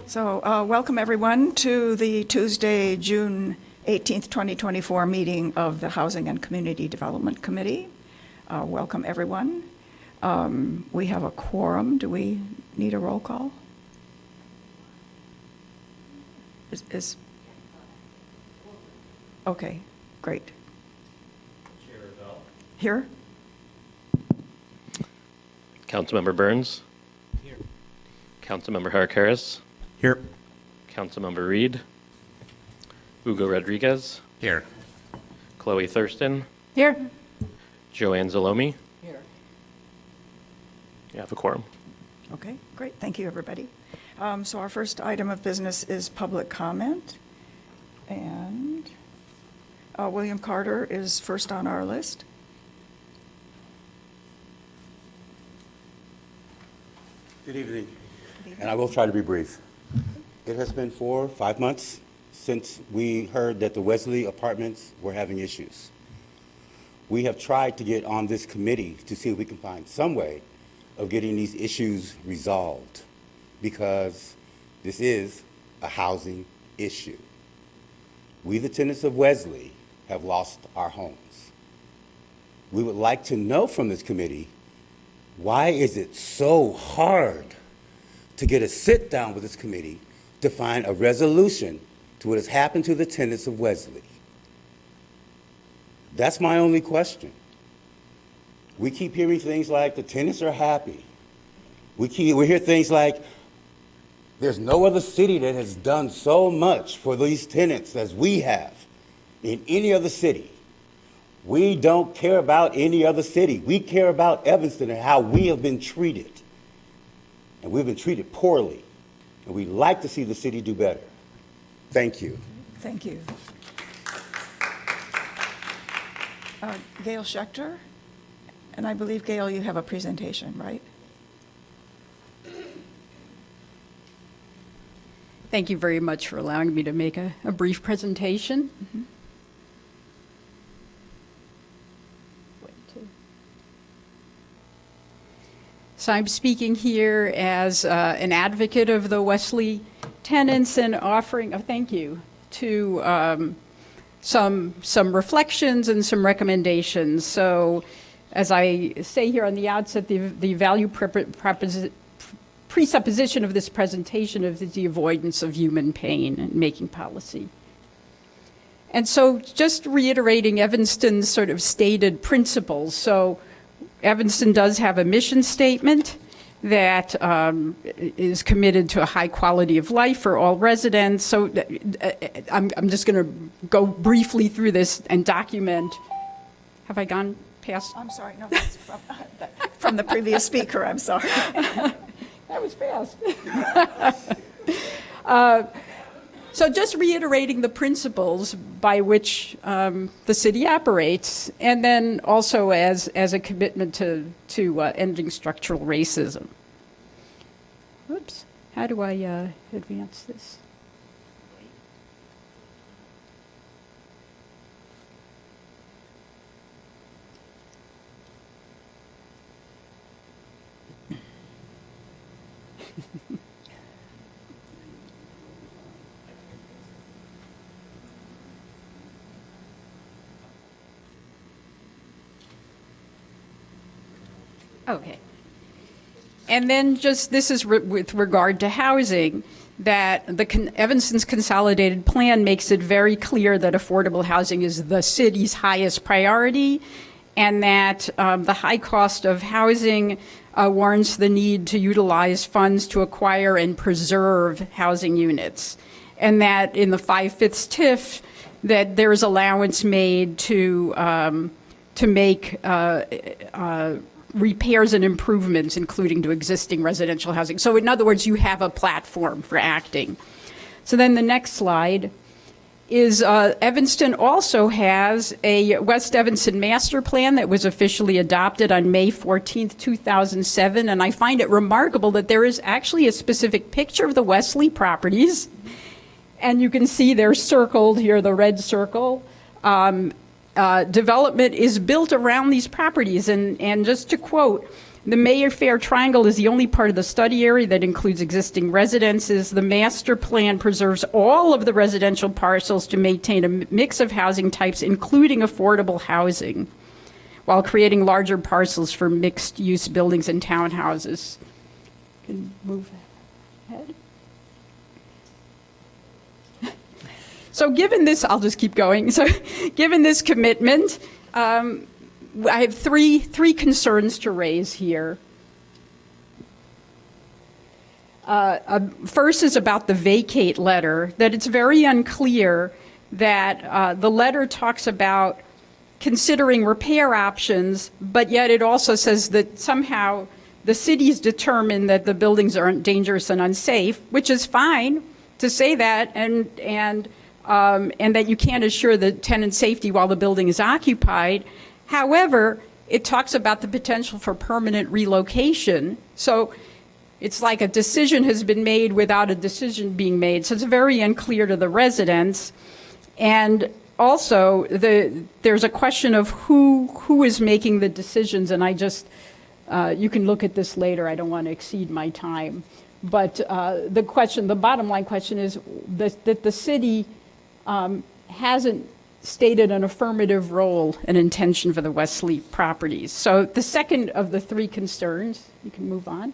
So welcome everyone to the Tuesday, June 18th, 2024 meeting of the Housing and Community Development Committee. Welcome everyone. We have a quorum. Do we need a roll call? Okay, great. Chair Bell. Here? Councilmember Burns. Here. Councilmember Harris. Here. Councilmember Reed. Hugo Rodriguez. Here. Chloe Thurston. Here. Joanne Zalomi. Here. You have a quorum. Okay, great. Thank you, everybody. So our first item of business is public comment. And William Carter is first on our list. Good evening, and I will try to be brief. It has been 4 or 5 months since we heard that the Wesley apartments were having issues. We have tried to get on this committee to see if we can find some way of getting these issues resolved, because this is a housing issue. We, the tenants of Wesley, have lost our homes. We would like to know from this committee, why is it so hard to get a sit down with this committee to find a resolution to what has happened to the tenants of Wesley? That's my only question. We keep hearing things like the tenants are happy. We hear things like there's no other city that has done so much for these tenants as we have in any other city. We don't care about any other city. We care about Evanston and how we have been treated. And we've been treated poorly. And we'd like to see the city do better. Thank you. Thank you. Gail Schechter, and I believe, Gail, you have a presentation, right? Thank you very much for allowing me to make a brief presentation. Mm-hmm. So I'm speaking here as an advocate of the Wesley tenants and offering a thank you to some reflections and some recommendations. So as I say here on the outset, the value presupposition of this presentation is the avoidance of human pain in making policy. And so just reiterating Evanston's sort of stated principles. So Evanston does have a mission statement that is committed to a high quality of life for all residents. So I'm just going to go briefly through this and document. Have I gone past? I'm sorry, no, that's from the previous speaker, I'm sorry. That was fast. So just reiterating the principles by which the city operates, and then also as a commitment to ending structural racism. Oops, how do I advance this? Okay. And then just, this is with regard to housing, that Evanston's consolidated plan makes it very clear that affordable housing is the city's highest priority, and that the high cost of housing warrants the need to utilize funds to acquire and preserve housing units. And that in the 5/5 TIF, that there is allowance made to make repairs and improvements, including to existing residential housing. So in other words, you have a platform for acting. So then the next slide is Evanston also has a West Evanston master plan that was officially adopted on May 14th, 2007. And I find it remarkable that there is actually a specific picture of the Wesley properties. And you can see they're circled here, the red circle. Development is built around these properties. And just to quote, The Mayfair Triangle is the only part of the study area that includes existing residences. The master plan preserves all of the residential parcels to maintain a mix of housing types, including affordable housing, while creating larger parcels for mixed-use buildings and townhouses. Can move ahead. So given this, I'll just keep going. So given this commitment, I have three concerns to raise here. First is about the vacate letter, that it's very unclear that the letter talks about considering repair options, but yet it also says that somehow the city's determined that the buildings are dangerous and unsafe, which is fine to say that, and that you can't assure the tenant safety while the building is occupied. However, it talks about the potential for permanent relocation. So it's like a decision has been made without a decision being made. So it's very unclear to the residents. And also, there's a question of who is making the decisions. And I just, you can look at this later. I don't want to exceed my time. But the bottom line question is that the city hasn't stated an affirmative role and intention for the Wesley properties. So the second of the three concerns, you can move on.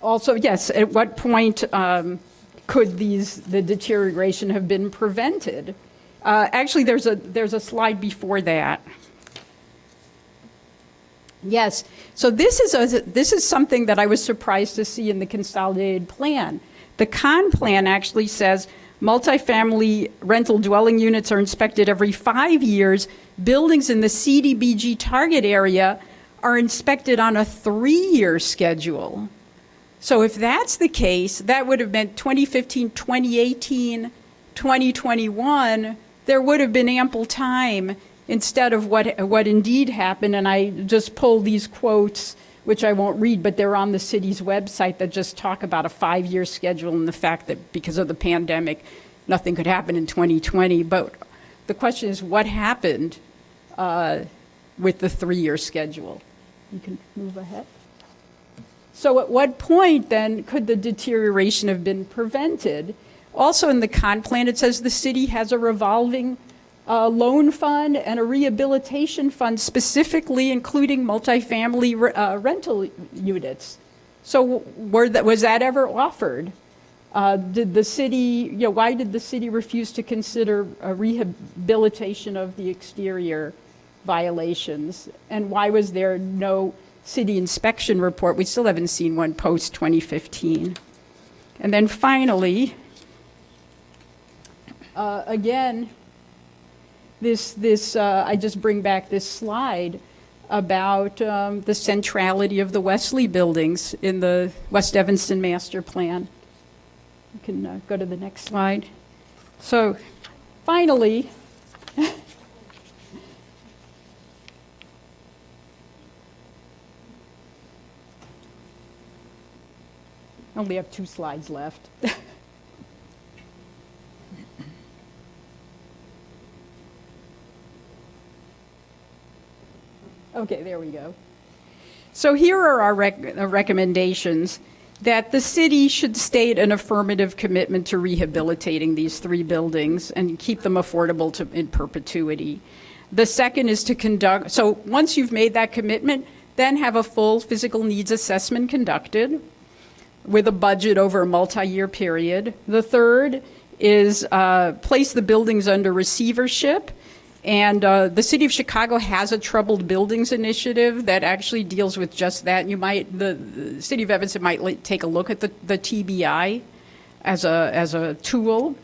Also, yes, at what point could the deterioration have been prevented? Actually, there's a slide before that. Yes, so this is something that I was surprised to see in the consolidated plan. The con plan actually says multifamily rental dwelling units are inspected every 5 years. Buildings in the CDBG target area are inspected on a 3-year schedule. So if that's the case, that would have meant 2015, 2018, 2021, there would have been ample time instead of what indeed happened. And I just pulled these quotes, which I won't read, but they're on the city's website, that just talk about a 5-year schedule and the fact that because of the pandemic, nothing could happen in 2020. But the question is, what happened with the 3-year schedule? You can move ahead. So at what point then could the deterioration have been prevented? Also in the con plan, it says the city has a revolving loan fund and a rehabilitation fund, specifically including multifamily rental units. So was that ever offered? Did the city, why did the city refuse to consider a rehabilitation of the exterior violations? And why was there no city inspection report? We still haven't seen one post 2015. And then finally, again, I just bring back this slide about the centrality of the Wesley buildings in the West Evanston master plan. You can go to the next slide. So finally, I only have 2 slides left. Okay, there we go. So here are our recommendations: that the city should state an affirmative commitment to rehabilitating these 3 buildings and keep them affordable in perpetuity. The second is to conduct, so once you've made that commitment, then have a full physical needs assessment conducted with a budget over a multi-year period. The third is place the buildings under receivership. And the City of Chicago has a troubled buildings initiative that actually deals with just that. The City of Evanston might take a look at the TBI as a tool.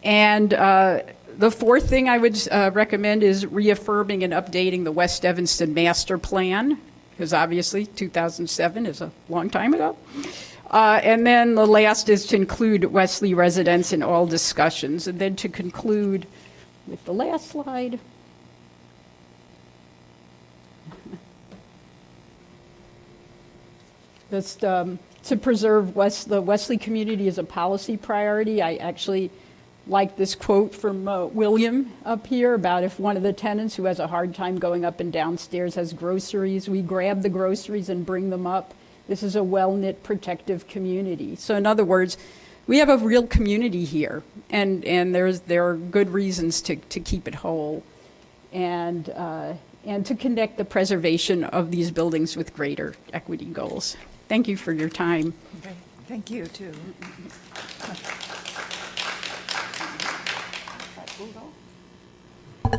And the fourth thing I would recommend is reaffirming and updating the West Evanston master plan, because obviously 2007 is a long time ago. And then the last is to include Wesley residents in all discussions. And then to conclude with the last slide. Just to preserve the Wesley community as a policy priority. I actually like this quote from William up here about if one of the tenants who has a hard time going up and downstairs has groceries, we grab the groceries and bring them up. This is a well-knit, protective community. So in other words, we have a real community here, and there are good reasons to keep it whole, and to connect the preservation of these buildings with greater equity goals. Thank you for your time. Okay, thank you, too.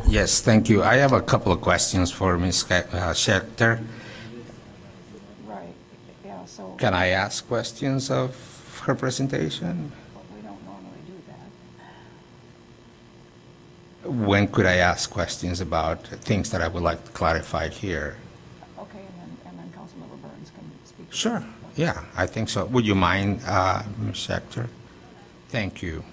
Yes, thank you. I have a couple of questions for Ms. Schechter. Right, yeah, so Can I ask questions of her presentation? we don't normally do that. When could I ask questions about things that I would like clarified here? Okay, and then Councilmember Burns can speak. Sure, yeah, I think so. Would you mind, Ms. Schechter? Thank you.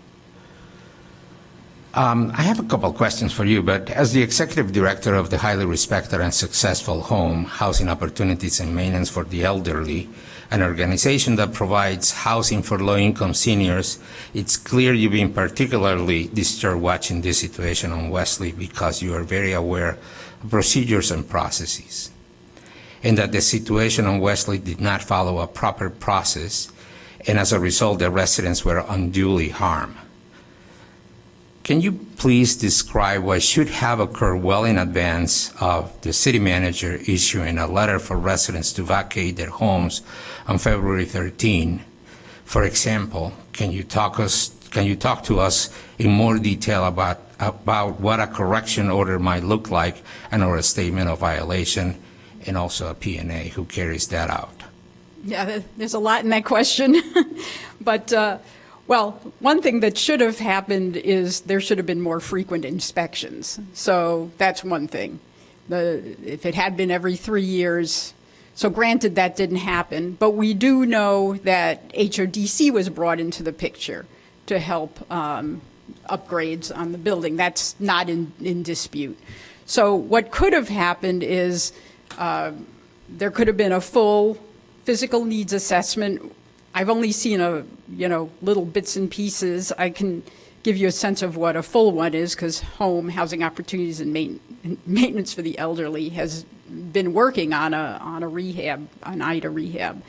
I have a couple of questions for you, but as the executive director of the highly respected and successful Home, Housing Opportunities and Maintenance for the Elderly, an organization that provides housing for low-income seniors, it's clear you've been particularly disturbed watching this situation on Wesley because you are very aware of procedures and processes, and that the situation on Wesley did not follow a proper process, and as a result, the residents were unduly harmed. Can you please describe what should have occurred well in advance of the city manager issuing a letter for residents to vacate their homes on February 13? For example, can you talk to us in more detail about what a correction order might look like and or a statement of violation, and also a P&A who carries that out? Yeah, there's a lot in that question, but well, one thing that should have happened is there should have been more frequent inspections. So that's one thing. If it had been every 3 years, so granted that didn't happen, but we do know that HODC was brought into the picture to help upgrades on the building. That's not in dispute. So what could have happened is there could have been a full physical needs assessment. I've only seen little bits and pieces. I can give you a sense of what a full one is because Home, Housing Opportunities and Maintenance for the Elderly has been working on a rehab, an IDA rehab.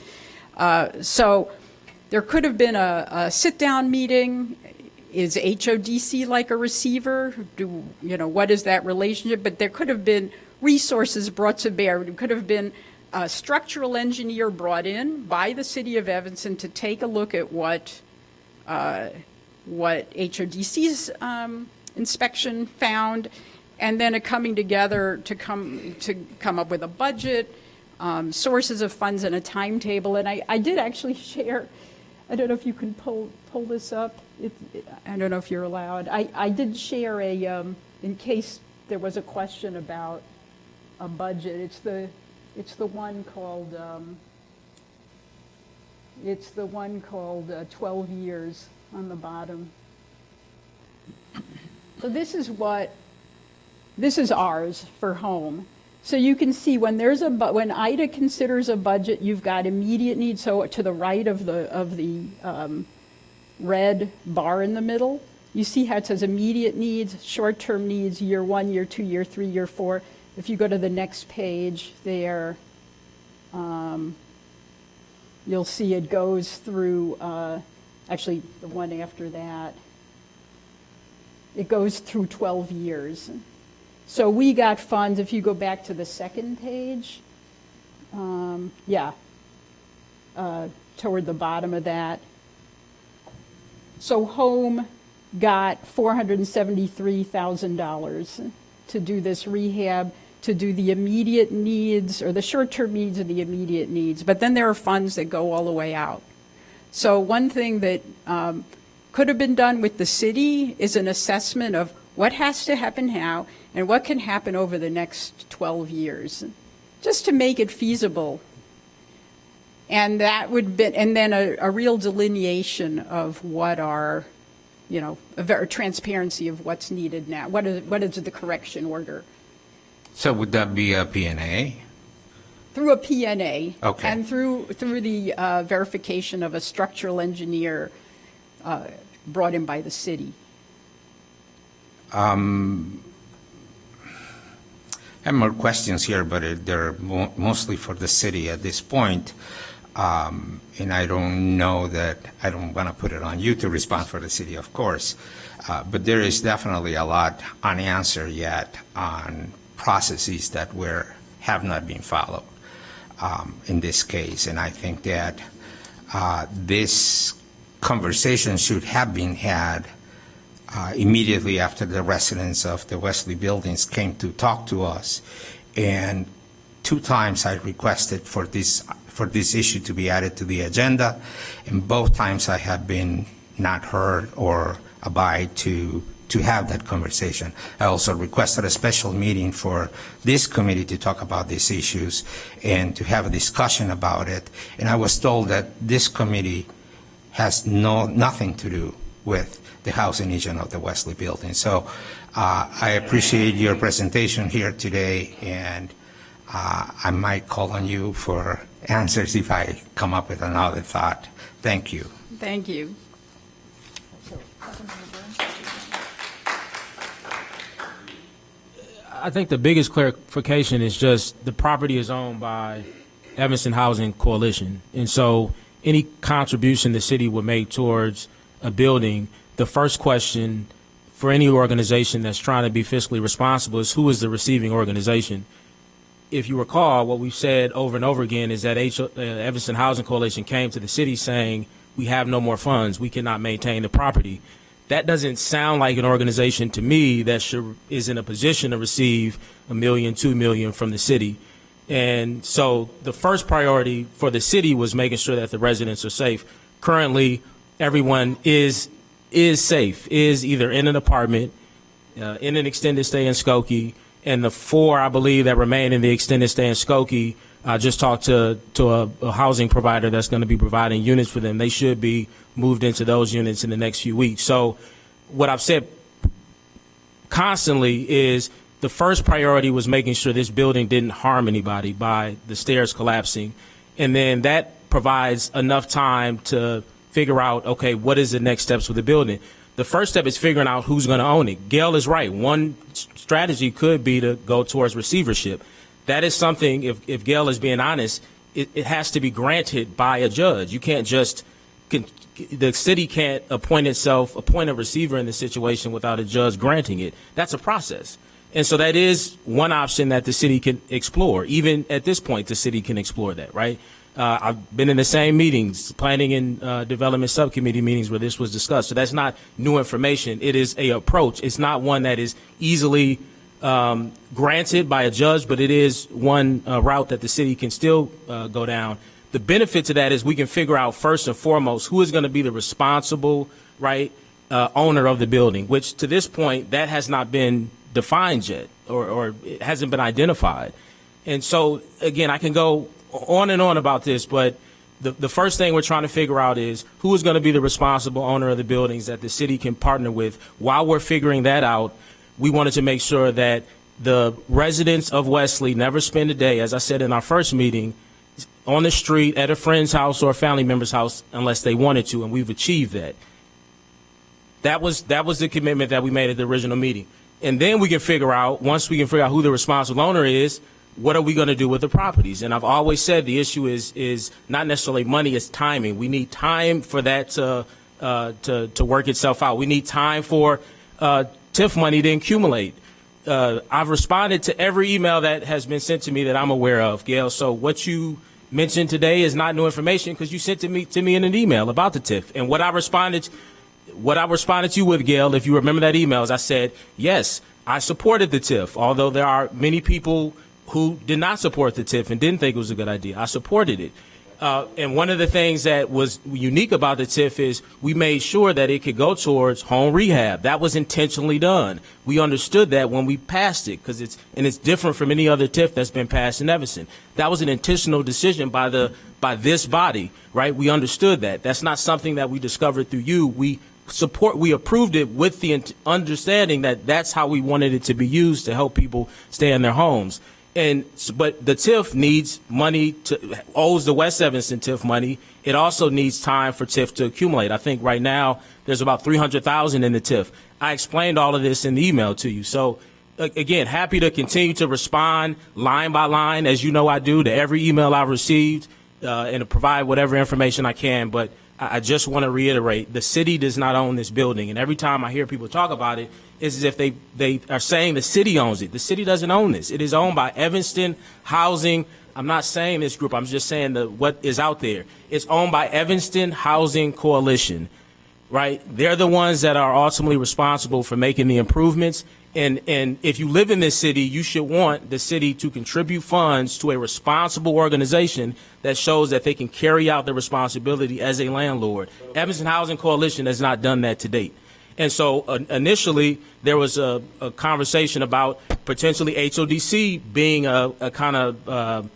So there could have been a sit-down meeting. Is HODC like a receiver? What is that relationship? But there could have been resources brought to bear. There could have been a structural engineer brought in by the city of Evanston to take a look at what HODC's inspection found, and then a coming together to come up with a budget, sources of funds, and a timetable. And I did actually share. I don't know if you can pull this up. I don't know if you're allowed. I did share in case there was a question about a budget. It's the one called 12 years on the bottom. So this is ours for Home. So you can see when when IDA considers a budget, you've got immediate needs. So to the right of the red bar in the middle, you see how it says immediate needs, short-term needs, year 1, year 2, year 3, year 4. If you go to the next page there, you'll see it goes through, actually the one after that, it goes through 12 years. So we got funds, if you go back to the second page, toward the bottom of that. So Home got $473,000 to do this rehab, to do the immediate needs, or the short-term needs and the immediate needs. But then there are funds that go all the way out. So one thing that could have been done with the city is an assessment of what has to happen now and what can happen over the next 12 years, just to make it feasible. And that would be, and then a real delineation of what are, a very transparency of what's needed now. What is the correction order? So would that be a P&A through a PNA. Okay. And through the verification of a structural engineer brought in by the city. I have more questions here, but they're mostly for the city at this point. And I don't know that, I don't want to put it on you to respond for the city, of course. But there is definitely a lot unanswered yet on processes that have not been followed in this case. And I think that this conversation should have been had immediately after the residents of the Wesley buildings came to talk to us. And 2 times I requested for this issue to be added to the agenda, and both times I have been not heard or abide to have that conversation. I also requested a special meeting for this committee to talk about these issues and to have a discussion about it. And I was told that this committee has nothing to do with the housing agent of the Wesley building. So I appreciate your presentation here today, and I might call on you for answers if I come up with another thought. Thank you. Thank you. I think the biggest clarification is just the property is owned by Evanston Housing Coalition. And so any contribution the city would make towards a building, the first question for any organization that's trying to be fiscally responsible is who is the receiving organization. If you recall, what we've said over and over again is that Evanston Housing Coalition came to the city saying, we have no more funds, we cannot maintain the property. That doesn't sound like an organization to me that is in a position to receive $1 million, $2 million from the city. And so the first priority for the city was making sure that the residents are safe. Currently, everyone is safe, is either in an apartment, in an extended stay in Skokie, and the 4, I believe, that remain in the extended stay in Skokie, I just talked to a housing provider that's going to be providing units for them. They should be moved into those units in the next few weeks. So what I've said constantly is the first priority was making sure this building didn't harm anybody by the stairs collapsing. And then that provides enough time to figure out, okay, what is the next steps with the building? The first step is figuring out who's going to own it. Gail is right. One strategy could be to go towards receivership. That is something, if Gail is being honest, it has to be granted by a judge. You can't just, the city can't appoint a receiver in the situation without a judge granting it. That's a process. And so that is one option that the city can explore. Even at this point, the city can explore that, right? I've been in the same meetings, planning and development subcommittee meetings where this was discussed. So that's not new information. It is a approach. It's not one that is easily granted by a judge, but it is one route that the city can still go down. The benefit to that is we can figure out first and foremost who is going to be the responsible, right, owner of the building, which to this point that has not been defined yet, or it hasn't been identified. And so again, I can go on and on about this, but the first thing we're trying to figure out is who is going to be the responsible owner of the buildings that the city can partner with. While we're figuring that out, we wanted to make sure that the residents of Wesley never spend a day, as I said in our first meeting, on the street at a friend's house or a family member's house unless they wanted to, and we've achieved that. That was the commitment that we made at the original meeting. And then we can figure out, once we can figure out who the responsible owner is, what are we going to do with the properties? And I've always said the issue is not necessarily money, it's timing. We need time for that to work itself out. We need time for TIF money to accumulate. I've responded to every email that has been sent to me that I'm aware of, Gail. So what you mentioned today is not new information because you sent to me in an email about the TIF. And what I responded to you with, Gail, if you remember that email, is I said, yes, I supported the TIF, although there are many people who did not support the TIF and didn't think it was a good idea. I supported it. And one of the things that was unique about the TIF is we made sure that it could go towards home rehab. That was intentionally done. We understood that when we passed it, because it's different from any other TIF that's been passed in Evanston. That was an intentional decision by this body, right? We understood that. That's not something that we discovered through you. We approved it with the understanding that that's how we wanted it to be used to help people stay in their homes. But the TIF needs money owes the West Evanston TIF money. It also needs time for TIF to accumulate. I think right now there's about $300,000 in the TIF. I explained all of this in the email to you. So again, happy to continue to respond line by line, as you know I do, to every email I've received, and to provide whatever information I can. But I just want to reiterate, the city does not own this building. And every time I hear people talk about it, it's as if they are saying the city owns it. The city doesn't own this. It is owned by Evanston Housing. I'm not saying this group. I'm just saying what is out there. It's owned by Evanston Housing Coalition, right? They're the ones that are ultimately responsible for making the improvements. And if you live in this city, you should want the city to contribute funds to a responsible organization that shows that they can carry out their responsibility as a landlord. Evanston Housing Coalition has not done that to date. And so initially, there was a conversation about potentially HODC being a kind of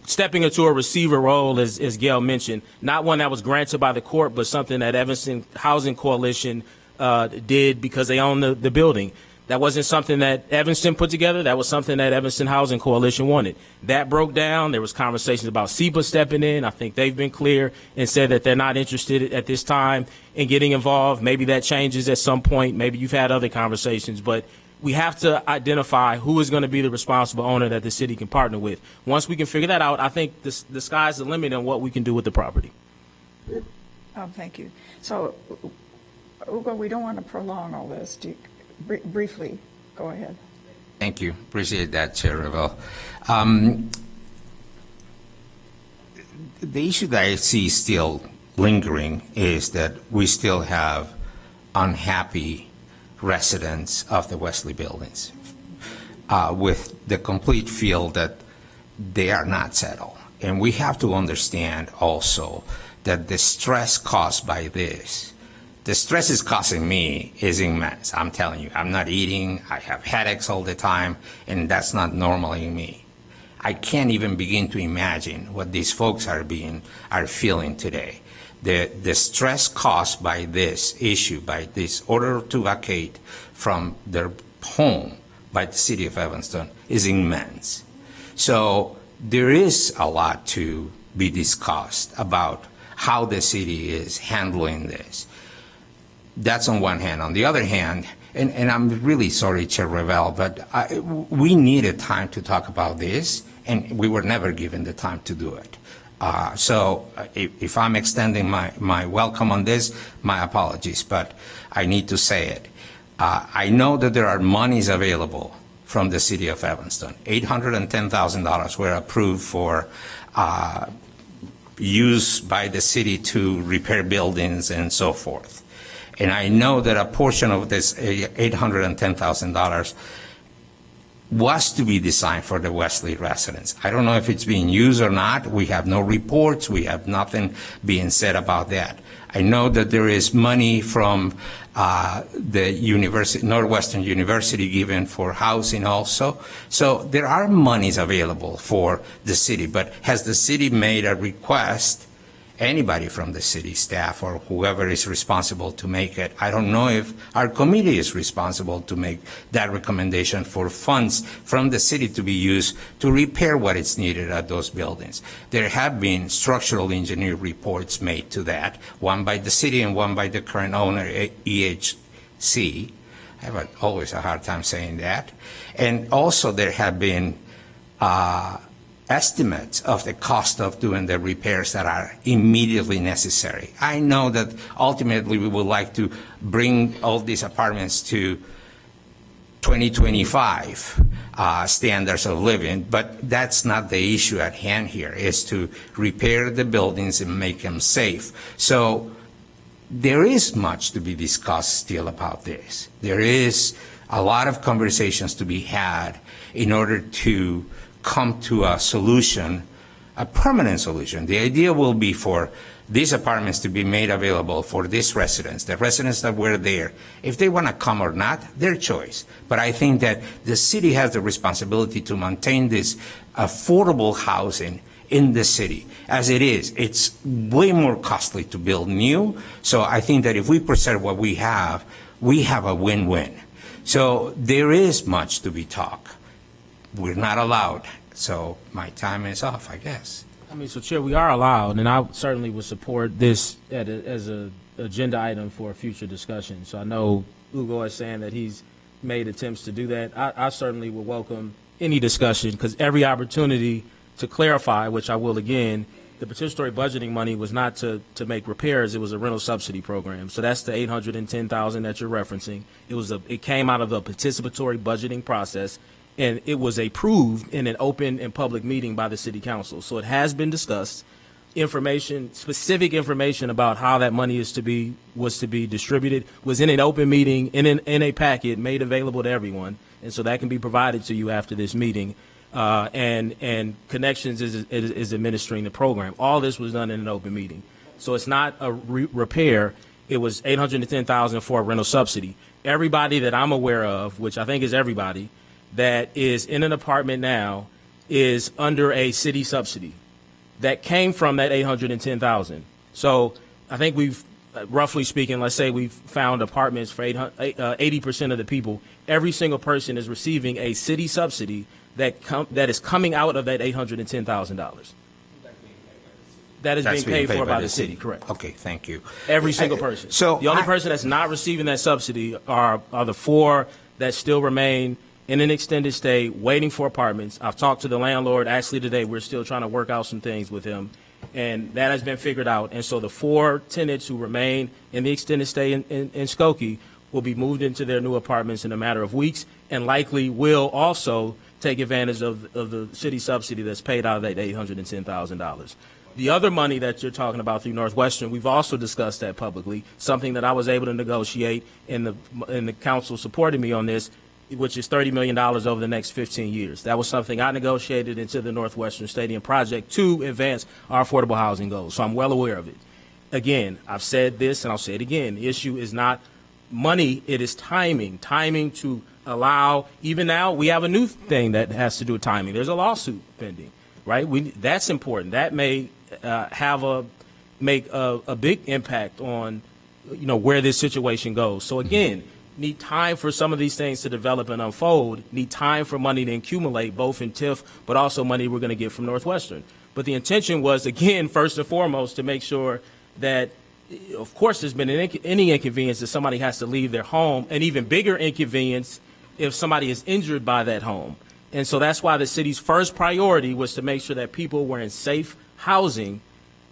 stepping into a receiver role, as Gail mentioned, not one that was granted by the court, but something that Evanston Housing Coalition did because they own the building. That wasn't something that Evanston put together. That was something that Evanston Housing Coalition wanted. That broke down. There was conversations about SEPA stepping in. I think they've been clear and said that they're not interested at this time in getting involved. Maybe that changes at some point. Maybe you've had other conversations, but we have to identify who is going to be the responsible owner that the city can partner with. Once we can figure that out, I think the sky's the limit on what we can do with the property. Thank you. So, Ugo, we don't want to prolong all this. Briefly, go ahead. Thank you. Appreciate that, Chair Revelle. The issue that I see still lingering is that we still have unhappy residents of the Wesley buildings with the complete feel that they are not settled. And we have to understand also that the stress caused by this, the stress is causing me is immense. I'm telling you, I'm not eating, I have headaches all the time, and that's not normally me. I can't even begin to imagine what these folks are feeling today. The stress caused by this issue, by this order to vacate from their home by the city of Evanston is immense. So there is a lot to be discussed about how the city is handling this. That's on one hand. On the other hand, and I'm really sorry, Chair Revelle, but we needed time to talk about this, and we were never given the time to do it. So if I'm extending my welcome on this, my apologies, but I need to say it. I know that there are monies available from the city of Evanston. $810,000 were approved for use by the city to repair buildings and so forth. And I know that a portion of this $810,000 was to be designed for the Wesley residents. I don't know if it's being used or not. We have no reports. We have nothing being said about that. I know that there is money from the Northwestern University given for housing also. So there are monies available for the city, but has the city made a request? Anybody from the city staff or whoever is responsible to make it. I don't know if our committee is responsible to make that recommendation for funds from the city to be used to repair what is needed at those buildings. There have been structural engineer reports made to that, one by the city and one by the current owner, EHC. I have always a hard time saying that. And also there have been estimates of the cost of doing the repairs that are immediately necessary. I know that ultimately we would like to bring all these apartments to 2025 standards of living, but that's not the issue at hand here, is to repair the buildings and make them safe. So there is much to be discussed still about this. There is a lot of conversations to be had in order to come to a solution, a permanent solution. The idea will be for these apartments to be made available for these residents, the residents that were there. If they want to come or not, their choice. But I think that the city has the responsibility to maintain this affordable housing in the city. As it is, it's way more costly to build new. So I think that if we preserve what we have a win-win. So there is much to be talked. we're not allowed. So my time is off, I guess. I mean, so Chair, we are allowed, and I certainly would support this as a agenda item for a future discussion. So I know Ugo is saying that he's made attempts to do that. I certainly would welcome any discussion, because every opportunity to clarify, which I will again, the participatory budgeting money was not to make repairs, it was a rental subsidy program. So that's the $810,000 that you're referencing. It came out of a participatory budgeting process, and it was approved in an open and public meeting by the city council. So it has been discussed. Specific information about how that money was to be distributed was in an open meeting, in a packet made available to everyone. And so that can be provided to you after this meeting. And Connections is administering the program. All this was done in an open meeting. So it's not a repair. It was $810,000 for a rental subsidy. Everybody that I'm aware of, which I think is everybody, that is in an apartment now is under a city subsidy that came from that $810,000. So I think we've, roughly speaking, let's say we've found apartments for 80% of the people. Every single person is receiving a city subsidy that is coming out of that $810,000. That is being paid for by the city, correct. Okay, thank you. Every single person. So the only person that's not receiving that subsidy are the 4 that still remain in an extended stay waiting for apartments. I've talked to the landlord actually today. We're still trying to work out some things with him, and that has been figured out. And so the 4 tenants who remain in the extended stay in Skokie will be moved into their new apartments in a matter of weeks, and likely will also take advantage of the city subsidy that's paid out of that $810,000. The other money that you're talking about through Northwestern, we've also discussed that publicly, something that I was able to negotiate, and the council supported me on this, which is $30 million over the next 15 years. That was something I negotiated into the Northwestern Stadium project to advance our affordable housing goals. So I'm well aware of it. Again, I've said this and I'll say it again. The issue is not money, it is timing. Timing to allow, even now, we have a new thing that has to do with timing. There's a lawsuit pending, right? That's important. That may make a big impact on, where this situation goes. So again, need time for some of these things to develop and unfold, need time for money to accumulate, both in TIF, but also money we're going to get from Northwestern. But the intention was, again, first and foremost, to make sure that, of course, there's been any inconvenience if somebody has to leave their home, an even bigger inconvenience if somebody is injured by that home. And so that's why the city's first priority was to make sure that people were in safe housing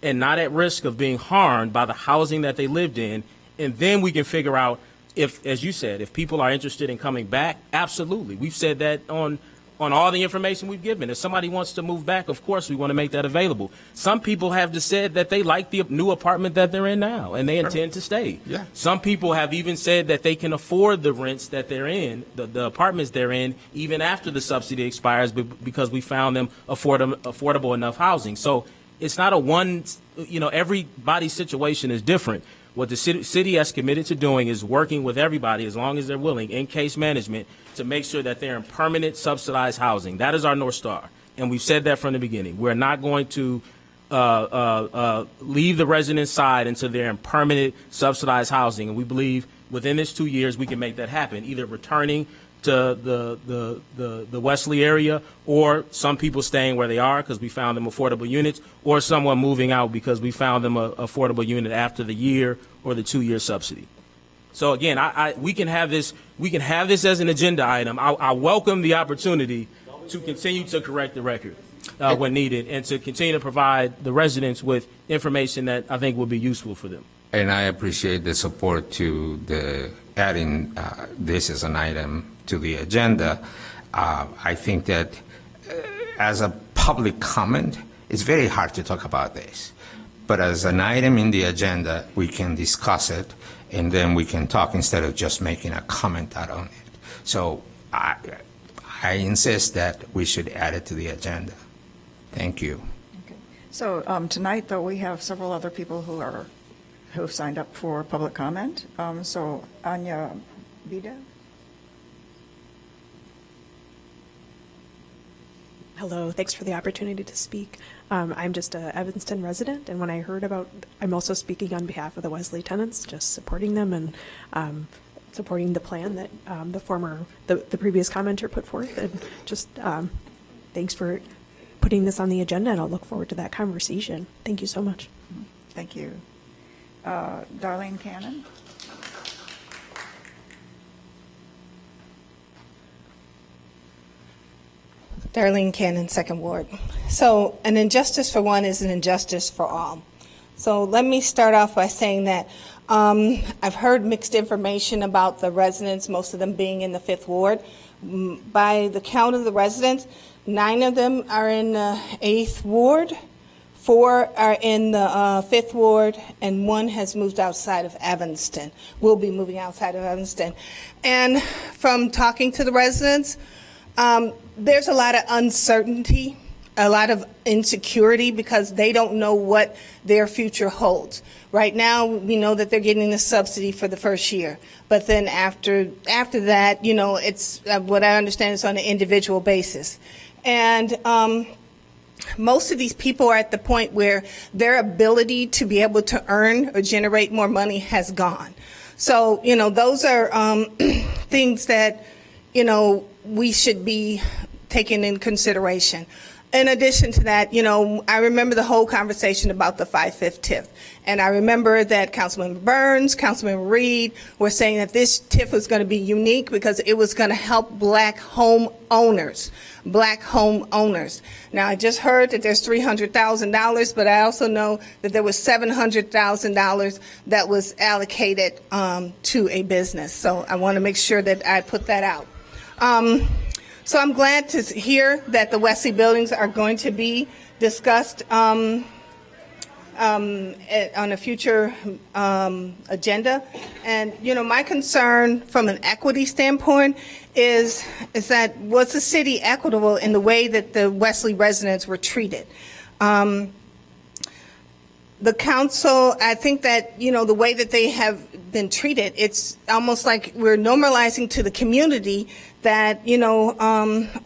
and not at risk of being harmed by the housing that they lived in. And then we can figure out if, as you said, if people are interested in coming back, absolutely. We've said that on all the information we've given. If somebody wants to move back, of course, we want to make that available. Some people have just said that they like the new apartment that they're in now, and they intend to stay. Yeah. Some people have even said that they can afford the rents that they're in, the apartments they're in, even after the subsidy expires, because we found them affordable enough housing. So it's not a one, everybody's situation is different. What the city has committed to doing is working with everybody, as long as they're willing, in case management, to make sure that they're in permanent subsidized housing. That is our North Star, and we've said that from the beginning. We're not going to leave the residents' side until they're in permanent subsidized housing, and we believe within this 2 years we can make that happen, either returning to the Wesley area, or some people staying where they are because we found them affordable units, or someone moving out because we found them an affordable unit after the year or the 2-year subsidy. So again, we can have this as an agenda item. I welcome the opportunity to continue to correct the record when needed, and to continue to provide the residents with information that I think will be useful for them. And I appreciate the support to the adding this as an item to the agenda. I think that as a public comment, it's very hard to talk about this. But as an item in the agenda, we can discuss it, and then we can talk instead of just making a comment out on it. So I insist that we should add it to the agenda. Thank you. Okay. So tonight, though, we have several other people who signed up for public comment. So Anya Vida. Hello, thanks for the opportunity to speak. I'm just a Evanston resident, and when I heard I'm also speaking on behalf of the Wesley tenants, just supporting them, and supporting the plan that the previous commenter put forth, and just thanks for putting this on the agenda, and I'll look forward to that conversation. Thank you so much. Thank you. Darlene Cannon? Darlene Cannon, Second Ward. So an injustice for one is an injustice for all. So let me start off by saying that I've heard mixed information about the residents, most of them being in the Fifth Ward. By the count of the residents, 9 of them are in the 8th Ward, 4 are in the 5th Ward, and 1 has moved outside of Evanston, will be moving outside of Evanston. And from talking to the residents, there's a lot of uncertainty, a lot of insecurity, because they don't know what their future holds. Right now, we know that they're getting the subsidy for the first year, but then after that, you know, it's what I understand is on an individual basis. And most of these people are at the point where their ability to be able to earn or generate more money has gone. So, you know, those are things that, you know, we should be taking in consideration. In addition to that, you know, I remember the whole conversation about the 5/5 TIF. And I remember that Councilman Burns, Councilman Reed were saying that this TIF was going to be unique because it was going to help black home owners. Now, I just heard that there's $300,000, but I also know that there was $700,000 that was allocated to a business. So I want to make sure that I put that out. So I'm glad to hear that the Wesley buildings are going to be discussed on a future agenda. And, you know, my concern from an equity standpoint is that was the city equitable in the way that the Wesley residents were treated? The council, I think that, you know, the way that they have been treated, it's almost like we're normalizing to the community that, you know,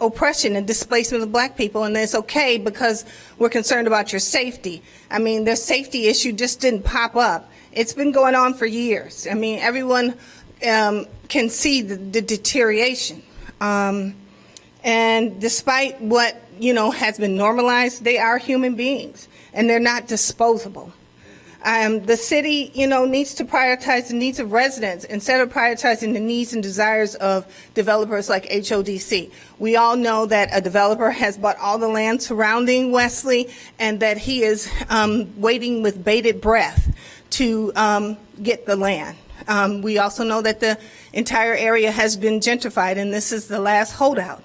oppression and displacement of black people, and it's okay because we're concerned about your safety. I mean, their safety issue just didn't pop up. It's been going on for years. I mean, everyone can see the deterioration. And despite what, you know, has been normalized, they are human beings, and they're not disposable. The city, you know, needs to prioritize the needs of residents instead of prioritizing the needs and desires of developers like HODC. We all know that a developer has bought all the land surrounding Wesley, and that he is waiting with bated breath to get the land. We also know that the entire area has been gentrified, and this is the last holdout.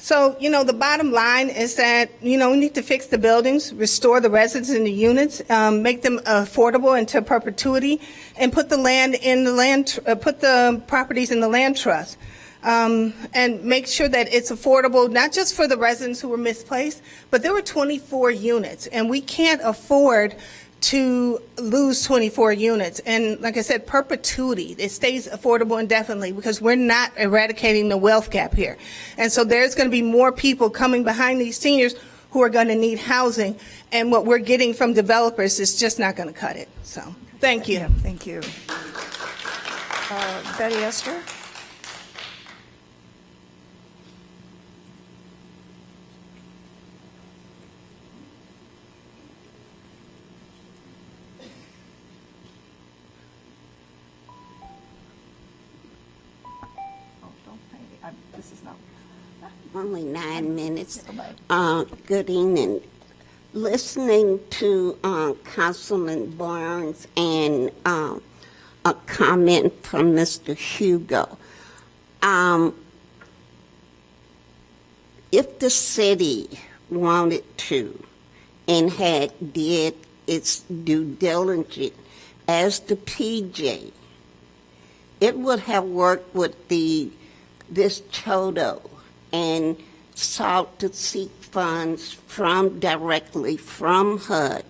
So, you know, the bottom line is that, you know, we need to fix the buildings, restore the residents in the units, make them affordable into perpetuity, and put the land in the put the properties in the land trust, and make sure that it's affordable, not just for the residents who were misplaced, but there were 24 units, and we can't afford to lose 24 units. And like I said, perpetuity, it stays affordable indefinitely because we're not eradicating the wealth gap here. And so there's going to be more people coming behind these seniors who are going to need housing, and what we're getting from developers is just not going to cut it. So thank you. Yeah, thank you. Betty Esther? This is not. Only 9 minutes. Good evening. Listening to Councilman Barnes and a comment from Mr. Hugo. If the city wanted to and had did its due diligence as the PJ, it would have worked with this Toto and sought to seek funds directly from HUD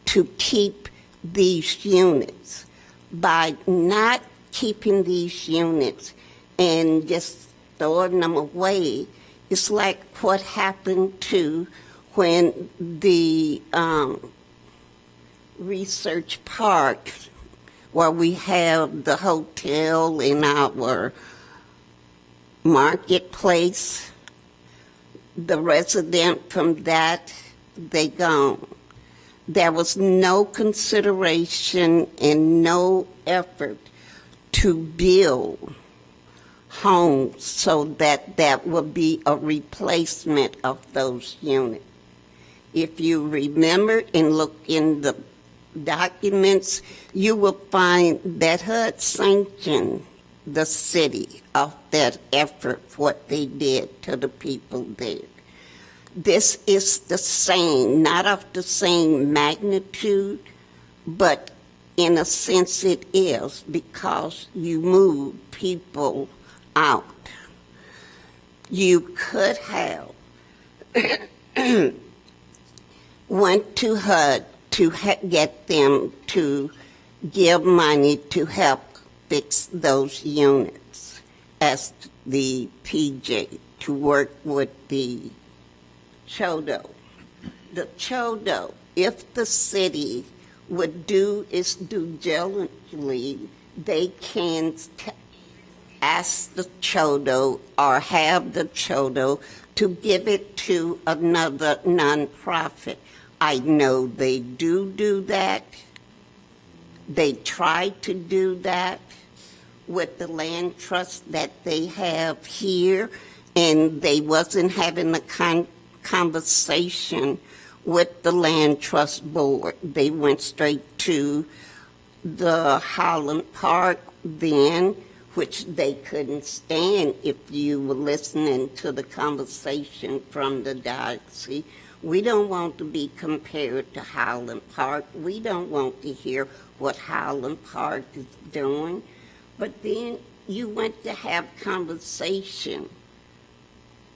to keep these units. By not keeping these units and just throwing them away, it's like what happened to when the research park where we have the hotel in our marketplace. The resident from that, they gone. There was no consideration and no effort to build homes so that would be a replacement of those units. If you remember and look in the documents, you will find that HUD sanctioned the city of that effort, what they did to the people there. This is the same, not of the same magnitude, but in a sense it is, because you move people out. You could have went to HUD to get them to give money to help fix those units as the PJ, to work with the Chodo. The Chodo, if the city would do its due diligently, they can ask the Chodo or have the Chodo to give it to another nonprofit. I know they do that. They try to do that with the land trust that they have here, and they wasn't having a conversation with the land trust board. They went straight to the Highland Park then, which they couldn't stand if you were listening to the conversation from the diocese. We don't want to be compared to Highland Park. We don't want to hear what Highland Park is doing. But then you went to have conversation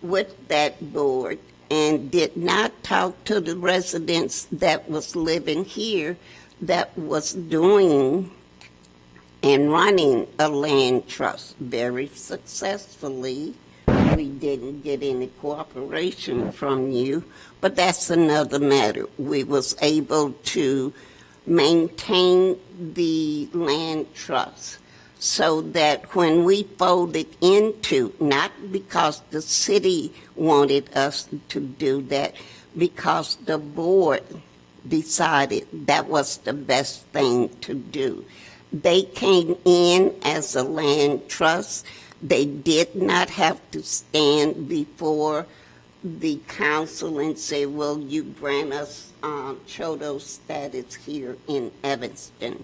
with that board and did not talk to the residents that was living here, that was doing and running a land trust very successfully. We didn't get any cooperation from you, but that's another matter. We was able to maintain the land trust so that when we folded into, not because the city wanted us to do that, because the board decided that was the best thing to do. They came in as a land trust. They did not have to stand before the council and say, well, you grant us Chodo status here in Evanston.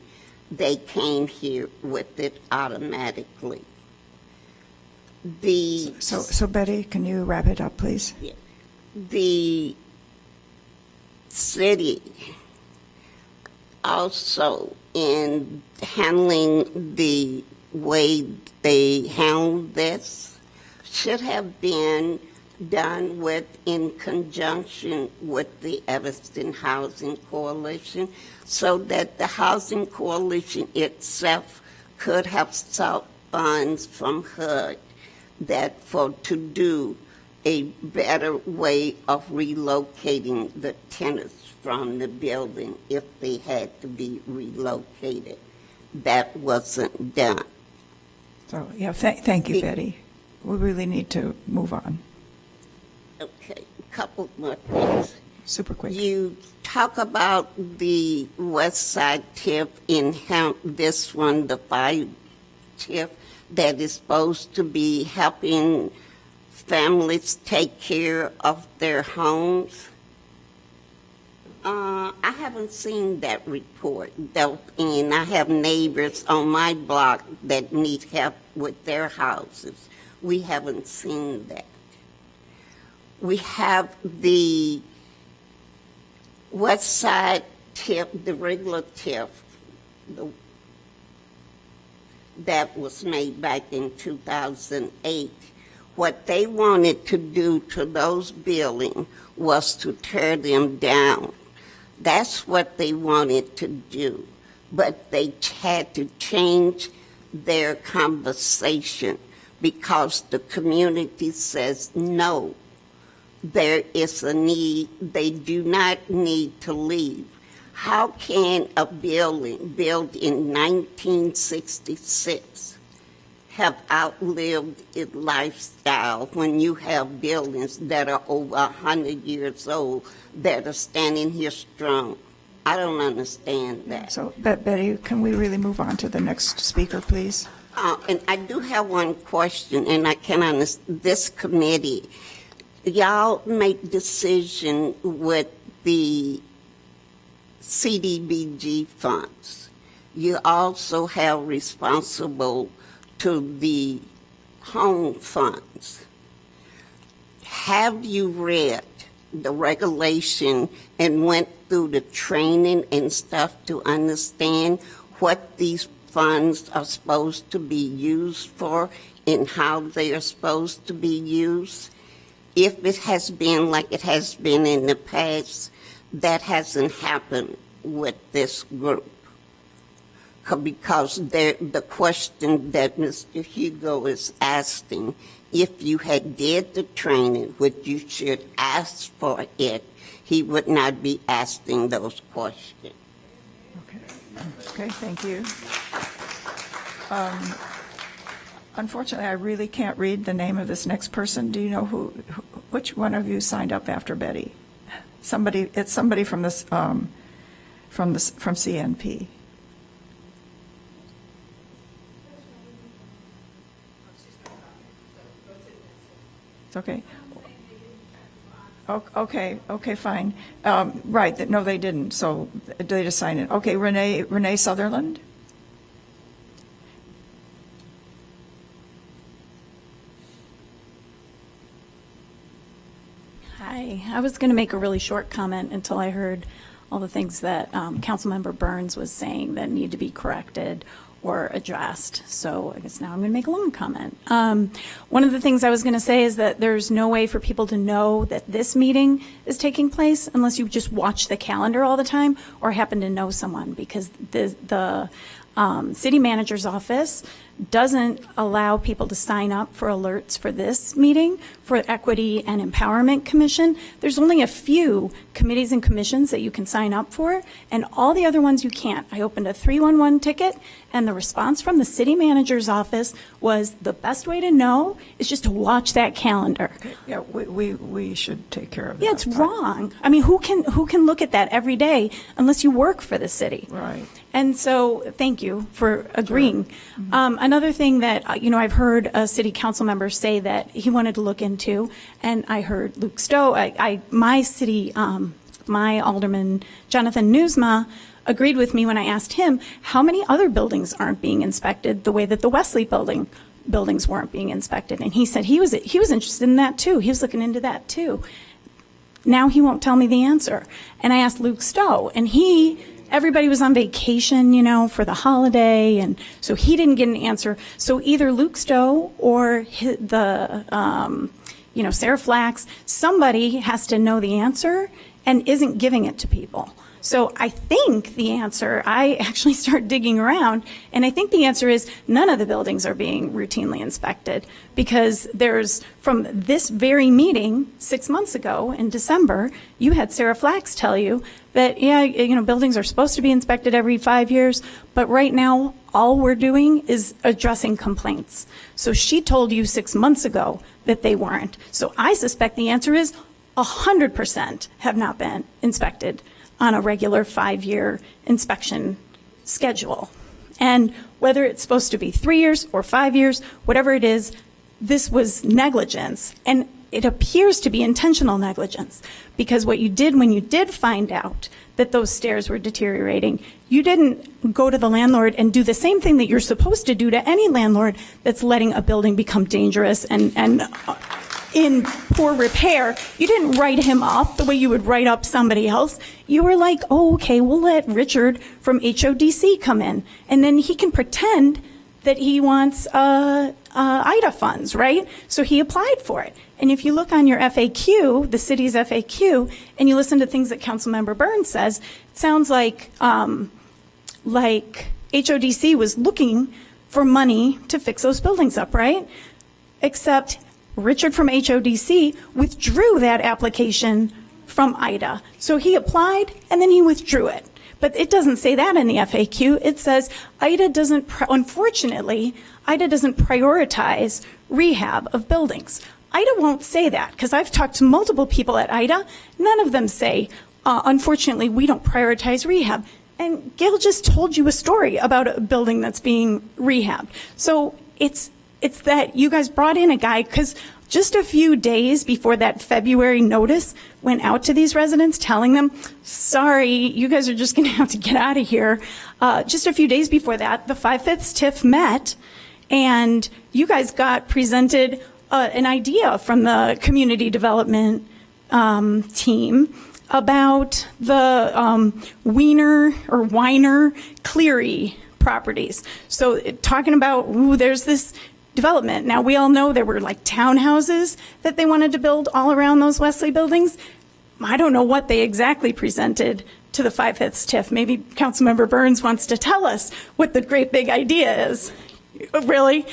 They came here with it automatically. So Betty, can you wrap it up, please? The city also, in handling the way they handled this, should have been done with in conjunction with the Evanston Housing Coalition, so that the Housing Coalition itself could have sought funds from HUD to do a better way of relocating the tenants from the building if they had to be relocated. That wasn't done. So, yeah, thank you, Betty. We really need to move on. Okay, a couple more things. Super quick. You talk about the West Side TIF in this one, the 5 TIF, that is supposed to be helping families take care of their homes. I haven't seen that report, though, and I have neighbors on my block that need help with their houses. We haven't seen that. We have the West Side TIF, the regular TIF, that was made back in 2008. What they wanted to do to those buildings was to tear them down. That's what they wanted to do. But they had to change their conversation because the community says no. There is a need. They do not need to leave. How can a building built in 1966 have outlived its lifestyle when you have buildings that are over 100 years old that are standing here strong? I don't understand that. So, Betty, can we really move on to the next speaker, please? And I do have one question, and I can understand this committee. Y'all make decision with the CDBG funds. You also have responsible to the home funds. Have you read the regulation and went through the training and stuff to understand what these funds are supposed to be used for and how they are supposed to be used? If it has been like it has been in the past, that hasn't happened with this group. Because the question that Mr. Hugo is asking, if you had did the training, which you should ask for it, he would not be asking those questions. Okay, thank you. Unfortunately, I really can't read the name of this next person. Do you know which one of you signed up after Betty? It's somebody from this, from CNP. It's okay. Okay, fine. Right, no, they didn't, so they just signed it. Okay, Renee Sutherland? Hi, I was going to make a really short comment until I heard all the things that Councilmember Burns was saying that need to be corrected or addressed. So I guess now I'm going to make a long comment. One of the things I was going to say is that there's no way for people to know that this meeting is taking place unless you just watch the calendar all the time or happen to know someone, because the city manager's office doesn't allow people to sign up for alerts for this meeting. For Equity and Empowerment Commission, there's only a few committees and commissions that you can sign up for, and all the other ones you can't. I opened a 311 ticket, and the response from the city manager's office was the best way to know is just to watch that calendar. Yeah, we should take care of that. Yeah, it's wrong. I mean, who can look at that every day unless you work for the city? Right. And so, thank you for agreeing. Sure. Mm-hmm. Another thing that, I've heard a city council member say that he wanted to look into, and I heard Luke Stowe, my alderman, Jonathan Newsma, agreed with me when I asked him how many other buildings aren't being inspected the way that the Wesley buildings weren't being inspected. And he said he was interested in that too. He was looking into that too. Now he won't tell me the answer. And I asked Luke Stowe, and everybody was on vacation, for the holiday, and so he didn't get an answer. So either Luke Stowe or Sarah Flax, somebody has to know the answer and isn't giving it to people. So I think the answer, I actually start digging around, and I think the answer is none of the buildings are being routinely inspected, because from this very meeting 6 months ago in December, you had Sarah Flax tell you that, buildings are supposed to be inspected every 5 years, but right now all we're doing is addressing complaints. So she told you 6 months ago that they weren't. So I suspect the answer is 100% have not been inspected on a regular 5-year inspection schedule. And whether it's supposed to be 3 years or 5 years, whatever it is, this was negligence. And it appears to be intentional negligence, because what you did when you did find out that those stairs were deteriorating, you didn't go to the landlord and do the same thing that you're supposed to do to any landlord that's letting a building become dangerous and in poor repair. You didn't write him up the way you would write up somebody else. You were like, oh, okay, we'll let Richard from HODC come in, and then he can pretend that he wants IDA funds, right? So he applied for it. And if you look on your FAQ, the city's FAQ, and you listen to things that Councilmember Burns says, it sounds like HODC was looking for money to fix those buildings up, right? Except Richard from HODC withdrew that application from IDA. So he applied and then he withdrew it. But it doesn't say that in the FAQ. It says unfortunately, IDA doesn't prioritize rehab of buildings. IDA won't say that, because I've talked to multiple people at IDA. None of them say, unfortunately, we don't prioritize rehab. And Gail just told you a story about a building that's being rehabbed. So it's that you guys brought in a guy, because just a few days before that February notice went out to these residents telling them, sorry, you guys are just going to have to get out of here. Just a few days before that, the 5/5 TIF met, and you guys got presented an idea from the community development team about the Weiner Cleary properties. So talking about, there's this development. Now, we all know there were like townhouses that they wanted to build all around those Wesley buildings. I don't know what they exactly presented to the 5/5 TIF. Maybe Councilmember Burns wants to tell us what the great big idea is. Really?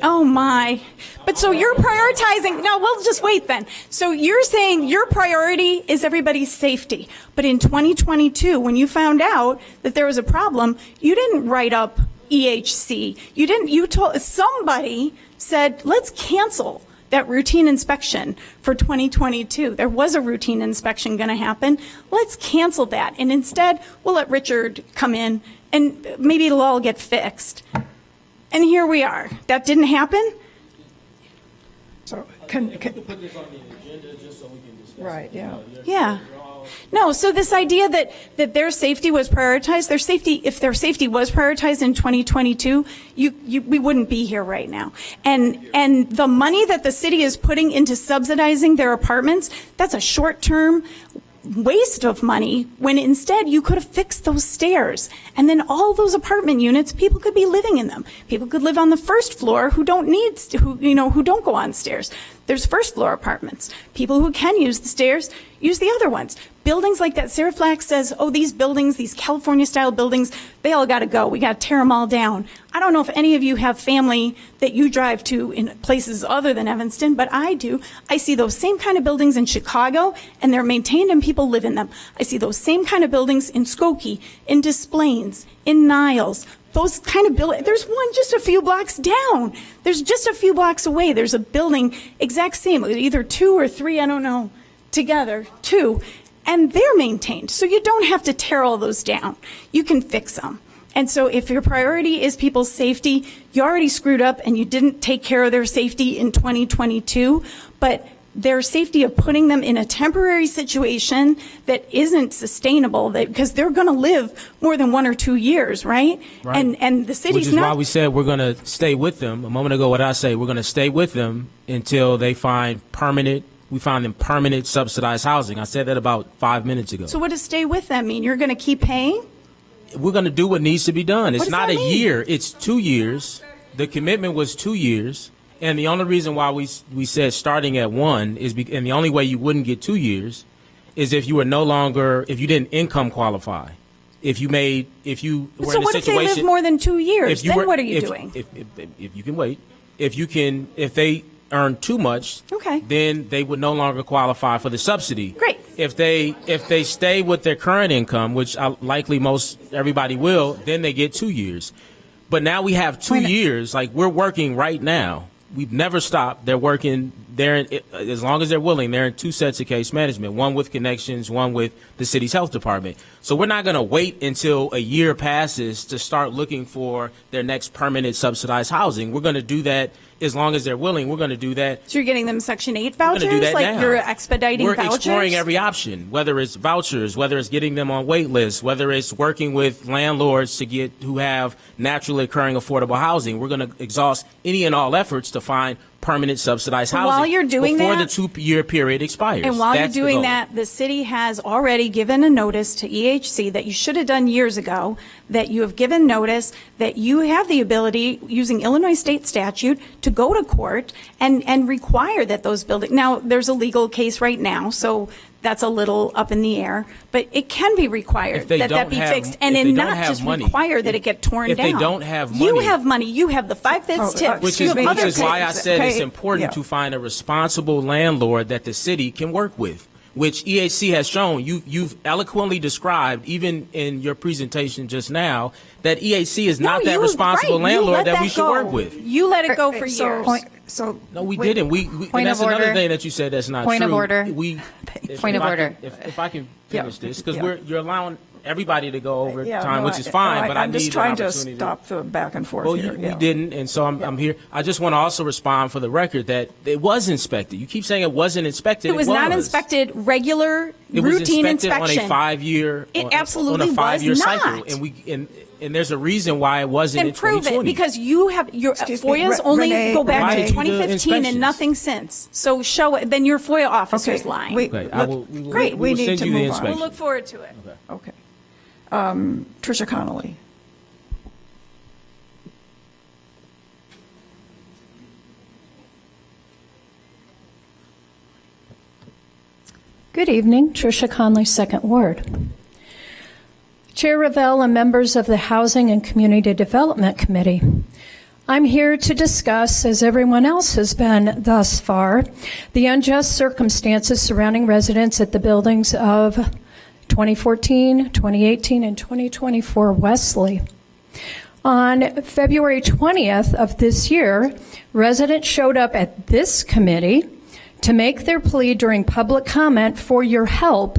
Oh my. But so you're prioritizing, no, we'll just wait then. So you're saying your priority is everybody's safety. But in 2022, when you found out that there was a problem, you didn't write up EHC. Somebody said, let's cancel that routine inspection for 2022. There was a routine inspection going to happen. Let's cancel that. And instead, we'll let Richard come in and maybe it'll all get fixed. And here we are. That didn't happen? So, put this on the agenda just so we can discuss right, yeah. Yeah. No, so this idea that their safety was prioritized, if their safety was prioritized in 2022, we wouldn't be here right now. And the money that the city is putting into subsidizing their apartments, that's a short-term waste of money, when instead you could have fixed those stairs, and then all those apartment units, people could be living in them. People could live on the first floor who don't go on stairs. There's first floor apartments. People who can use the stairs use the other ones. Buildings like that, Sarah Flack says, oh, these buildings, these California style buildings, they all got to go. We got to tear them all down. I don't know if any of you have family that you drive to in places other than Evanston, but I do. I see those same kind of buildings in Chicago, and they're maintained and people live in them. I see those same kind of buildings in Skokie, in Des Plaines, in Niles. Those kind of buildings, there's one just a few blocks down. There's just a few blocks away. There's a building, exact same, either 2 or 3, I don't know, together, 2, and they're maintained. So you don't have to tear all those down. You can fix them. And so if your priority is people's safety, you already screwed up and you didn't take care of their safety in 2022, but their safety of putting them in a temporary situation that isn't sustainable, because they're going to live more than 1 or 2 years, right? And the city's Which is why we said we're going to stay with them. A moment ago, what I say, we're going to stay with them until they find we find them permanent subsidized housing. I said that about 5 minutes ago. So what does stay with them mean? You're going to keep paying? We're going to do what needs to be done. It's does not that a mean? year. It's 2 years. The commitment was 2 years. And the only reason why we said starting at 1 is and the only way you wouldn't get 2 years is if you were if you didn't income qualify. If you were in a situation. So what if they live more than 2 years? Then what are you doing? If you can wait, if they earn too much, okay, then they would no longer qualify for the subsidy. Great. If they stay with their current income, which likely everybody will, then they get 2 years. But now we have 2 years. Like, we're working right now. We've never stopped. They're working. As long as they're willing, they're in 2 sets of case management, one with Connections, one with the city's health department. So we're not going to wait until a year passes to start looking for their next permanent subsidized housing. We're going to do that as long as they're willing. We're going to do that. So you're getting them Section 8 vouchers? We're going to do that like now. You're expediting We're vouchers? exploring every option, whether it's vouchers, whether it's getting them on wait lists, whether it's working with landlords who have naturally occurring affordable housing. We're going to exhaust any and all efforts to find permanent subsidized housing while you're doing before that, the 2-year period expires. And while That's you're doing that, the city has already given a notice to EHC that you should have done years ago, that you have given notice that you have the ability, using Illinois state statute, to go to court and require that those buildings. Now, there's a legal case right now, so that's a little up in the air, but it can be required that be fixed, and then not just require that it get torn down. If they don't have money. You have money. You have the 5/5 TIF. Which is why I said it's important to find a responsible landlord that the city can work with. which EHC has shown. You've eloquently described, even in your presentation just now, that EHC is not that responsible landlord that we should work with. You let it go for years. No, we didn't. And that's another thing that you said that's not true. Point of order. Point of order. If I can finish this, because you're allowing everybody to go over time, which is fine, but I need an opportunity. I'm just trying to stop the back and forth here. We didn't, and so I'm here. I just want to also respond for the record that it was inspected. You keep saying it wasn't inspected. It was not inspected, regular, routine inspection. On a 5-year, it absolutely on a 5-year was cycle, not. And there's a reason why it wasn't in 2020. And prove it, because you have your FOIAs only go back to 2015 and nothing since. So show it. Then your FOIA officer's lying. Great. We need to move on. We'll look forward to it. Okay. Tricia Connolly. Good evening, Tricia Conley, Second Ward. Chair Revelle and members of the Housing and Community Development Committee. I'm here to discuss, as everyone else has been thus far, the unjust circumstances surrounding residents at the buildings of 2014, 2018, and 2024 Wesley. On February 20th of this year, residents showed up at this committee to make their plea during public comment for your help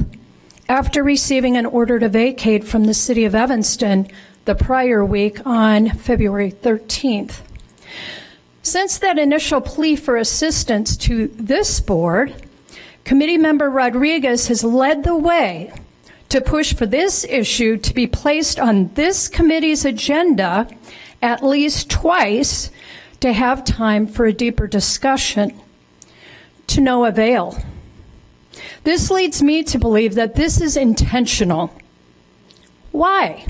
after receiving an order to vacate from the City of Evanston the prior week on February 13th. Since that initial plea for assistance to this board, Committee Member Rodriguez has led the way to push for this issue to be placed on this committee's agenda at least twice to have time for a deeper discussion. To no avail. This leads me to believe that this is intentional. Why?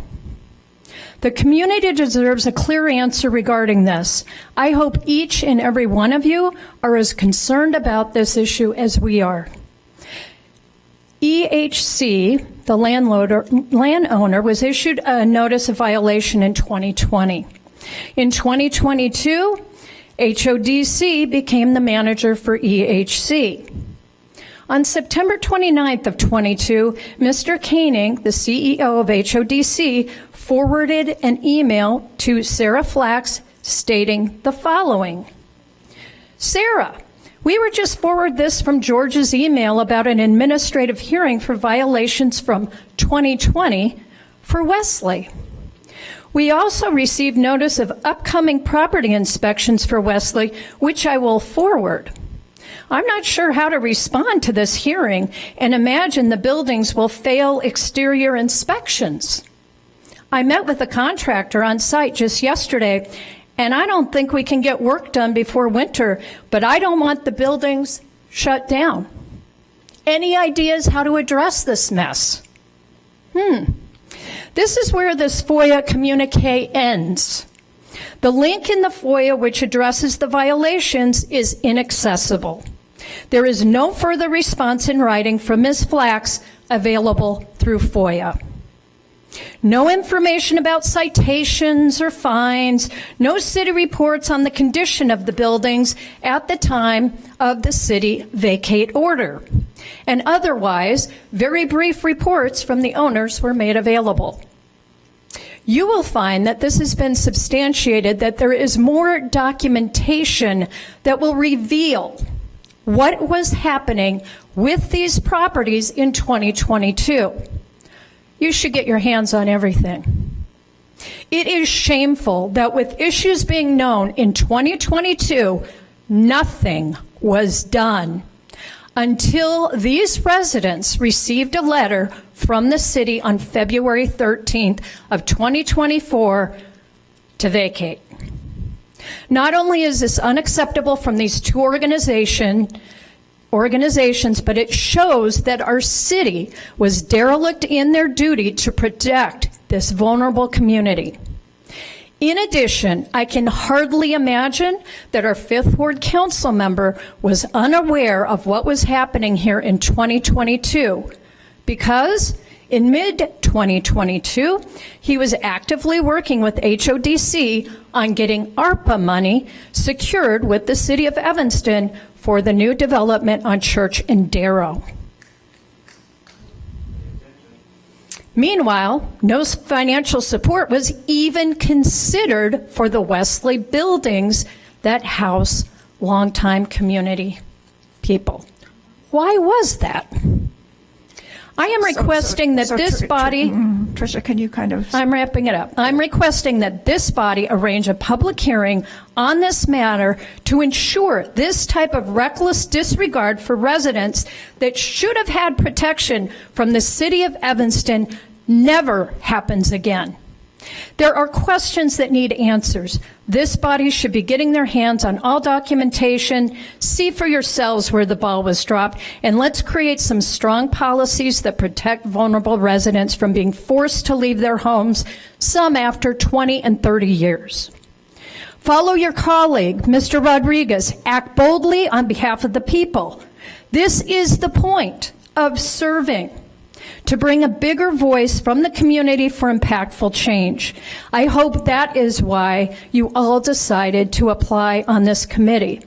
The community deserves a clear answer regarding this. I hope each and every one of you are as concerned about this issue as we are. EHC, the landowner, was issued a notice of violation in 2020. In 2022, HODC became the manager for EHC. On September 29th of 22, Mr. Koenig, the CEO of HODC, forwarded an email to Sarah Flax stating the following. Sarah, we were just forwarded this from George's email about an administrative hearing for violations from 2020 for Wesley. We also received notice of upcoming property inspections for Wesley, which I will forward. I'm not sure how to respond to this hearing and imagine the buildings will fail exterior inspections. I met with a contractor on site just yesterday, and I don't think we can get work done before winter, but I don't want the buildings shut down. Any ideas how to address this mess? This is where this FOIA communique ends. The link in the FOIA which addresses the violations is inaccessible. There is no further response in writing from Ms. Flax available through FOIA. No information about citations or fines, no city reports on the condition of the buildings at the time of the city vacate order. And otherwise, very brief reports from the owners were made available. You will find that this has been substantiated, that there is more documentation that will reveal what was happening with these properties in 2022. You should get your hands on everything. It is shameful that with issues being known in 2022, nothing was done until these residents received a letter from the city on February 13th of 2024 to vacate. Not only is this unacceptable from these two organizations, but it shows that our city was derelict in their duty to protect this vulnerable community. In addition, I can hardly imagine that our Fifth Ward Council member was unaware of what was happening here in 2022, because in mid-2022, he was actively working with HODC on getting ARPA money secured with the City of Evanston for the new development on Church and Darrow. Meanwhile, no financial support was even considered for the Wesley buildings that house longtime community people. Why was that? I am requesting that this body... Tricia, can you kind of... I'm wrapping it up. I'm requesting that this body arrange a public hearing on this matter to ensure this type of reckless disregard for residents that should have had protection from the city of Evanston never happens again. There are questions that need answers. This body should be getting their hands on all documentation. See for yourselves where the ball was dropped, and let's create some strong policies that protect vulnerable residents from being forced to leave their homes, some after 20 and 30 years. Follow your colleague, Mr. Rodriguez. Act boldly on behalf of the people. This is the point of serving, to bring a bigger voice from the community for impactful change. I hope that is why you all decided to apply on this committee,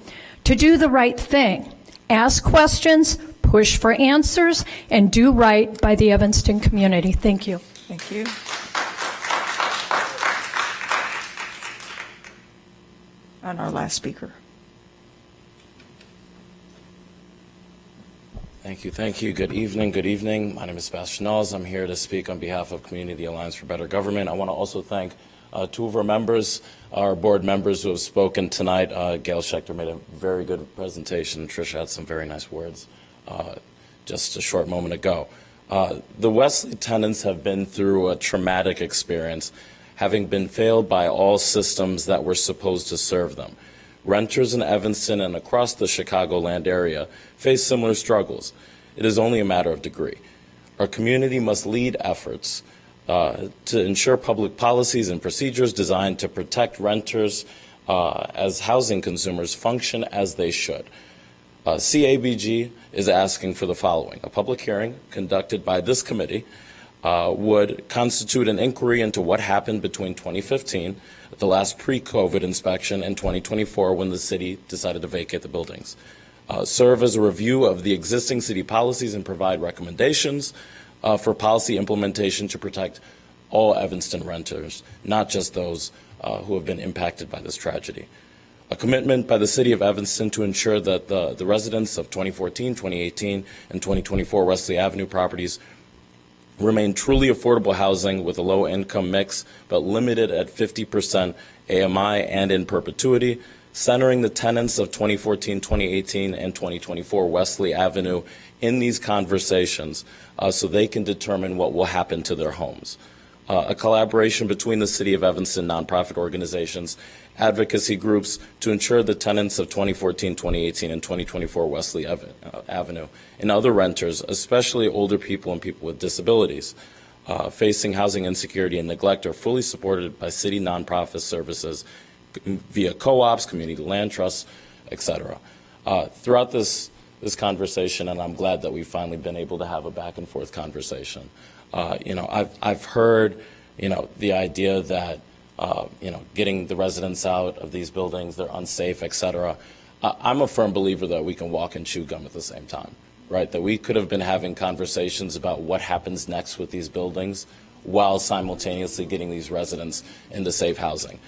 to do the right thing, ask questions, push for answers, and do right by the Evanston community. Thank you. Thank you. And our last speaker. Thank you. Good evening. My name is Sebastian Knowles. I'm here to speak on behalf of Community Alliance for Better Government. I want to also thank two of our members, our board members who have spoken tonight. Gail Schechter made a very good presentation. Tricia had some very nice words just a short moment ago. The Wesley tenants have been through a traumatic experience, having been failed by all systems that were supposed to serve them. Renters in Evanston and across the Chicagoland area face similar struggles. It is only a matter of degree. Our community must lead efforts to ensure public policies and procedures designed to protect renters as housing consumers function as they should. CABG is asking for the following. A public hearing conducted by this committee would constitute an inquiry into what happened between 2015, the last pre-COVID inspection, and 2024 when the city decided to vacate the buildings. Serve as a review of the existing city policies and provide recommendations for policy implementation to protect all Evanston renters, not just those who have been impacted by this tragedy. A commitment by the city of Evanston to ensure that the residents of 2014, 2018, and 2024 Wesley Avenue properties remain truly affordable housing with a low income mix, but limited at 50% AMI and in perpetuity, centering the tenants of 2014, 2018, and 2024 Wesley Avenue in these conversations so they can determine what will happen to their homes. A collaboration between the City of Evanston nonprofit organizations, advocacy groups to ensure the tenants of 2014, 2018, and 2024 Wesley Avenue and other renters, especially older people and people with disabilities, facing housing insecurity and neglect, are fully supported by city nonprofit services via co-ops, community land trusts, etc. Throughout this conversation, and I'm glad that we've finally been able to have a back and forth conversation. I've heard, the idea that, getting the residents out of these buildings, they're unsafe, et cetera. I'm a firm believer that we can walk and chew gum at the same time, right? That we could have been having conversations about what happens next with these buildings while simultaneously getting these residents into safe housing.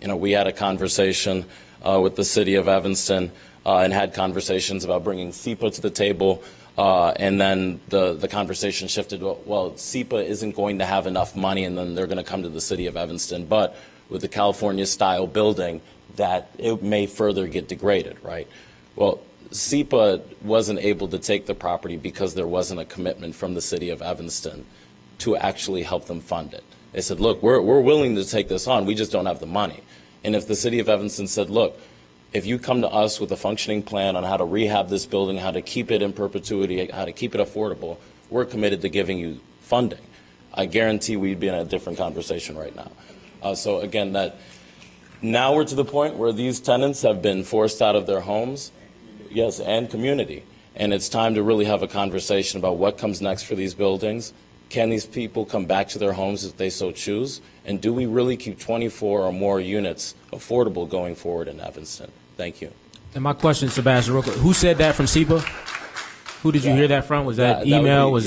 We had a conversation with the city of Evanston and had conversations about bringing SEPA to the table. And then the conversation shifted, well, SEPA isn't going to have enough money, and then they're going to come to the city of Evanston. But with the California-style building, that it may further get degraded, right? Well, SEPA wasn't able to take the property because there wasn't a commitment from the city of Evanston to actually help them fund it. They said, look, we're willing to take this on, we just don't have the money. And if the city of Evanston said, look, if you come to us with a functioning plan on how to rehab this building, how to keep it in perpetuity, how to keep it affordable, we're committed to giving you funding. I guarantee we'd be in a different conversation right now. So again, that now we're to the point where these tenants have been forced out of their homes, yes, and community. And it's time to really have a conversation about what comes next for these buildings. Can these people come back to their homes if they so choose? And do we really keep 24 or more units affordable going forward in Evanston? Thank you. And my question, Sebastian, real quick, who said that from SEPA? Who did you hear that from? Was that email?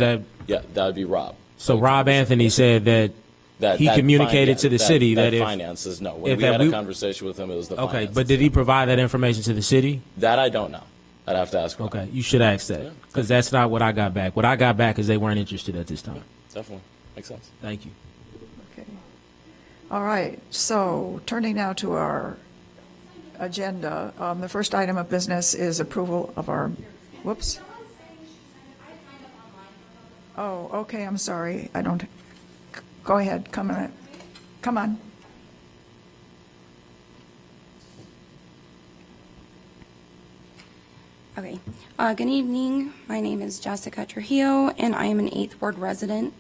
Yeah, that would be Rob. So Rob Anthony said that he communicated to the city that if finances, no. When if we had we- a conversation with him, it was the okay, finances. but did he provide that information to the city? That I don't know. I'd have to ask Rob. Okay, you should ask that because that's not what I got back. What I got back is they weren't interested at this time. Definitely. Makes sense. Thank you. Okay. All right, so turning now to our agenda, the first item of business is approval of our, whoops. Oh, okay, I'm sorry, I don't, go ahead, come on. Okay. Good evening. My name is Jessica Trujillo, and I am an 8th Ward resident.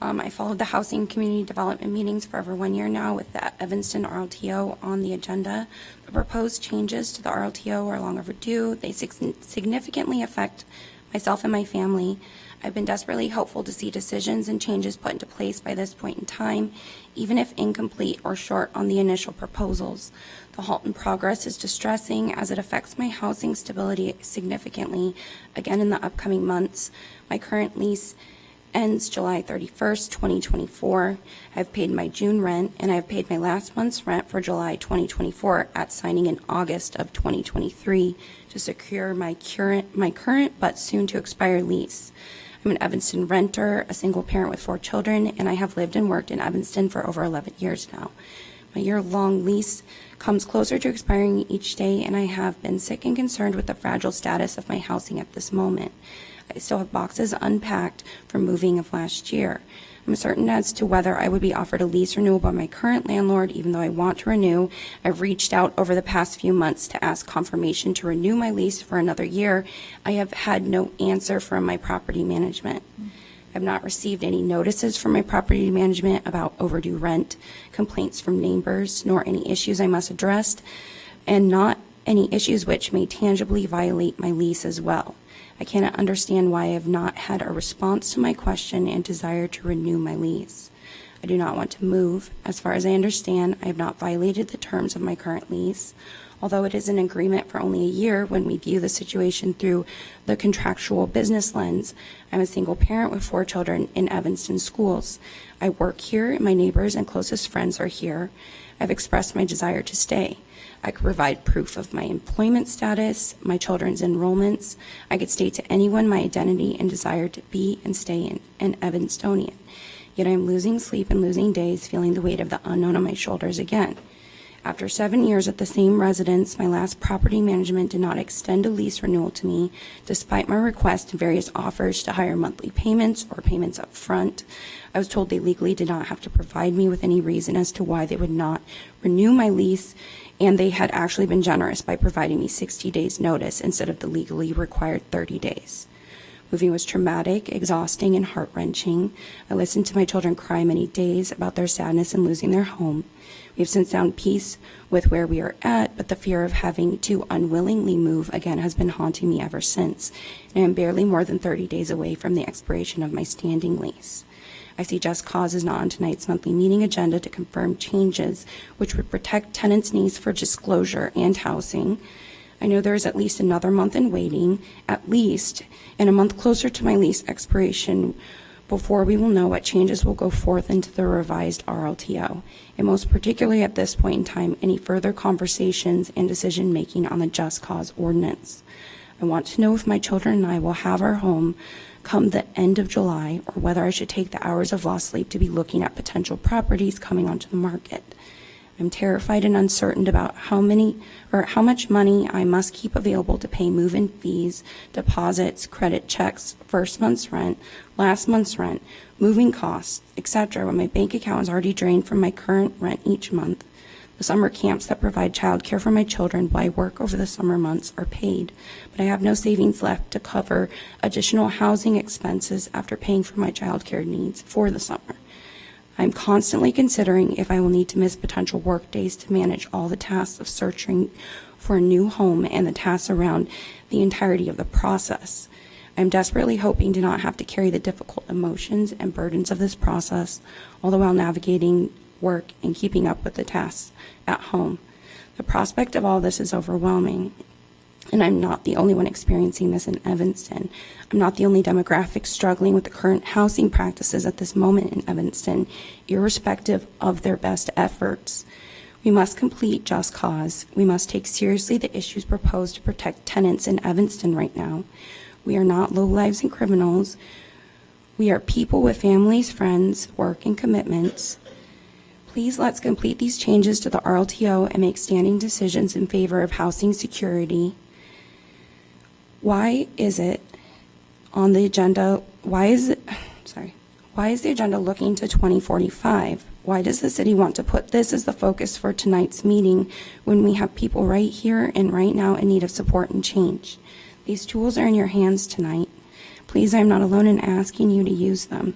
I followed the Housing Community Development meetings for over 1 year now with the Evanston RLTO on the agenda. The proposed changes to the RLTO are long overdue. They significantly affect myself and my family. I've been desperately hopeful to see decisions and changes put into place by this point in time, even if incomplete or short on the initial proposals. The halt in progress is distressing as it affects my housing stability significantly again in the upcoming months. My current lease ends July 31st, 2024. I've paid my June rent and I've paid my last month's rent for July 2024 at signing in August of 2023 to secure my current but soon to expire lease. I'm an Evanston renter, a single parent with 4 children, and I have lived and worked in Evanston for over 11 years now. My year-long lease comes closer to expiring each day, and I have been sick and concerned with the fragile status of my housing at this moment. I still have boxes unpacked from moving of last year. I'm certain as to whether I would be offered a lease renewal by my current landlord, even though I want to renew. I've reached out over the past few months to ask confirmation to renew my lease for another year. I have had no answer from my property management. I've not received any notices from my property management about overdue rent, complaints from neighbors, nor any issues I must address, and not any issues which may tangibly violate my lease as well. I cannot understand why I have not had a response to my question and desire to renew my lease. I do not want to move. As far as I understand, I have not violated the terms of my current lease. Although it is an agreement for only a year when we view the situation through the contractual business lens, I'm a single parent with 4 children in Evanston schools. I work here, and my neighbors and closest friends are here. I've expressed my desire to stay. I could provide proof of my employment status, my children's enrollments. I could state to anyone my identity and desire to be and stay an Evanstonian. Yet I'm losing sleep and losing days, feeling the weight of the unknown on my shoulders again. After 7 years at the same residence, my last property management did not extend a lease renewal to me, despite my request and various offers to higher monthly payments or payments up front. I was told they legally did not have to provide me with any reason as to why they would not renew my lease, and they had actually been generous by providing me 60 days notice instead of the legally required 30 days. Moving was traumatic, exhausting, and heart-wrenching. I listened to my children cry many days about their sadness in losing their home. We have since found peace with where we are at, but the fear of having to unwillingly move again has been haunting me ever since, and I am barely more than 30 days away from the expiration of my standing lease. I see just cause is not on tonight's monthly meeting agenda to confirm changes which would protect tenants' needs for disclosure and housing. I know there is at least another month in waiting, at least, and a month closer to my lease expiration before we will know what changes will go forth into the revised RLTO, and most particularly at this point in time, any further conversations and decision-making on the Just Cause Ordinance. I want to know if my children and I will have our home come the end of July, or whether I should take the hours of lost sleep to be looking at potential properties coming onto the market. I'm terrified and uncertain about how much money I must keep available to pay move-in fees, deposits, credit checks, first month's rent, last month's rent, moving costs, etc. when my bank account is already drained from my current rent each month. The summer camps that provide childcare for my children while I work over the summer months are paid, but I have no savings left to cover additional housing expenses after paying for my childcare needs for the summer. I'm constantly considering if I will need to miss potential work days to manage all the tasks of searching for a new home and the tasks around the entirety of the process. I'm desperately hoping to not have to carry the difficult emotions and burdens of this process, all the while navigating work and keeping up with the tasks at home. The prospect of all this is overwhelming. And I'm not the only one experiencing this in Evanston. I'm not the only demographic struggling with the current housing practices at this moment in Evanston, irrespective of their best efforts. We must complete just cause. We must take seriously the issues proposed to protect tenants in Evanston right now. We are not lowlives and criminals. We are people with families, friends, work, and commitments. Please let's complete these changes to the RLTO and make standing decisions in favor of housing security. Why is it on the agenda? Why is the agenda looking to 2045? Why does the city want to put this as the focus for tonight's meeting when we have people right here and right now in need of support and change? These tools are in your hands tonight. Please, I'm not alone in asking you to use them.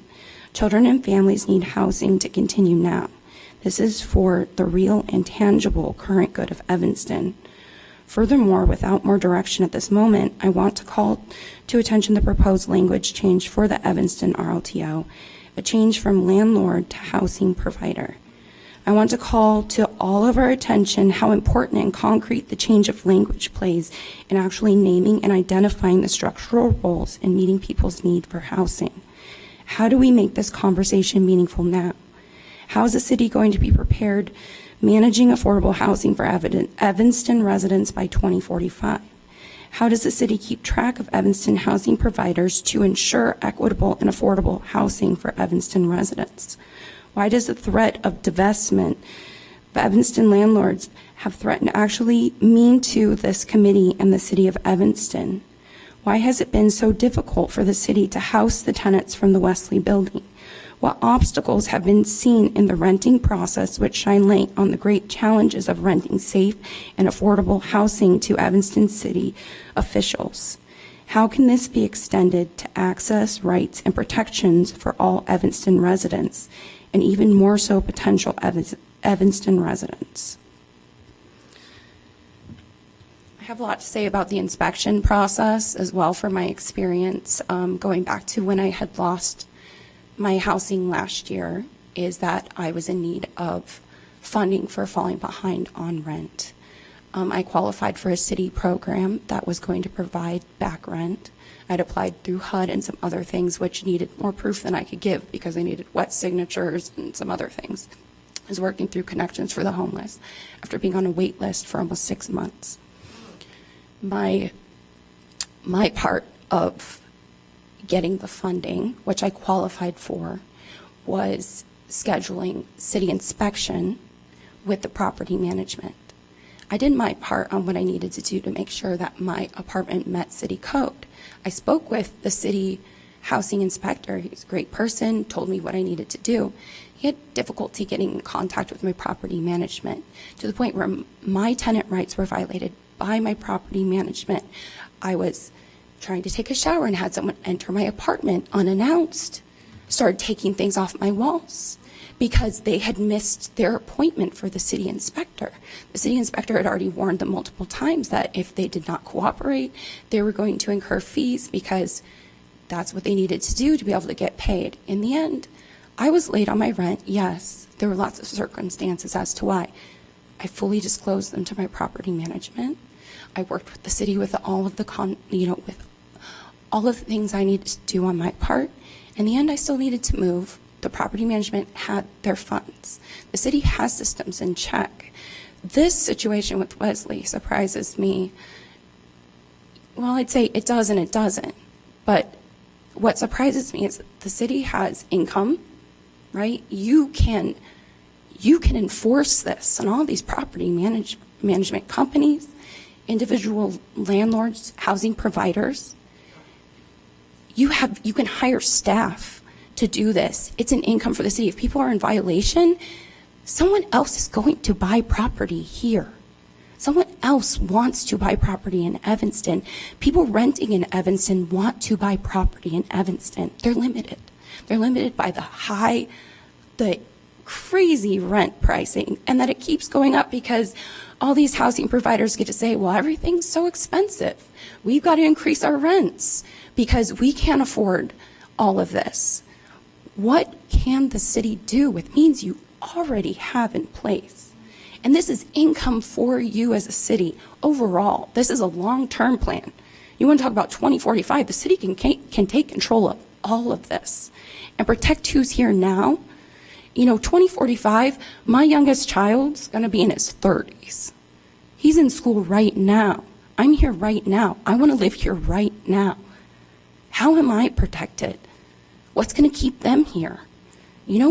Children and families need housing to continue now. This is for the real and tangible current good of Evanston. Furthermore, without more direction at this moment, I want to call to attention the proposed language change for the Evanston RLTO, a change from landlord to housing provider. I want to call to all of our attention how important and concrete the change of language plays in actually naming and identifying the structural roles in meeting people's need for housing. How do we make this conversation meaningful now? How is the city going to be prepared managing affordable housing for Evanston residents by 2045? How does the city keep track of Evanston housing providers to ensure equitable and affordable housing for Evanston residents? Why does the threat of divestment of Evanston landlords have threatened to actually mean to this committee and the city of Evanston? Why has it been so difficult for the city to house the tenants from the Wesley building? What obstacles have been seen in the renting process which shine light on the great challenges of renting safe and affordable housing to Evanston city officials? How can this be extended to access, rights, and protections for all Evanston residents, and even more so potential Evanston residents? I have a lot to say about the inspection process as well from my experience going back to when I had lost my housing last year, is that I was in need of funding for falling behind on rent. I qualified for a city program that was going to provide back rent. I'd applied through HUD and some other things which needed more proof than I could give because I needed wet signatures and some other things. I was working through Connections for the Homeless after being on a wait list for almost 6 months. My part of getting the funding, which I qualified for, was scheduling city inspection with the property management. I did my part on what I needed to do to make sure that my apartment met city code. I spoke with the city housing inspector. He's a great person, told me what I needed to do. He had difficulty getting in contact with my property management to the point where my tenant rights were violated by my property management. I was trying to take a shower and had someone enter my apartment unannounced, started taking things off my walls because they had missed their appointment for the city inspector. The city inspector had already warned them multiple times that if they did not cooperate, they were going to incur fees because that's what they needed to do to be able to get paid. In the end, I was late on my rent. Yes, there were lots of circumstances as to why. I fully disclosed them to my property management. I worked with the city with all of the with all of the things I needed to do on my part. In the end, I still needed to move. The property management had their funds. The city has systems in check. This situation with Wesley surprises me. Well, I'd say it does and it doesn't. But what surprises me is the city has income, right? You can enforce this on all these property management companies, individual landlords, housing providers. You can hire staff to do this. It's an income for the city. If people are in violation, someone else is going to buy property here. Someone else wants to buy property in Evanston. People renting in Evanston want to buy property in Evanston. They're limited. They're limited by the crazy rent pricing, and that it keeps going up because all these housing providers get to say, well, everything's so expensive. We've got to increase our rents because we can't afford all of this. What can the city do with means you already have in place? And this is income for you as a city overall. This is a long-term plan. You want to talk about 2045, the city can take control of all of this and protect who's here now. 2045, my youngest child's going to be in his 30s. He's in school right now. I'm here right now. I want to live here right now. How am I protected? What's going to keep them here?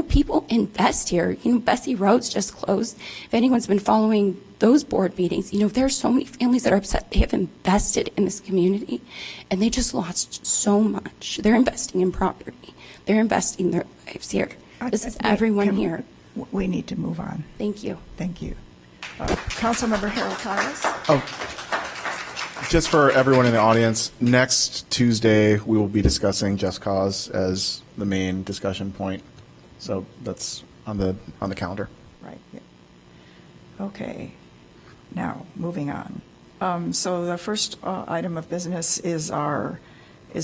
People invest here. Bessie Roads just closed. If anyone's been following those board meetings, there are so many families that are upset. They have invested in this community, and they just lost so much. They're investing in property. They're investing their lives here. This is everyone here. We need to move on. Thank you. Thank you. Councilmember Harold Tyus. Just for everyone in the audience, next Tuesday we will be discussing just cause as the main discussion point. So that's on the calendar. Right. Yeah. Okay. Now moving on. So the first item of business is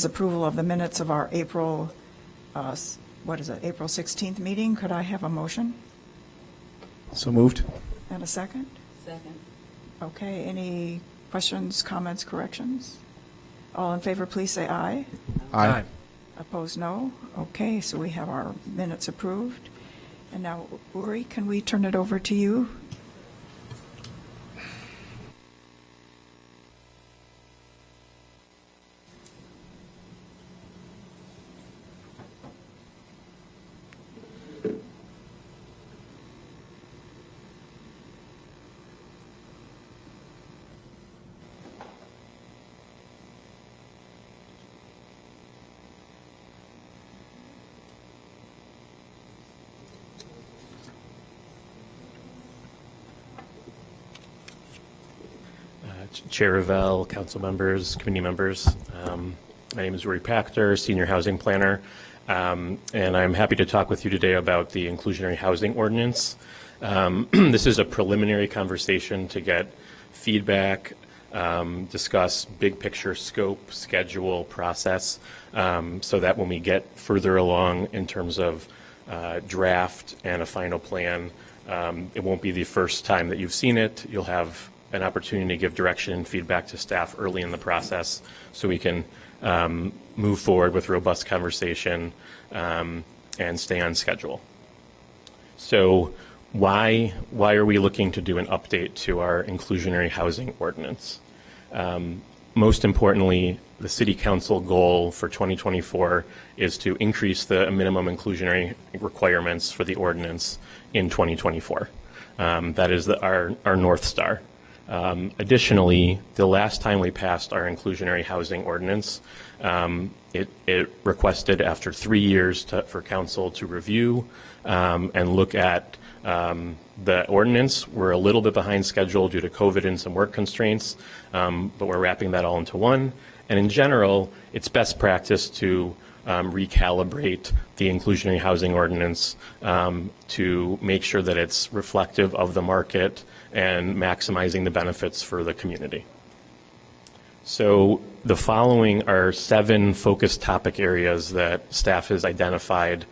approval of the minutes of our April 16th meeting. Could I have a motion? So moved. And a second? Second. Okay. Any questions, comments, corrections? All in favor, please say aye. Aye. Opposed, no? Okay, so we have our minutes approved. And now, Uri, can we turn it over to you? Chair Revelle, council members, committee members. My name is Uri Pachter, Senior Housing Planner, and I'm happy to talk with you today about the Inclusionary Housing Ordinance. This is a preliminary conversation to get feedback, discuss big picture scope, schedule, process, so that when we get further along in terms of draft and a final plan, it won't be the first time that you've seen it. You'll have an opportunity to give direction and feedback to staff early in the process so we can move forward with robust conversation and stay on schedule. So why are we looking to do an update to our inclusionary housing ordinance? Most importantly, the City Council goal for 2024 is to increase the minimum inclusionary requirements for the ordinance in 2024. That is our North Star. Additionally, the last time we passed our inclusionary housing ordinance, it requested after 3 years for council to review and look at the ordinance. We're a little bit behind schedule due to COVID and some work constraints, but we're wrapping that all into one. And in general, it's best practice to recalibrate the inclusionary housing ordinance to make sure that it's reflective of the market and maximizing the benefits for the community. So the following are 7 focused topic areas that staff has identified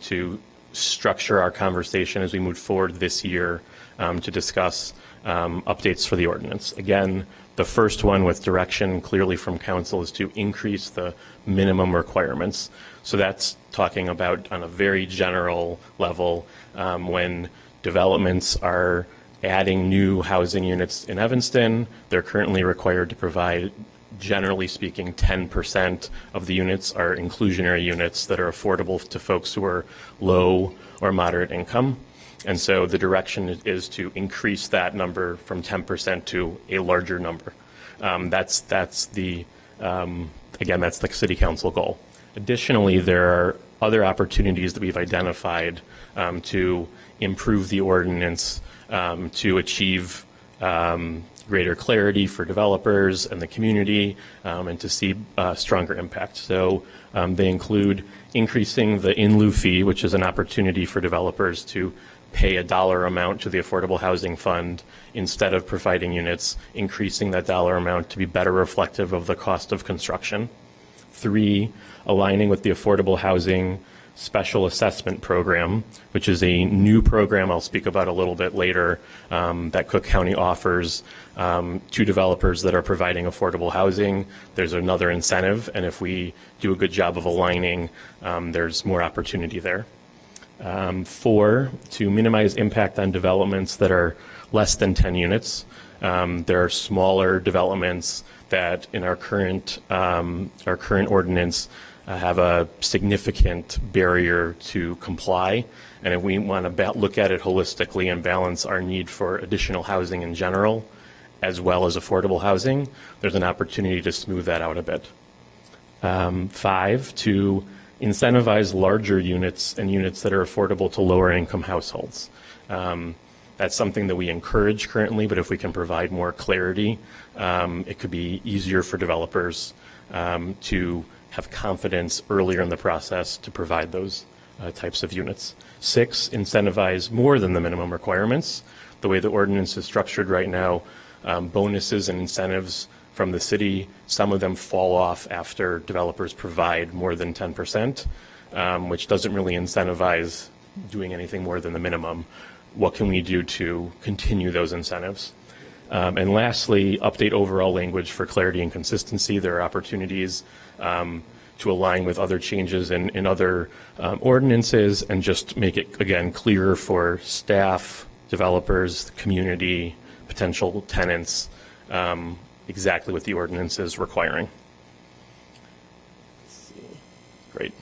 to structure our conversation as we move forward this year to discuss updates for the ordinance. Again, the first one with direction clearly from council is to increase the minimum requirements. So that's talking about on a very general level when developments are adding new housing units in Evanston, they're currently required to provide, generally speaking, 10% of the units are inclusionary units that are affordable to folks who are low or moderate income. And so the direction is to increase that number from 10% to a larger number. That's the City Council goal. Additionally, there are other opportunities that we've identified to improve the ordinance to achieve greater clarity for developers and the community and to see stronger impact. So they include increasing the in lieu fee, which is an opportunity for developers to pay a dollar amount to the Affordable Housing Fund instead of providing units, increasing that dollar amount to be better reflective of the cost of construction. 3, aligning with the Affordable Housing special assessment program, which is a new program I'll speak about a little bit later, that Cook County offers to developers that are providing affordable housing. There's another incentive, and if we do a good job of aligning, there's more opportunity there. 4, to minimize impact on developments that are less than 10 units. There are smaller developments that in our current ordinance have a significant barrier to comply. And if we want to look at it holistically and balance our need for additional housing in general, as well as affordable housing, there's an opportunity to smooth that out a bit. 5, to incentivize larger units and units that are affordable to lower income households. That's something that we encourage currently, but if we can provide more clarity, it could be easier for developers to have confidence earlier in the process to provide those types of units. 6, incentivize more than the minimum requirements. The way the ordinance is structured right now, bonuses and incentives from the city, some of them fall off after developers provide more than 10%, which doesn't really incentivize doing anything more than the minimum. What can we do to continue those incentives? And lastly, update overall language for clarity and consistency. There are opportunities to align with other changes in other ordinances and just make it, again, clearer for staff, developers, community, potential tenants, exactly what the ordinance is requiring. Great.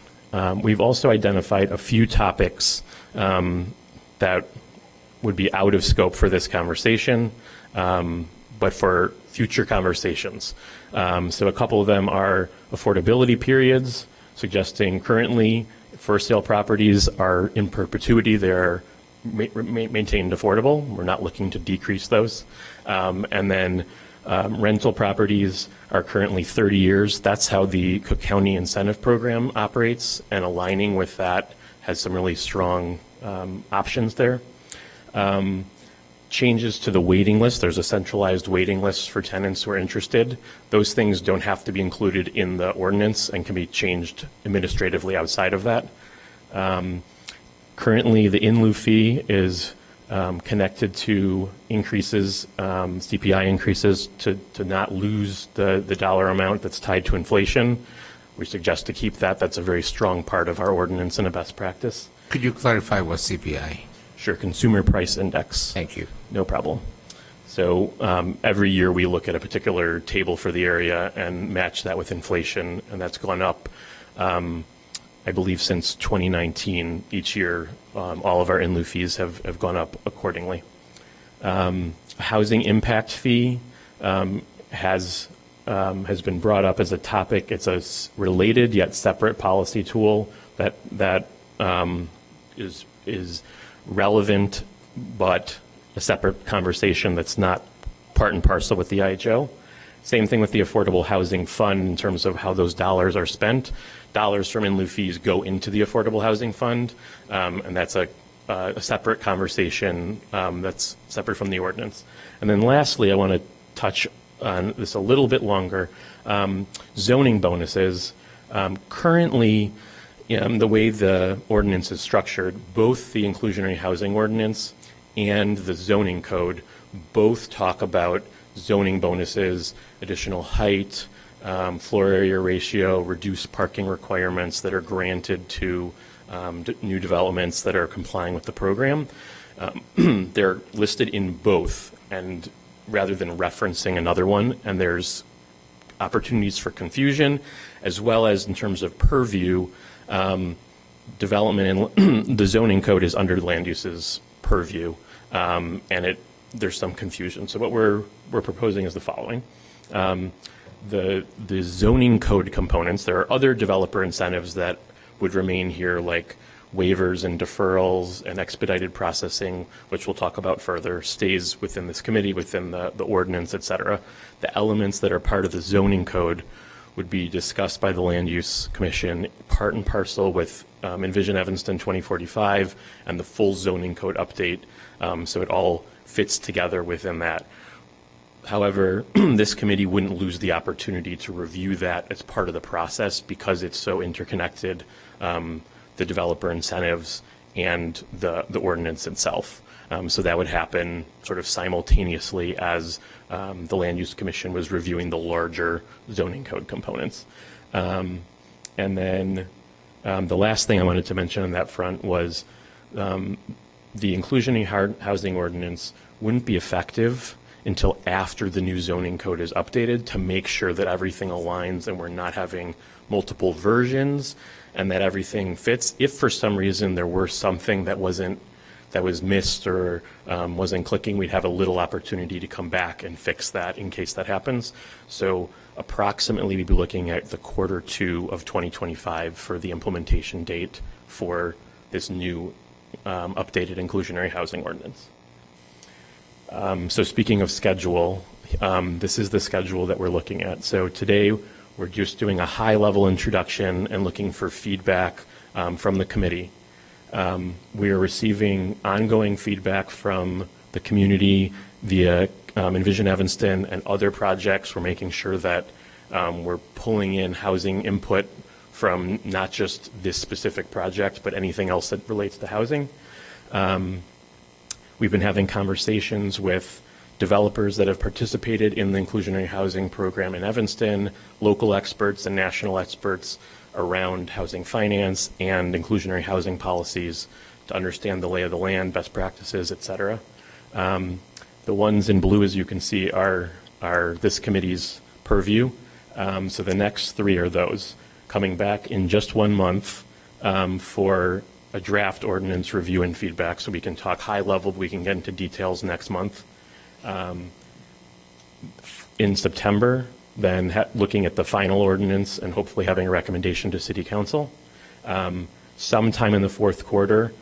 We've also identified a few topics that would be out of scope for this conversation, but for future conversations. So a couple of them are affordability periods, suggesting currently for sale properties are in perpetuity. They're maintained affordable. We're not looking to decrease those. And then rental properties are currently 30 years. That's how the Cook County Incentive Program operates, and aligning with that has some really strong options there. Changes to the waiting list. There's a centralized waiting list for tenants who are interested. Those things don't have to be included in the ordinance and can be changed administratively outside of that. Currently, the in lieu fee is connected to increases, CPI increases, to not lose the dollar amount that's tied to inflation. We suggest to keep that. That's a very strong part of our ordinance and a best practice. Could you clarify what CPI? Sure, Consumer Price Index. Thank you. No problem. So every year we look at a particular table for the area and match that with inflation, and that's gone up, I believe, since 2019. Each year, all of our in lieu fees have gone up accordingly. Housing impact fee has been brought up as a topic. It's a related yet separate policy tool that is relevant, but a separate conversation that's not part and parcel with the IHO. Same thing with the Affordable Housing Fund in terms of how those dollars are spent. Dollars from in lieu fees go into the Affordable Housing Fund, and that's a separate conversation that's separate from the ordinance. And then lastly, I want to touch on this a little bit longer. Zoning bonuses. Currently, the way the ordinance is structured, both the inclusionary housing ordinance and the zoning code both talk about zoning bonuses, additional height, floor area ratio, reduced parking requirements that are granted to new developments that are complying with the program. They're listed in both, and rather than referencing another one, and there's opportunities for confusion, as well as in terms of purview. Development in the zoning code is under land uses purview, and there's some confusion. So what we're proposing is the following. The zoning code components, there are other developer incentives that would remain here, like waivers and deferrals and expedited processing, which we'll talk about further, stays within this committee, within the ordinance, et cetera. The elements that are part of the zoning code would be discussed by the Land Use Commission, part and parcel with Envision Evanston 2045 and the full zoning code update, so it all fits together within that. However, this committee wouldn't lose the opportunity to review that as part of the process because it's so interconnected. the developer incentives and the ordinance itself. So that would happen sort of simultaneously as the Land Use Commission was reviewing the larger zoning code components. And then the last thing I wanted to mention on that front was the inclusionary housing ordinance wouldn't be effective until after the new zoning code is updated to make sure that everything aligns and we're not having multiple versions and that everything fits. If for some reason there were something that was missed or wasn't clicking, we'd have a little opportunity to come back and fix that in case that happens. So approximately we'd be looking at the Q2 of 2025 for the implementation date for this new updated inclusionary housing ordinance. So speaking of schedule, this is the schedule that we're looking at. So today we're just doing a high-level introduction and looking for feedback from the committee. We are receiving ongoing feedback from the community via Envision Evanston and other projects. We're making sure that we're pulling in housing input from not just this specific project, but anything else that relates to housing. We've been having conversations with developers that have participated in the inclusionary housing program in Evanston, local experts and national experts around housing finance and inclusionary housing policies to understand the lay of the land, best practices, et cetera. The ones in blue, as you can see, are this committee's purview. So the next three are those. Coming back in just 1 month for a draft ordinance review and feedback, so we can talk high level, we can get into details next month. In September, then looking at the final ordinance and hopefully having a recommendation to City Council. Sometime in the Q4,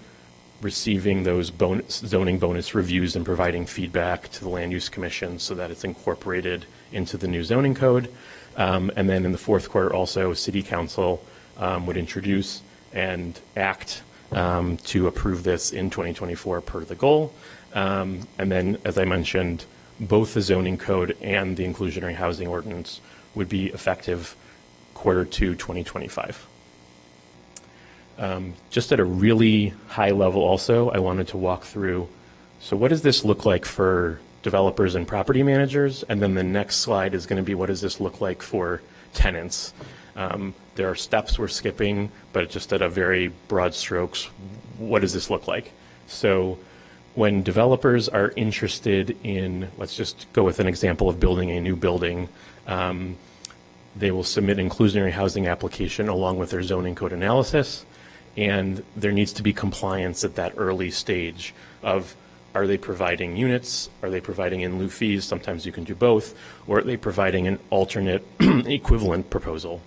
receiving those zoning bonus reviews and providing feedback to the Land Use Commission so that it's incorporated into the new zoning code. And then in the Q4 also, City Council would introduce and act to approve this in 2024 per the goal. And then, as I mentioned, both the zoning code and the inclusionary housing ordinance would be effective Q2 2025. Just at a really high level also, I wanted to walk through, so what does this look like for developers and property managers? And then the next slide is going to be, what does this look like for tenants? There are steps we're skipping, but just at a very broad strokes, what does this look like? So when developers are interested in, let's just go with an example of building a new building, they will submit an inclusionary housing application along with their zoning code analysis, and there needs to be compliance at that early stage of, are they providing units? Are they providing in lieu fees? Sometimes you can do both. Or are they providing an alternate equivalent proposal,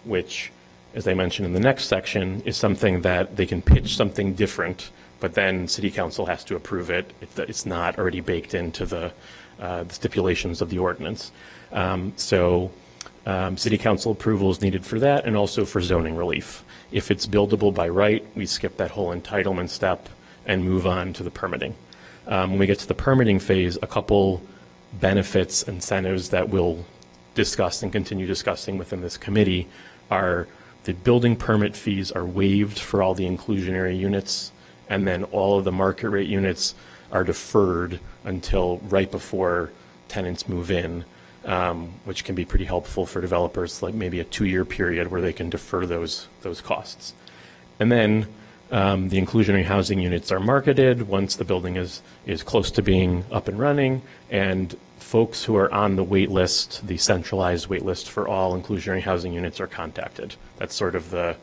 which, as I mentioned in the next section, is something that they can pitch something different, but then City Council has to approve it. It's not already baked into the stipulations of the ordinance. City Council approval is needed for that and also for zoning relief. If it's buildable by right, we skip that whole entitlement step and move on to the permitting. When we get to the permitting phase, a couple benefits, incentives that we'll discuss and continue discussing within this committee are the building permit fees are waived for all the inclusionary units, and then all of the market rate units are deferred until right before tenants move in, which can be pretty helpful for developers, like maybe a 2-year period where they can defer those costs. And then the inclusionary housing units are marketed once the building is close to being up and running, and folks who are on the wait list, the centralized wait list for all inclusionary housing units, are contacted. That's sort of the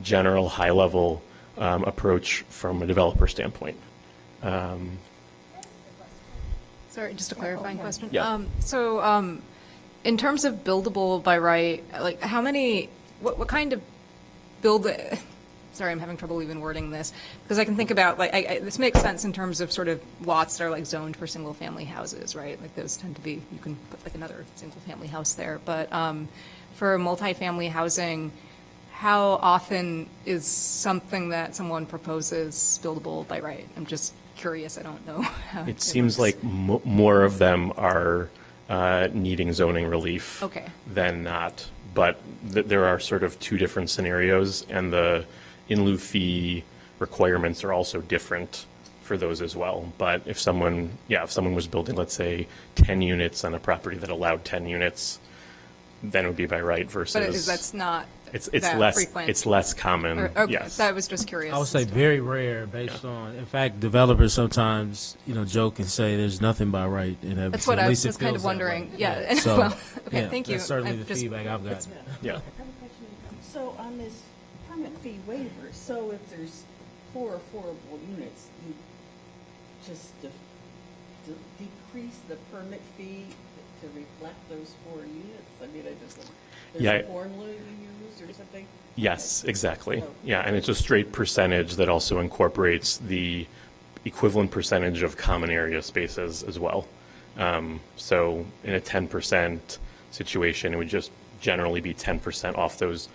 general high-level approach from a developer standpoint. Sorry, just a clarifying question. Yeah. In terms of buildable by right, like how many, what kind of sorry, I'm having trouble even wording this, because I can think about, like, this makes sense in terms of sort of lots that are like zoned for single family houses, right? Like those tend to be, you can put like another single family house there. But for multifamily housing, how often is something that someone proposes buildable by right? I'm just curious. I don't know how it seems like more of them are needing zoning relief Okay. than not. But there are sort of two different scenarios, and the in lieu fee requirements are also different for those as well. But if someone was building, let's say, 10 units on a property that allowed 10 units, then it would be by right versus. But that's not it's that less frequent. it's less common. Okay, Yes. I was just curious. I would say very rare based on, in fact, developers sometimes, joke and say there's nothing by right in Evanston. That's what At I least it was kind of feels that wondering. way. Yeah. So, Well, okay, yeah, thank you. That's certainly I'm the just- feedback I've gotten. Yeah. So on this permit fee waiver, so if there's 4 affordable units, you just decrease the permit fee to reflect those 4 units? I mean, there's Yeah. a formula you use or something? Yes, exactly. Yeah, and it's a straight percentage that also incorporates the equivalent percentage of common area spaces as well. So in a 10% situation, it would just generally be 10% off those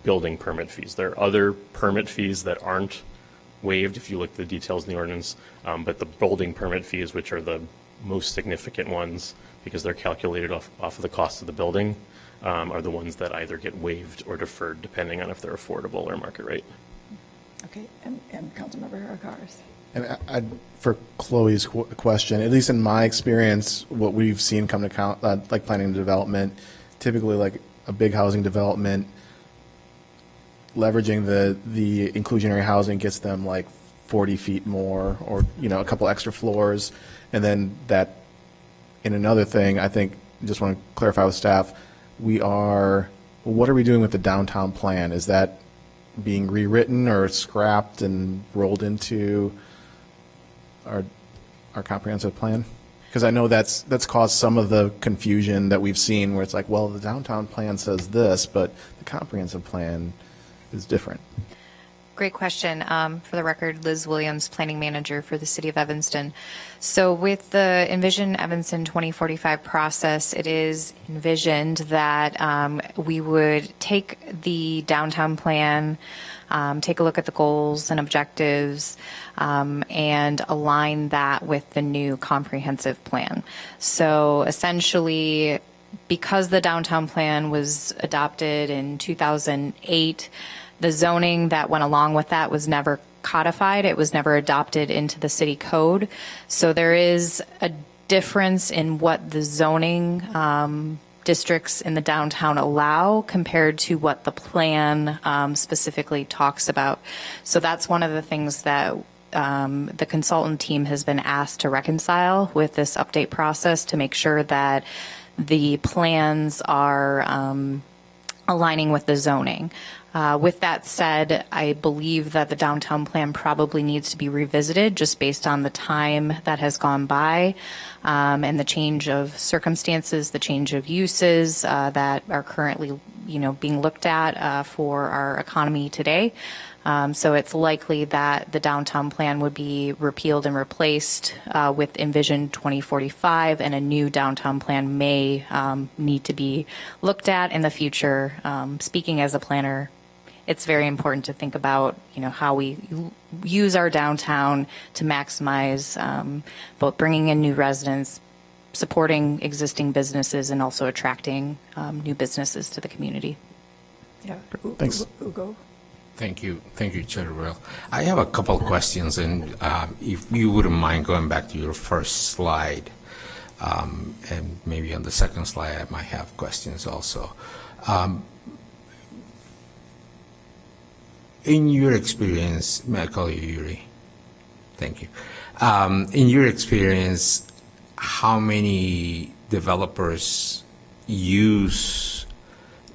building permit fees. There are other permit fees that aren't waived if you look at the details in the ordinance, but the building permit fees, which are the most significant ones because they're calculated off of the cost of the building, are the ones that either get waived or deferred depending on if they're affordable or market rate. Okay, and Councilmember Harakaris. And for Chloe's question, at least in my experience, what we've seen come to like planning and development, typically like a big housing development, leveraging the inclusionary housing gets them like 40 feet more, or a couple extra floors, and then that. In another thing, I think just want to clarify with staff, what are we doing with the downtown plan? Is that being rewritten or scrapped and rolled into our comprehensive plan? Because I know that's caused some of the confusion that we've seen where it's like, well, the downtown plan says this, but the comprehensive plan is different. Great question. For the record, Liz Williams, Planning Manager for the City of Evanston. So with the Envision Evanston 2045 process, it is envisioned that we would take the downtown plan, take a look at the goals and objectives, and align that with the new comprehensive plan. So essentially, because the downtown plan was adopted in 2008, the zoning that went along with that was never codified. It was never adopted into the city code. So there is a difference in what the zoning districts in the downtown allow compared to what the plan specifically talks about. So that's one of the things that the consultant team has been asked to reconcile with this update process to make sure that the plans are aligning with the zoning. With that said, I believe that the downtown plan probably needs to be revisited just based on the time that has gone by and the change of circumstances, the change of uses that are currently, being looked at for our economy today. So it's likely that the downtown plan would be repealed and replaced with Envision 2045, and a new downtown plan may need to be looked at in the future. Speaking as a planner, it's very important to think about, how we use our downtown to maximize both bringing in new residents, supporting existing businesses, and also attracting new businesses to the community. Yeah. Thanks. Ugo? Thank you, Chair Rivera. I have a couple of questions, and if you wouldn't mind going back to your first slide, and maybe on the second slide I might have questions also. In your experience, may I call you Yuri? Thank you. In your experience, how many developers use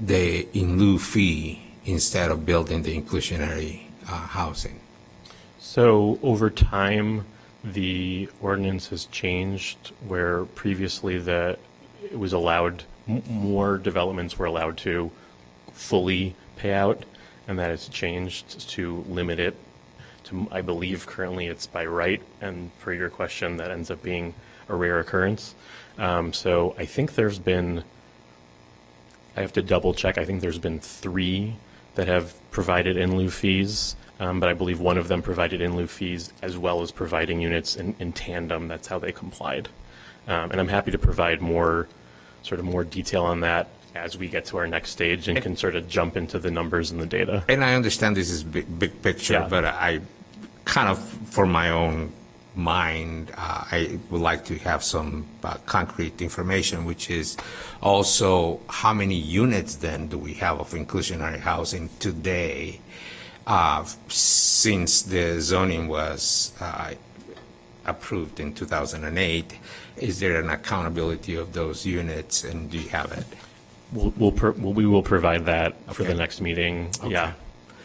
the in lieu fee instead of building the inclusionary housing? So over time, the ordinance has changed where previously it was allowed, more developments were allowed to fully pay out, and that has changed to limit it to, I believe currently it's by right, and per your question, that ends up being a rare occurrence. So I think there's been, I have to double check, I think there's been 3 that have provided in lieu fees, but I believe one of them provided in lieu fees as well as providing units in tandem. That's how they complied. And I'm happy to provide more sort of more detail on that as we get to our next stage and can sort of jump into the numbers and the data. And I understand this is big picture, Yeah. but I kind of, for my own mind, I would like to have some concrete information, which is also how many units then do we have of inclusionary housing today, since the zoning was approved in 2008. Is there an accountability of those units, and do you have it? We will provide that for the next meeting. Yeah,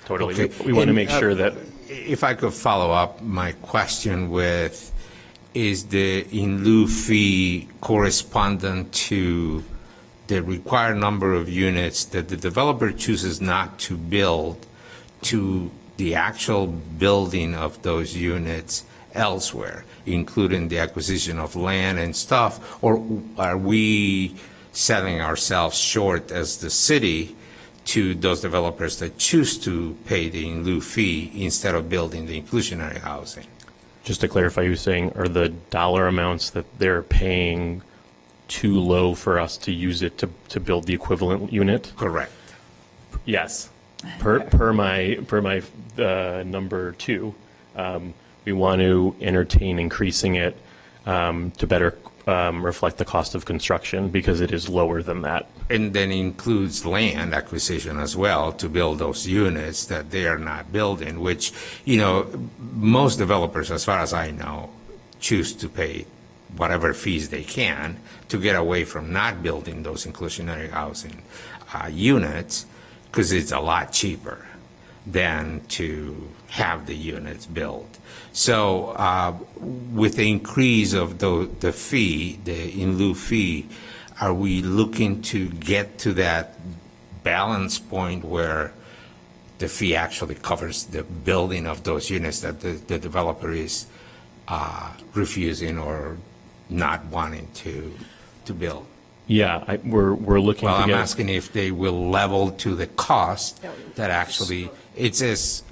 totally. We want to make sure that. If I could follow up my question with, is the in lieu fee correspondent to the required number of units that the developer chooses not to build to the actual building of those units elsewhere, including the acquisition of land and stuff, or are we selling ourselves short as the city to those developers that choose to pay the in lieu fee instead of building the inclusionary housing? Just to clarify, you're saying are the dollar amounts that they're paying too low for us to use it to build the equivalent unit? Correct. Yes. Per my number 2, we want to entertain increasing it to better reflect the cost of construction because it is lower than that. And then includes land acquisition as well to build those units that they are not building, which, most developers, as far as I know, choose to pay whatever fees they can to get away from not building those inclusionary housing units, because it's a lot cheaper than to have the units built. So with the increase of the fee, the in lieu fee, are we looking to get to that balance point where the fee actually covers the building of those units that the developer is refusing or not wanting to build? Yeah, we're looking Well, to I'm get. asking if they will level to the cost that actually, it's as,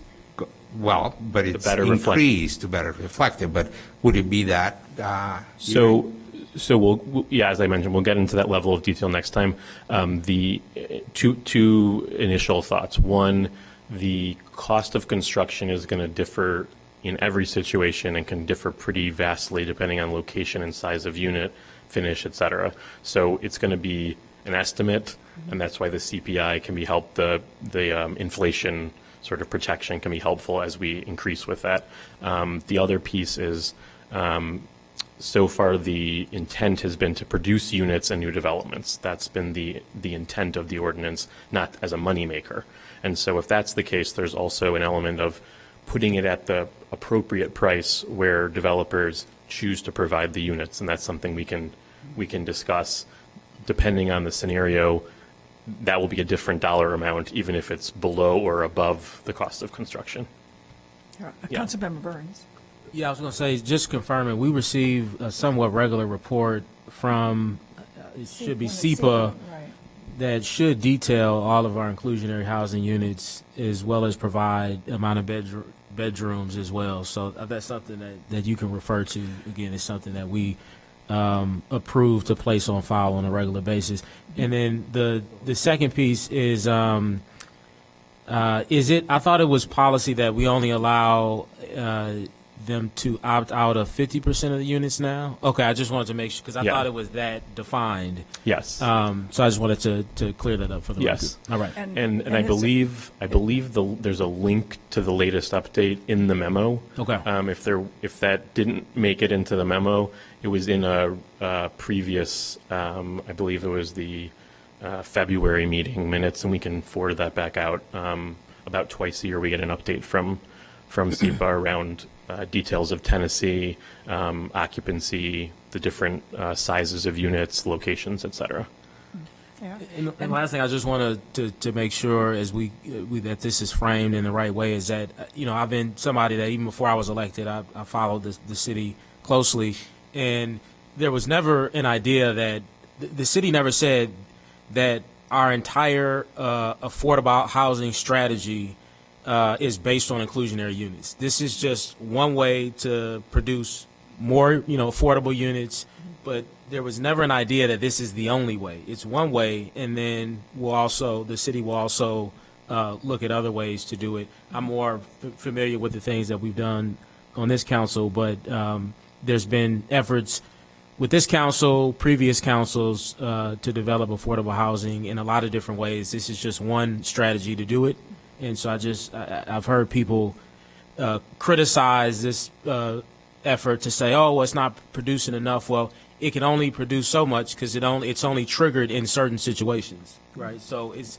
well, but it's better reflect- increased to better reflect it, but would it be that? So we'll, as I mentioned, we'll get into that level of detail next time. The two initial thoughts. One, the cost of construction is going to differ in every situation and can differ pretty vastly depending on location and size of unit, finish, et cetera. So it's going to be an estimate, and that's why the CPI can be helped. The inflation sort of protection can be helpful as we increase with that. The other piece is, so far the intent has been to produce units and new developments. That's been the intent of the ordinance, not as a moneymaker. And so if that's the case, there's also an element of putting it at the appropriate price where developers choose to provide the units, and that's something we can discuss. Depending on the scenario, that will be a different dollar amount, even if it's below or above the cost of construction. Councilmember Burns. Yeah, I was going to say, just confirming, we receive a somewhat regular report from, it should be SEPA, that should detail all of our inclusionary housing units as well as provide amount of bedrooms as well. So that's something that you can refer to. Again, it's something that we approve to place on file on a regular basis. And then the second piece is I thought it was policy that we only allow them to opt out of 50% of the units now? Okay, I just wanted to make sure, because I thought it was that defined. Yes. So I just wanted to clear that up for the record. All right. And I believe there's a link to the latest update in the memo. Okay. If that didn't make it into the memo, it was in a previous, I believe it was the February meeting minutes, and we can forward that back out. About twice a year we get an update from SEPA around details of tenancy, occupancy, the different sizes of units, locations, et cetera. Yeah. And last thing, I just wanted to make sure as we that this is framed in the right way is that, I've been somebody that even before I was elected, I followed the city closely, and there was never an idea that the city never said that our entire affordable housing strategy is based on inclusionary units. This is just one way to produce more, affordable units but there was never an idea that this is the only way. It's one way, and then the city will also look at other ways to do it. I'm more familiar with the things that we've done on this council, but there's been efforts with this council, previous councils, to develop affordable housing in a lot of different ways. This is just one strategy to do it. And so I've heard people criticize this effort to say, oh, well, it's not producing enough. Well, it can only produce so much because it's only triggered in certain situations, right? So it's,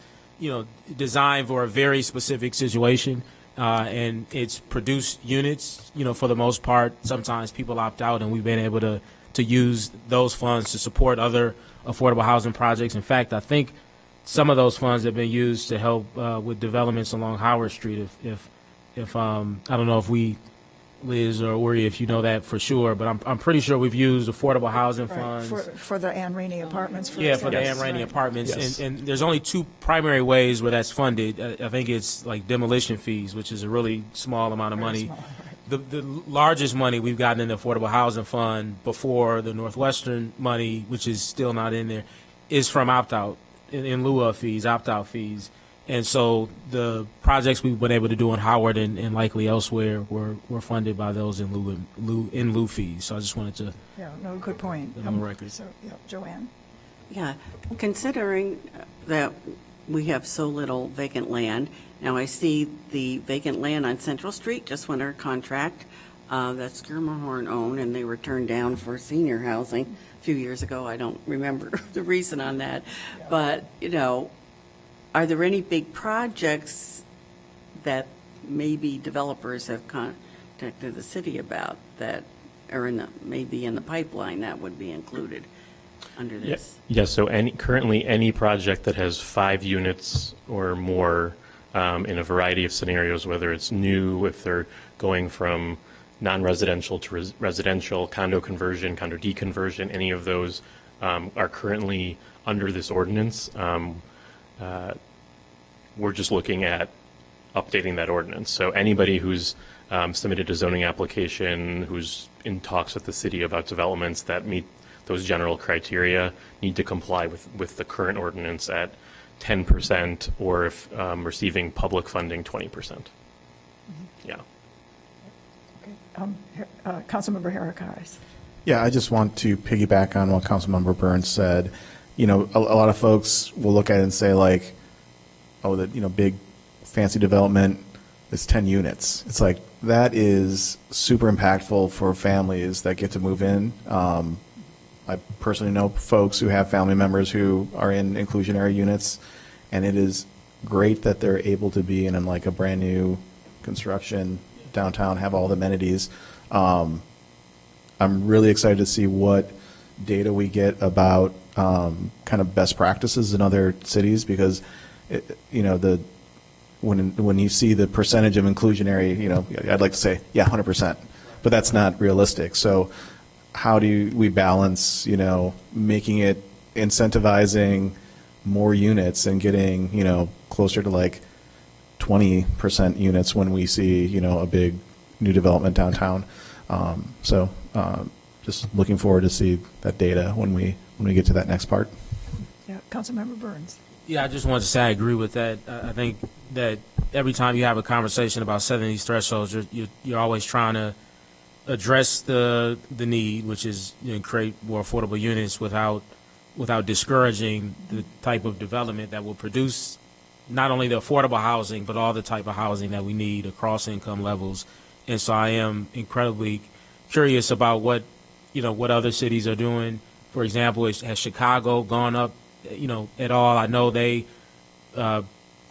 designed for a very specific situation, and it's produced units, for the most part. Sometimes people opt out, and we've been able to use those funds to support other affordable housing projects. In fact, I think some of those funds have been used to help with developments along Howard Street. If I don't know if Liz or Uri, if you know that for sure, but I'm pretty sure we've used affordable housing funds. For the Ann Rainey Apartments. For the Ann Rainey Apartments. Yes. And there's only two primary ways where that's funded. I think it's like demolition fees, which is a really small amount of money. Small, right. The largest money we've gotten in the Affordable Housing Fund before the Northwestern money, which is still not in there, is from opt-out, in lieu of fees, opt-out fees. And so the projects we've been able to do in Howard and likely elsewhere were funded by those in lieu fees. So I just wanted to. Yeah, no, good point. On the record. So, yeah, Joanne. Yeah, considering that we have so little vacant land, now I see the vacant land on Central Street just went under contract. That's Skirmerhorn owned, and they were turned down for senior housing a few years ago. I don't remember the reason on that, but are there any big projects that maybe developers have contacted the city about that are maybe in the pipeline that would be included under this? Yes. So currently any project that has 5 units or more in a variety of scenarios, whether it's new, if they're going from non-residential to residential, condo conversion, condo deconversion, any of those are currently under this ordinance. We're just looking at updating that ordinance. So anybody who's submitted a zoning application, who's in talks with the city about developments that meet those general criteria, need to comply with the current ordinance at 10%, or if receiving public funding, 20%. Yeah. Okay. Councilmember Heracles. Yeah, I just want to piggyback on what Councilmember Burns said. A lot of folks will look at it and say, like, oh, that, big fancy development is 10 units. It's like, that is super impactful for families that get to move in. I personally know folks who have family members who are in inclusionary units, and it is great that they're able to be in like a brand new construction downtown, have all the amenities. I'm really excited to see what data we get about kind of best practices in other cities, because when you see the percentage of inclusionary, I'd like to say, yeah, 100%, but that's not realistic. So how do we balance, making it incentivizing more units and getting, closer to like 20% units when we see, a big new development downtown. Just looking forward to see that data when we get to that next part. Yeah, Councilmember Burns. Yeah, I just wanted to say I agree with that. I think that every time you have a conversation about setting these thresholds, you're always trying to address the need, which is create more affordable units without discouraging the type of development that will produce not only the affordable housing, but all the type of housing that we need across income levels. And so I am incredibly curious about what other cities are doing. For example, has Chicago gone up, at all? I know they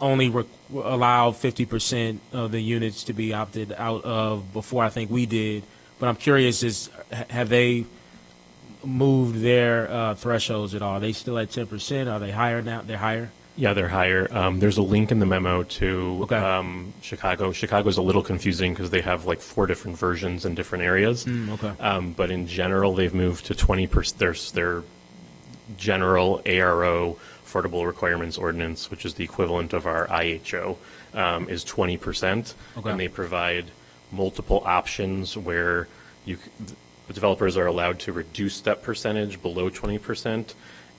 only allow 50% of the units to be opted out of before I think we did. But I'm curious, have they moved their thresholds at all? Are they still at 10%? Are they higher now? They're higher? Yeah, they're higher. There's a link in the memo to Chicago. Chicago's a little confusing because they have like 4 different versions in different areas. But in general, they've moved to 20%. Their general ARO, Affordable Requirements Ordinance, which is the equivalent of our IHO, is 20%. And they provide multiple options where the developers are allowed to reduce that percentage below 20%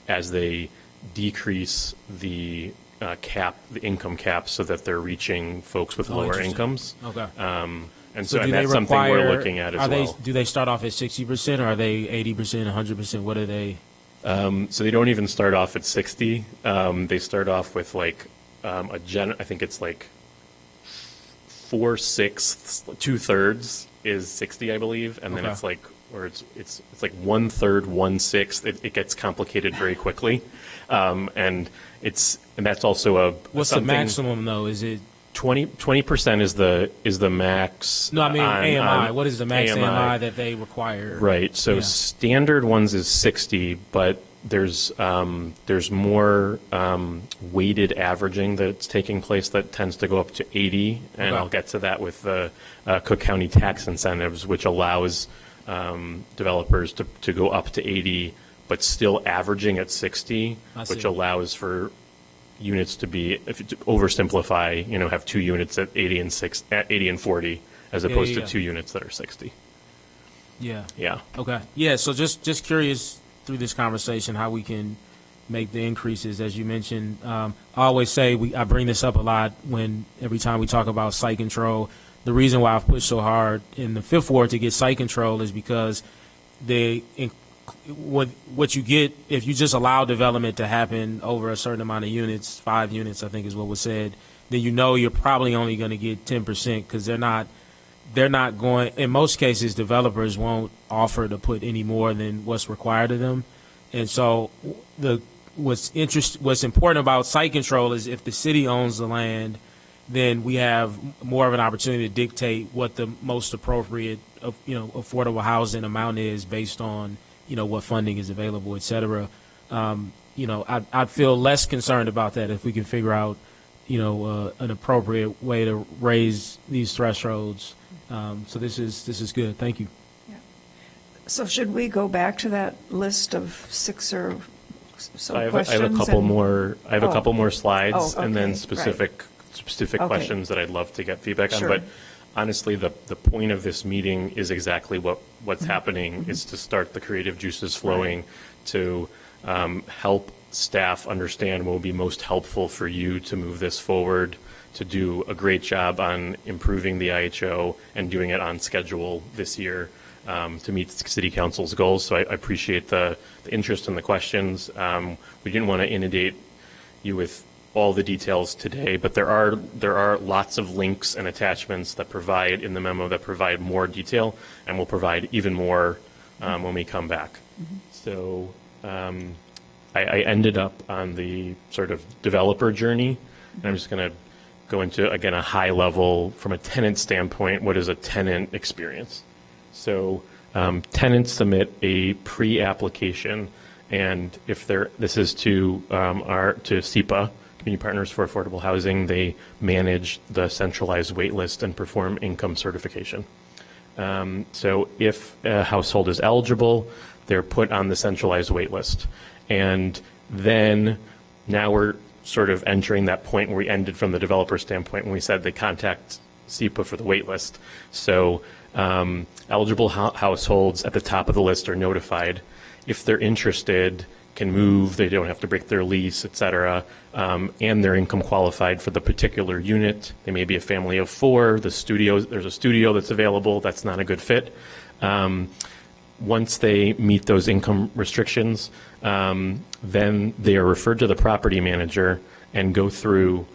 as they decrease the cap, the income cap, so that they're reaching folks with lower interesting. incomes. Okay. And So so do and they that's something we're require- looking at as are well. Do they start off at 60%, or are they 80%, 100%? What are they? So they don't even start off at 60. They start off with like I think it's like 4/6, 2/3 is 60, I believe, and then Okay. it's like, or it's like 1/3, 1/6. It gets complicated very quickly, and that's also What's the something- maximum though? Is it 20% is the max? no? I mean on- AMI. on What is the max AMI? AMI that they require? Right. So Yeah. standard ones is 60, but there's more weighted averaging that's taking place that tends to go up to 80, and Okay. I'll get to that with the Cook County tax incentives, which allows developers to go up to 80, but still averaging at 60, I which see. allows for units to be, if you oversimplify, have two units at 80 and 40, as opposed yeah. to two units that are 60. Yeah. Yeah. Okay. Yeah. So just curious through this conversation how we can make the increases, as you mentioned. I always say I bring this up a lot every time we talk about site control. The reason why I've pushed so hard in the Fifth Ward to get site control is because what you get if you just allow development to happen over a certain amount of units, 5 units I think is what was said, then you're probably only going to get 10% because they're not going, in most cases developers won't offer to put any more than what's required of them. And so what's important about site control is if the city owns the land, then we have more of an opportunity to dictate what the most appropriate affordable housing amount is based on what funding is available, et cetera. I'd feel less concerned about that if we can figure out an appropriate way to raise these thresholds. So this is good. Thank you. So should we go back to that list of 6 or so I have questions? a couple and- more. I have a couple more slides, Oh, and then okay, specific Okay. questions that I'd love to get feedback Sure. on. But honestly, the point of this meeting is exactly what's happening. Is to start the creative juices flowing, to help staff understand what will be most helpful for you to move this forward, to do a great job on improving the IHO and doing it on schedule this year. To meet City Council's goals. So I appreciate the interest and the questions. We didn't want to inundate you with all the details today, but there are lots of links and attachments that provide in the memo that provide more detail, and will provide even more when we come back. So I ended up on the sort of developer journey, and I'm just going to go into, again, a high level from a tenant standpoint. What is a tenant experience? So tenants submit a pre-application, and if this is to SEPA, Community Partners for Affordable Housing, they manage the centralized wait list and perform income certification. So if a household is eligible, they're put on the centralized wait list. And then now we're sort of entering that point where we ended from the developer standpoint when we said they contact SEPA for the wait list. So eligible households at the top of the list are notified. If they're interested, can move, they don't have to break their lease, et cetera, and they're income qualified for the particular unit. They may be a family of 4. There's a studio that's available, that's not a good fit. Once they meet those income restrictions, then they are referred to the property manager and go through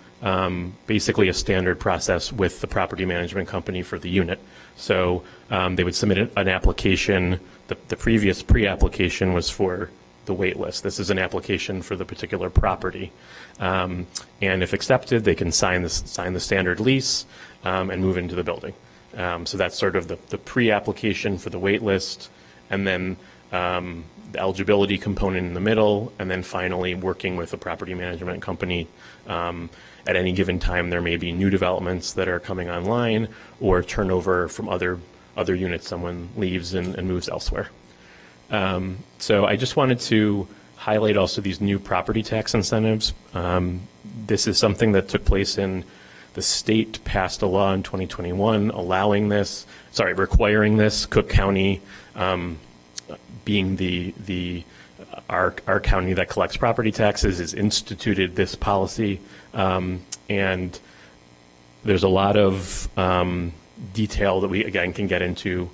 basically a standard process with the property management company for the unit. So they would submit an application. The previous pre-application was for the wait list. This is an application for the particular property. And if accepted, they can sign the standard lease and move into the building. So that's sort of the pre-application for the wait list, and then the eligibility component in the middle, and then finally working with the property management company. At any given time, there may be new developments that are coming online or turnover from other units. Someone leaves and moves elsewhere. So I just wanted to highlight also these new property tax incentives. This is something that took place in the state passed a law in 2021 allowing this. requiring this. Cook County being our county that collects property taxes has instituted this policy, and there's a lot of detail that we again can get into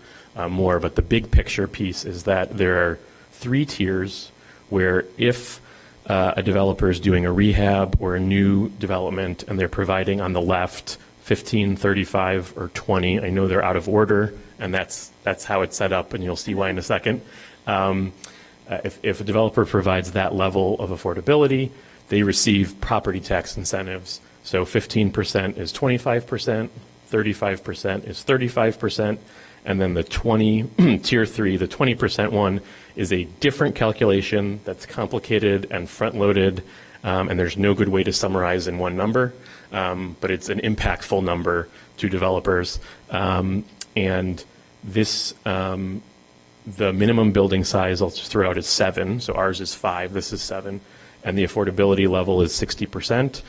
more, but the big picture piece is that there are 3 tiers where if a developer is doing a rehab or a new development and they're providing on the left 15, 35, or 20, I know they're out of order, and that's how it's set up, and you'll see why in a second. If a developer provides that level of affordability, they receive property tax incentives. So 15% is 25%, 35% is 35%, and then the tier 3, the 20% one, is a different calculation that's complicated and front-loaded, and there's no good way to summarize in one number, but it's an impactful number to developers. And this, the minimum building size, I'll just throw out, is 7, so ours is 5, this is 7, and the affordability level is 60%.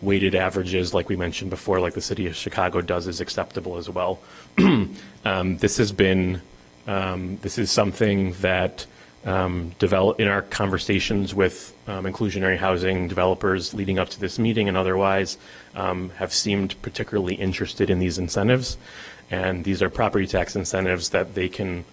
Weighted averages, like we mentioned before, like the city of Chicago does, is acceptable as well. This is something that develop in our conversations with inclusionary housing developers leading up to this meeting and otherwise have seemed particularly interested in these incentives, and these are property tax incentives that they can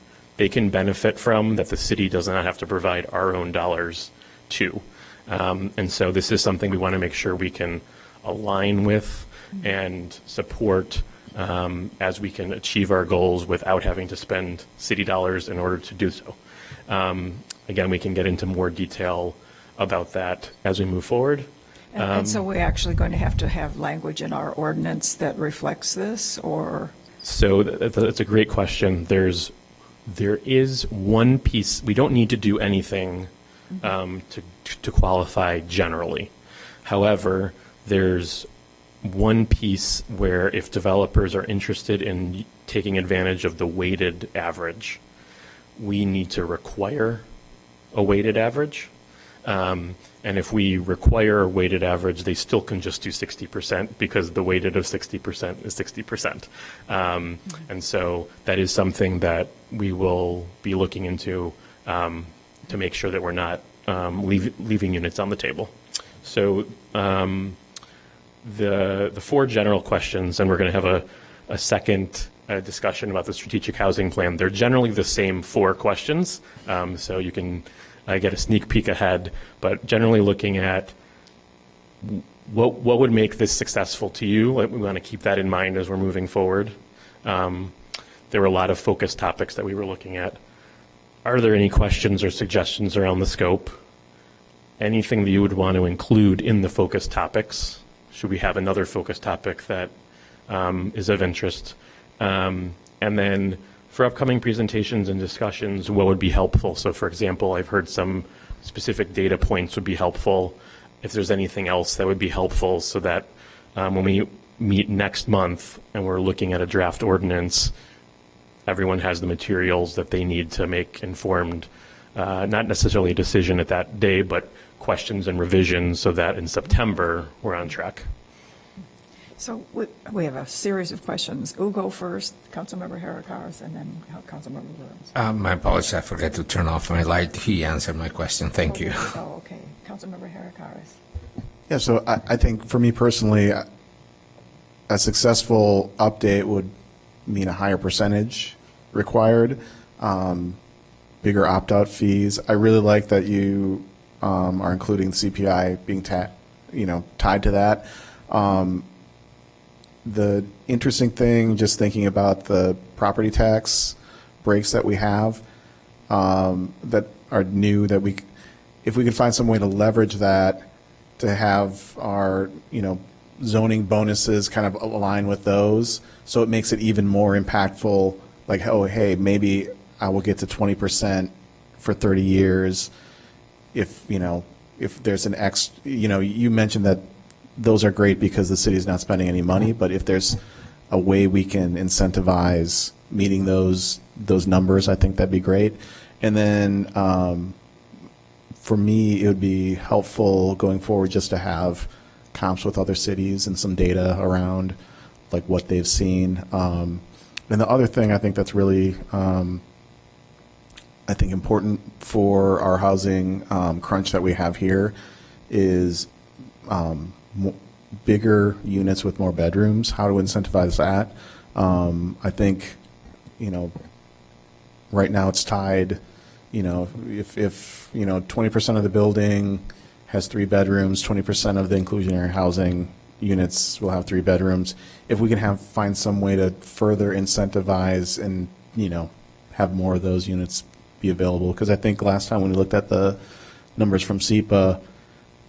benefit from, that the city does not have to provide our own dollars to. And so this is something we want to make sure we can align with and support as we can achieve our goals without having to spend city dollars in order to do so. Again, we can get into more detail about that as we move forward. And so we're actually going to have language in our ordinance that reflects this, or? So that's a great question. There is one piece. We don't need to do anything to qualify generally. However, there's one piece where if developers are interested in taking advantage of the weighted average, we need to require a weighted average. And if we require a weighted average, they still can just do 60% because the weighted of 60% is 60%. And so that is something that we will be looking into to make sure that we're not leaving units on the table. So the 4 general questions, and we're going to have a second discussion about the strategic housing plan. They're generally the same 4 questions, so you can get a sneak peek ahead, but generally looking at what would make this successful to you. We want to keep that in mind as we're moving forward. There were a lot of focus topics that we were looking at. Are there any questions or suggestions around the scope? Anything that you would want to include in the focus topics? Should we have another focus topic that is of interest? And then for upcoming presentations and discussions, what would be helpful? So for example, I've heard some specific data points would be helpful. If there's anything else that would be helpful so that when we meet next month and we're looking at a draft ordinance, everyone has the materials that they need to make informed, not necessarily a decision at that day, but questions and revisions so that in September we're on track. So we have a series of questions. We'll go first, Councilmember Harakaris, and then Councilmember Williams. My apologies, I forgot to turn off my light. He answered my question. Thank you. Oh, okay. Councilmember Harakaris. Yeah, so I think for me personally, a successful update would mean a higher percentage required, bigger opt-out fees. I really like that you are including CPI being tied to that. The interesting thing, just thinking about the property tax breaks that we have that are new, that if we could find some way to leverage that to have our zoning bonuses kind of align with those, so it makes it even more impactful. Like, oh, hey, maybe I will get to 20% for 30 years if there's an X, you mentioned that those are great because the city is not spending any money, but if there's a way we can incentivize meeting those numbers, I think that'd be great. And then for me, it would be helpful going forward just to have comps with other cities and some data around like what they've seen. And the other thing I think that's really, I think important for our housing crunch that we have here is bigger units with more bedrooms, how to incentivize that. I think, right now it's tied, if 20% of the building has 3 bedrooms, 20% of the inclusionary housing units will have 3 bedrooms. If we can find some way to further incentivize and, have more of those units be available. Because I think last time when we looked at the numbers from SEPA,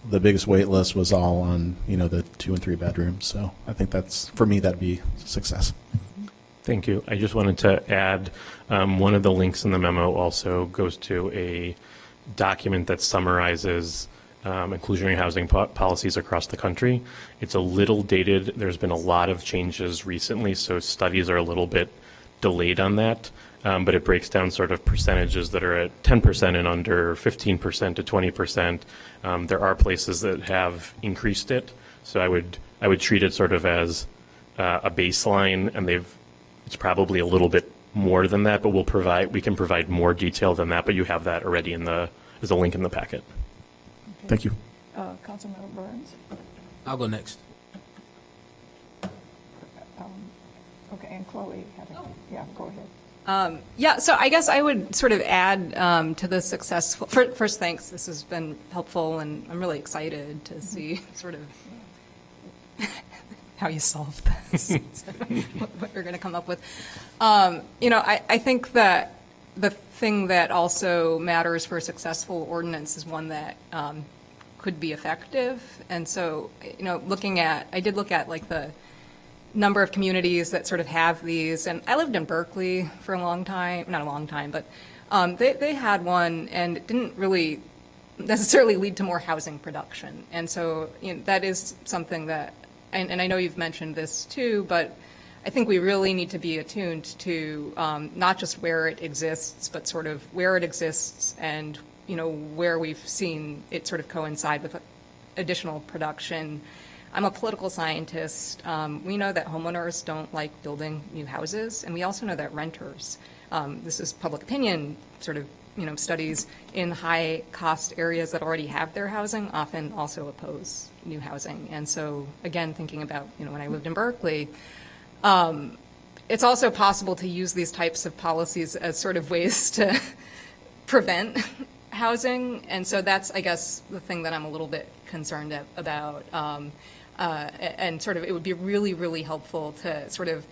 the biggest wait list was all on, the 2 and 3 bedrooms. So I think for me, that'd be a success. Thank you. I just wanted to add, one of the links in the memo also goes to a document that summarizes inclusionary housing policies across the country. It's a little dated. There's been a lot of changes recently, so studies are a little bit delayed on that. But it breaks down sort of percentages that are at 10% and under, 15% to 20%. There are places that have increased it, so I would treat it sort of as a baseline, and it's probably a little bit more than that, but we can provide more detail than that. But you have that already as a link in the packet. Okay. Thank you. Councilmember Burns. I'll go next. Okay, and Chloe. Yeah, go ahead. So I guess I would sort of add to the successful, first, thanks, this has been helpful, and I'm really excited to see sort of how you solve this, what you're going to come up with. I think that the thing that also matters for a successful ordinance is one that could be effective. And so, I did look at like the number of communities that sort of have these, and I lived in Berkeley for a long time, not a long time, but they had one, and it didn't really necessarily lead to more housing production. And so that is something that, and I know you've mentioned this too, but I think we really need to be attuned to not just where it exists, but sort of where it exists and where we've seen it sort of coincide with additional production. I'm a political scientist. We know that homeowners don't like building new houses, and we also know that renters, this is public opinion sort of, studies in high-cost areas that already have their housing often also oppose new housing. And so, again, thinking about, when I lived in Berkeley, it's also possible to use these types of policies as sort of ways to prevent housing. And so that's, I guess, the thing that I'm a little bit concerned about. And sort of it would be really, really helpful to sort of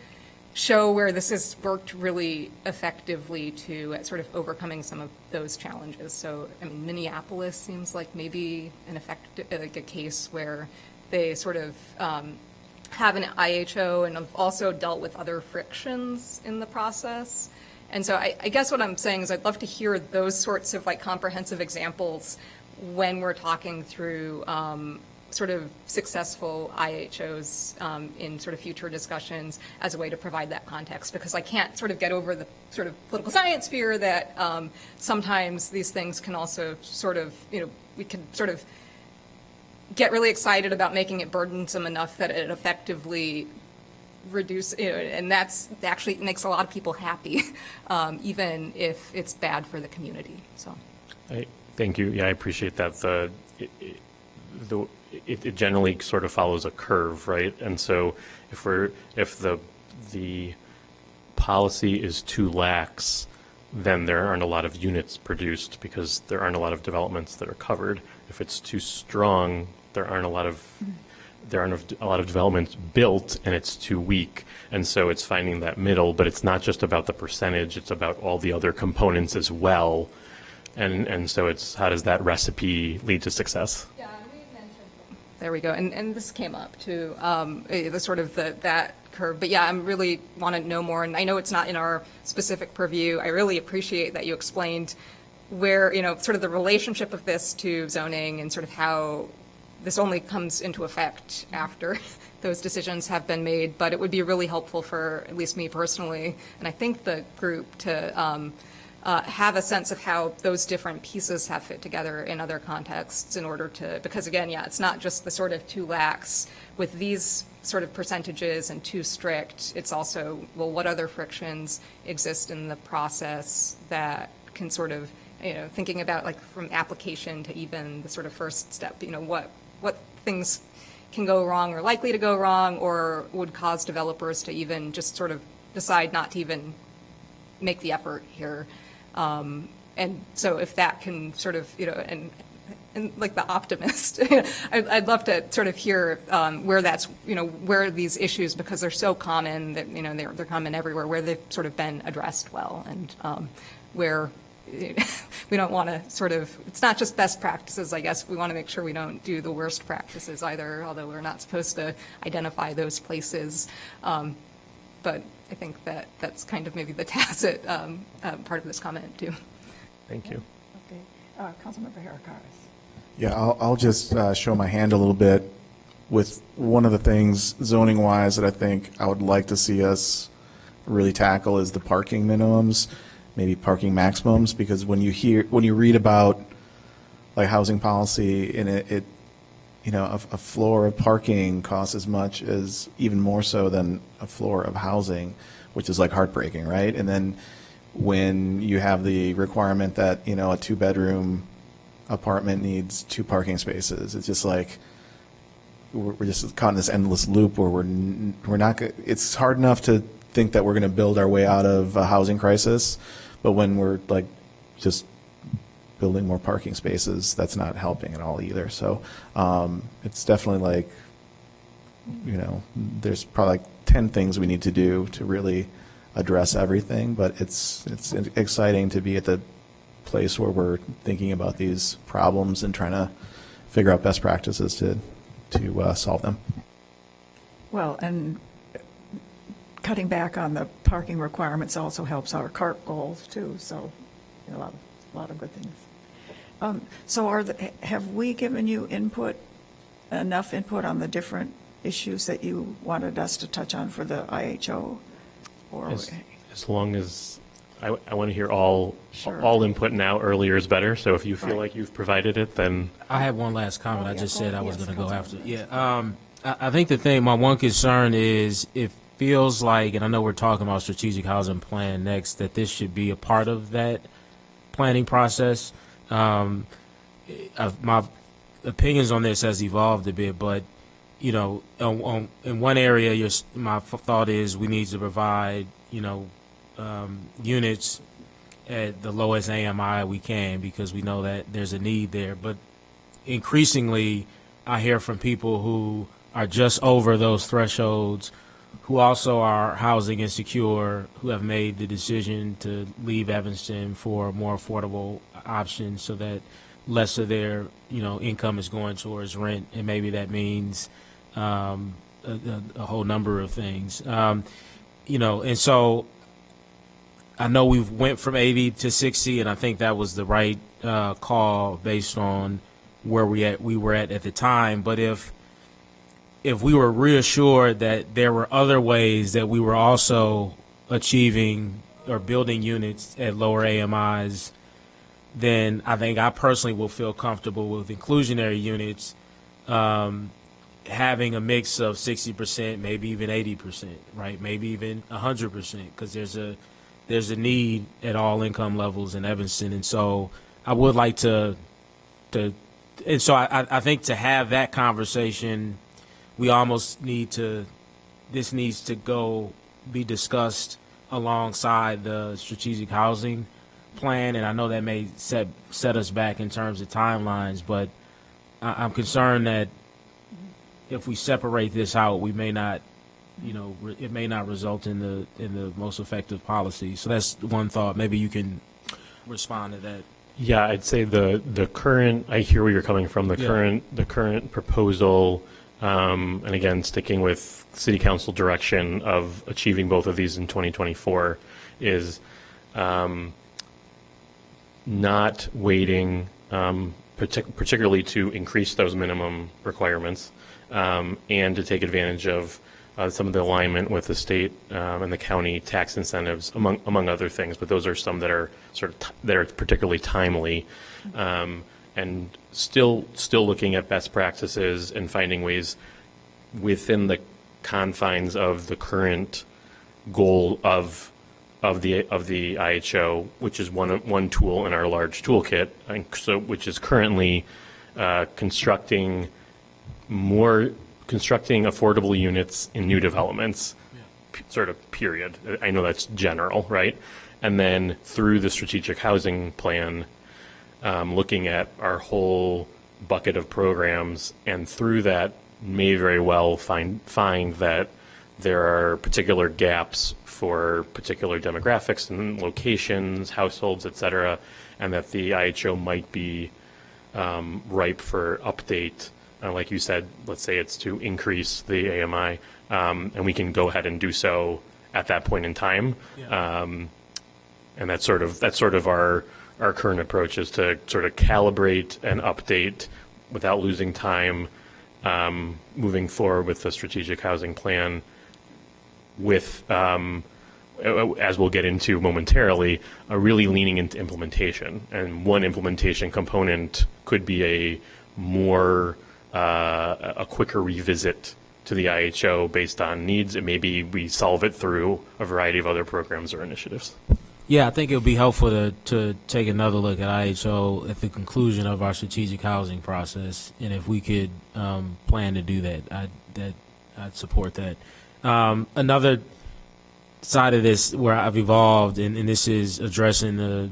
show where this has worked really effectively to at sort of overcoming some of those challenges. So, Minneapolis seems like maybe like a case where they sort of have an IHO and have also dealt with other frictions in the process. And so I guess what I'm saying is I'd love to hear those sorts of like comprehensive examples when we're talking through sort of successful IHOs in sort of future discussions as a way to provide that context, because I can't sort of get over the sort of political science fear that sometimes these things can also sort of, we can sort of get really excited about making it burdensome enough that it effectively reduce, and that's actually makes a lot of people happy, even if it's bad for the community. So, Thank you. Yeah, I appreciate that. It generally sort of follows a curve, right? And so if the policy is too lax, then there aren't a lot of units produced because there aren't a lot of developments that are covered. If it's too strong, there aren't a lot of developments built, and it's too weak. And so it's finding that middle, but it's not just about the percentage, it's about all the other components as well. And so it's how does that recipe lead to success? Yeah, there we go. And this came up too, the sort of that curve. But yeah, I really want to know more. And I know it's not in our specific purview. I really appreciate that you explained where, sort of the relationship of this to zoning and sort of how this only comes into effect after those decisions have been made. But it would be really helpful for at least me personally, and I think the group, to have a sense of how those different pieces have fit together in other contexts in order to, because again, yeah, it's not just the sort of too lax with these sort of percentages and too strict. It's also, well, what other frictions exist in the process that can sort of, thinking about like from application to even the sort of first step, what things can go wrong or likely to go wrong or would cause developers to even just sort of decide not to even make the effort here. And so if that can sort of, and like the optimist, I'd love to sort of hear where that's, where these issues, because they're so common that, they're common everywhere, where they've sort of been addressed well, and where we don't want to sort of, it's not just best practices, I guess. We want to make sure we don't do the worst practices either, although we're not supposed to identify those places. But I think that that's kind of maybe the tacit part of this comment, too. Thank you. Okay. Councilmember Harakaris. Yeah, I'll just show my hand a little bit with one of the things zoning-wise that I think I would like to see us really tackle is the parking minimums, maybe parking maximums, because when you read about like housing policy and it a floor of parking costs as much as, even more so than a floor of housing, which is like heartbreaking, right? And then when you have the requirement that, a 2-bedroom apartment needs 2 parking spaces, it's just like, we're just caught in this endless loop where we're not, it's hard enough to think that we're going to build our way out of a housing crisis, but when we're like just building more parking spaces, that's not helping at all either. So it's definitely like, there's probably like 10 things we need to do to really address everything, but it's exciting to be at the place where we're thinking about these problems and trying to figure out best practices to solve them. Well, and cutting back on the parking requirements also helps our CART goals too, so a lot of good things. So have we given you enough input on the different issues that you wanted us to touch on for the IHO? Or as long as I want to hear all input now, earlier is better. So if you feel like you've provided it, then I have one last comment. I just said I was going to go after. Yeah, I think my one concern is it feels like, and I know we're talking about strategic housing plan next, that this should be a part of that planning process. My opinions on this has evolved a bit, but in one area, my thought is we need to provide units at the lowest AMI we can, because we know that there's a need there. But increasingly, I hear from people who are just over those thresholds, who also are housing insecure, who have made the decision to leave Evanston for a more affordable option, so that less of their income is going towards rent, and maybe that means a whole number of things. And so I know we went from 80 to 60, and I think that was the right call based on where we were at the time. But if we were reassured that there were other ways that we were also achieving or building units at lower AMIs, then I think I personally will feel comfortable with inclusionary units having a mix of 60%, maybe even 80%, right? Maybe even 100%, because there's a need at all income levels in Evanston. And so I would like to and so I think to have that conversation, we almost this needs to be discussed alongside the strategic housing plan. And I know that may set us back in terms of timelines, but I'm concerned that if we separate this out, we may not, it may not result in the most effective policy. So that's one thought. Maybe you can respond to that. Yeah, I'd say the current, I hear where you're coming from, the current proposal, and again, sticking with City Council direction of achieving both of these in 2024, is not waiting, particularly to increase those minimum requirements, and to take advantage of some of the alignment with the state and the county tax incentives, among other things. But those are some that are that are particularly timely, and still looking at best practices and finding ways within the confines of the current goal of the IHO, which is one tool in our large toolkit, and so which is currently constructing affordable units in new developments, period. I know that's general, right? And then through the strategic housing plan, looking at our whole bucket of programs, and through that may very well find that there are particular gaps for particular demographics and locations, households, et cetera, and that the IHO might be ripe for update. Like you said, let's say it's to increase the AMI, and we can go ahead and do so at that point in time. Yeah. And that's sort of our current approach, is to sort of calibrate and update without losing time, moving forward with the strategic housing plan with, as we'll get into momentarily, really leaning into implementation. And one implementation component could be a quicker revisit to the IHO based on needs, and maybe we solve it through a variety of other programs or initiatives. Yeah, I think it would be helpful to take another look at IHO at the conclusion of our strategic housing process, and if we could plan to do that, I'd support that. Another side of this where I've evolved, and this is addressing the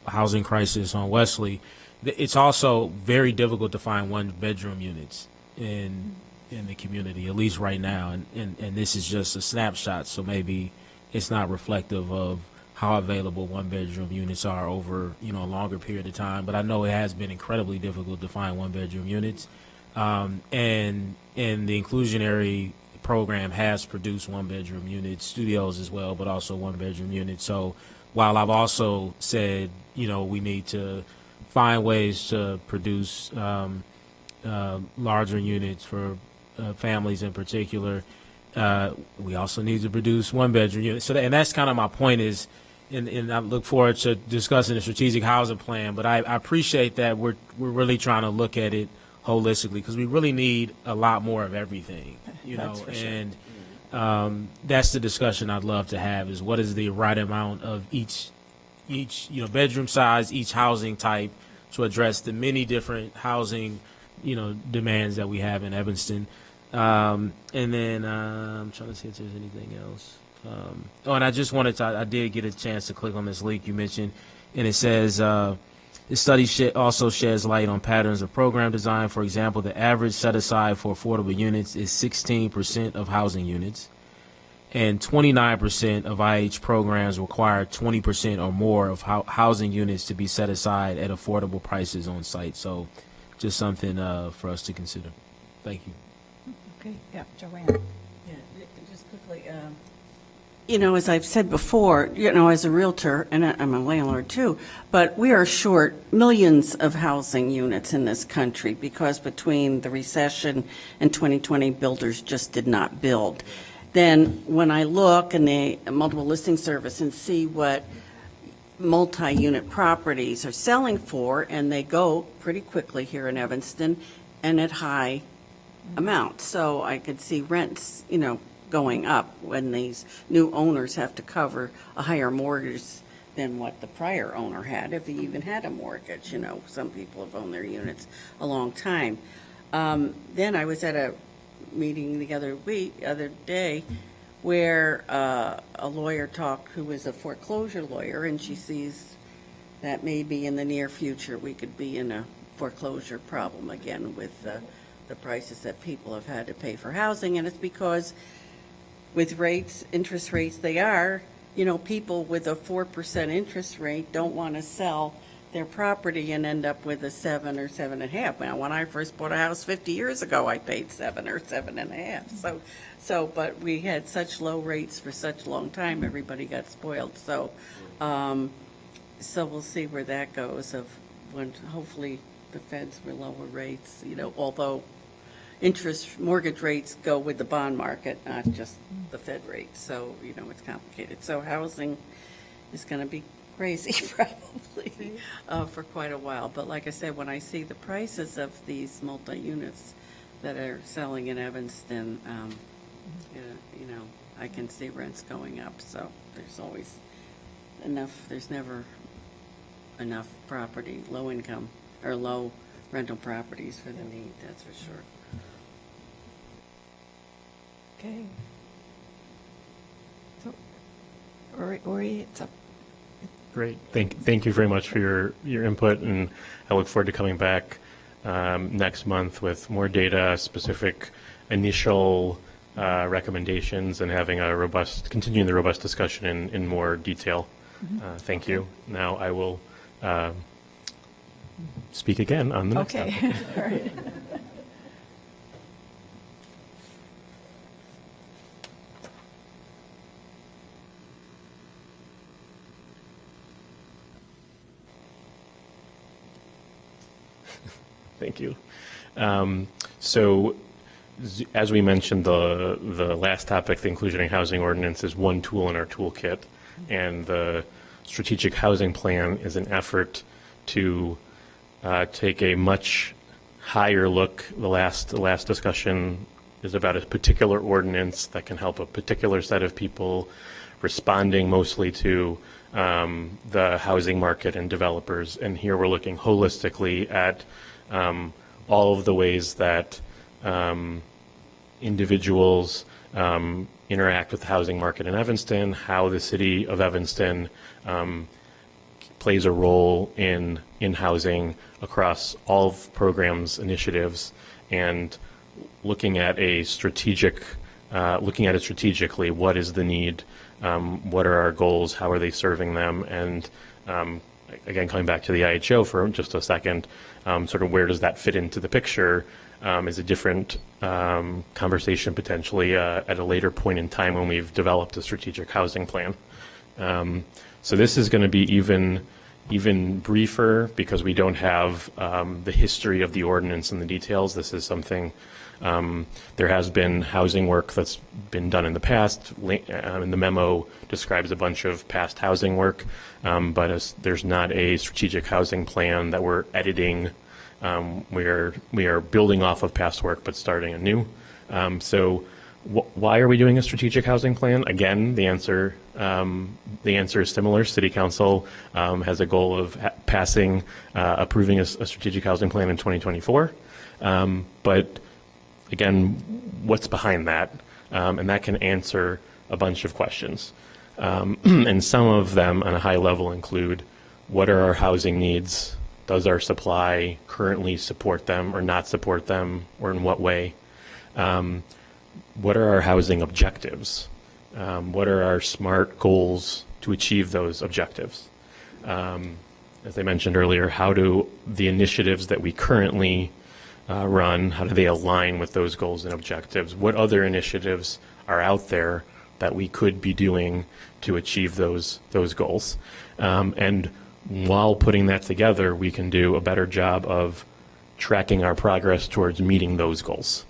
housing crisis on Wesley. It's also very difficult to find one-bedroom units in the community, at least right now, and this is just a snapshot, so maybe it's not reflective of how available one-bedroom units are over a longer period of time. But I know it has been incredibly difficult to find one-bedroom units, and the inclusionary program has produced one-bedroom units, studios as well, but also one-bedroom units. So while I've also said we need to find ways to produce larger units for families in particular, we also need to produce one-bedroom units. So and that's kind of my point is, and I look forward to discussing the strategic housing plan. But I appreciate that we're really trying to look at it holistically, because we really need a lot more of everything, That's for sure. And that's the discussion I'd love to have, is what is the right amount of each bedroom size, each housing type, to address the many different housing demands that we have in Evanston. And then I'm trying to see if there's anything else. And I just wanted to, I did get a chance to click on this link you mentioned, and it says, the study also sheds light on patterns of program design. For example, the average set aside for affordable units is 16% of housing units, and 29% of IH programs require 20% or more of housing units to be set aside at affordable prices on site. So just something for us to consider. Thank you. Okay, yeah, Joanne. Yeah, just quickly, as I've said before, as a realtor, and I'm a landlord too, but we are short millions of housing units in this country, because between the recession and 2020, builders just did not build. Then when I look in the multiple listing service and see what multi-unit properties are selling for, and they go pretty quickly here in Evanston and at high amounts. So I could see rents, going up when these new owners have to cover a higher mortgage than what the prior owner had, if he even had a mortgage. Some people have owned their units a long time. Then I was at a meeting the other day, where a lawyer talked, who was a foreclosure lawyer, and she sees that maybe in the near future we could be in a foreclosure problem again with the prices that people have had to pay for housing. And it's because with interest rates they are, people with a 4% interest rate don't want to sell their property and end up with a 7 or 7.5. Now, when I first bought a house 50 years ago, I paid 7 or 7.5. But we had such low rates for such a long time, everybody got spoiled. So we'll see where that goes, of when hopefully the feds will lower rates, although mortgage rates go with the bond market, not just the Fed rate. So, it's complicated. So housing is going to be crazy probably for quite a while. But like I said, when I see the prices of these multi-units that are selling in Evanston, I can see rents going up. So there's always there's never enough property, low income or low rental properties for the need, that's for sure. Okay. So, Ori, it's up. Great. Thank you very much for your input, and I look forward to coming back next month with more data, specific initial recommendations, and having continuing the robust discussion in more detail. Thank you. Now I will speak again on the next topic. Okay. All right. Thank you. So, as we mentioned, the last topic, the Inclusionary Housing Ordinance, is one tool in our toolkit, and the Strategic Housing Plan is an effort to take a much higher look. The last discussion is about a particular ordinance that can help a particular set of people, responding mostly to the housing market and developers. And here we're looking holistically at all of the ways that individuals interact with the housing market in Evanston, how the city of Evanston plays a role in housing across all of programs, initiatives, and looking at it strategically. What is the need? What are our goals? How are they serving them? And again, coming back to the IHO for just a second, sort of where does that fit into the picture is a different conversation potentially at a later point in time when we've developed a strategic housing plan. So this is going to be even briefer because we don't have the history of the ordinance and the details. This is something, there has been housing work that's been done in the past, and the memo describes a bunch of past housing work, but there's not a strategic housing plan that we're editing. We are building off of past work but starting anew. So why are we doing a strategic housing plan? Again, the answer is similar. City Council has a goal of approving a strategic housing plan in 2024. But again, what's behind that? And that can answer a bunch of questions. And some of them on a high level include, what are our housing needs? Does our supply currently support them or not support them, or in what way? What are our housing objectives? What are our SMART goals to achieve those objectives? As I mentioned earlier, how do the initiatives that we currently run, how do they align with those goals and objectives? What other initiatives are out there that we could be doing to achieve those goals? And while putting that together, we can do a better job of tracking our progress towards meeting those goals.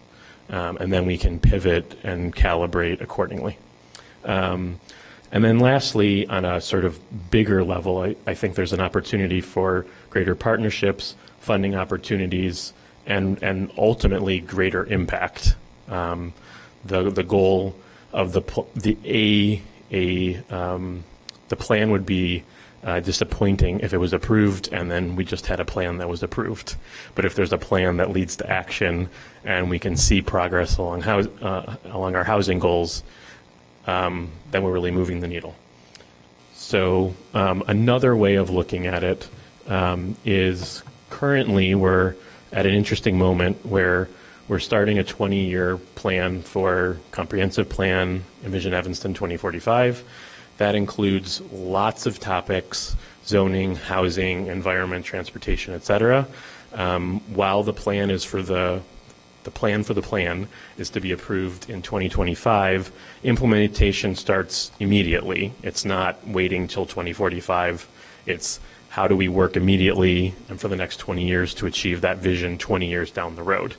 And then we can pivot and calibrate accordingly. And then lastly, on a sort of bigger level, I think there's an opportunity for greater partnerships, funding opportunities, and ultimately greater impact. The goal of the plan would be disappointing if it was approved and then we just had a plan that was approved. But if there's a plan that leads to action and we can see progress along our housing goals, then we're really moving the needle. So another way of looking at it is currently we're at an interesting moment where we're starting a 20-year plan for comprehensive plan, Envision Evanston 2045. That includes lots of topics: zoning, housing, environment, transportation, et cetera. While the plan is the plan is to be approved in 2025, implementation starts immediately. It's not waiting till 2045. It's how do we work immediately and for the next 20 years to achieve that vision 20 years down the road.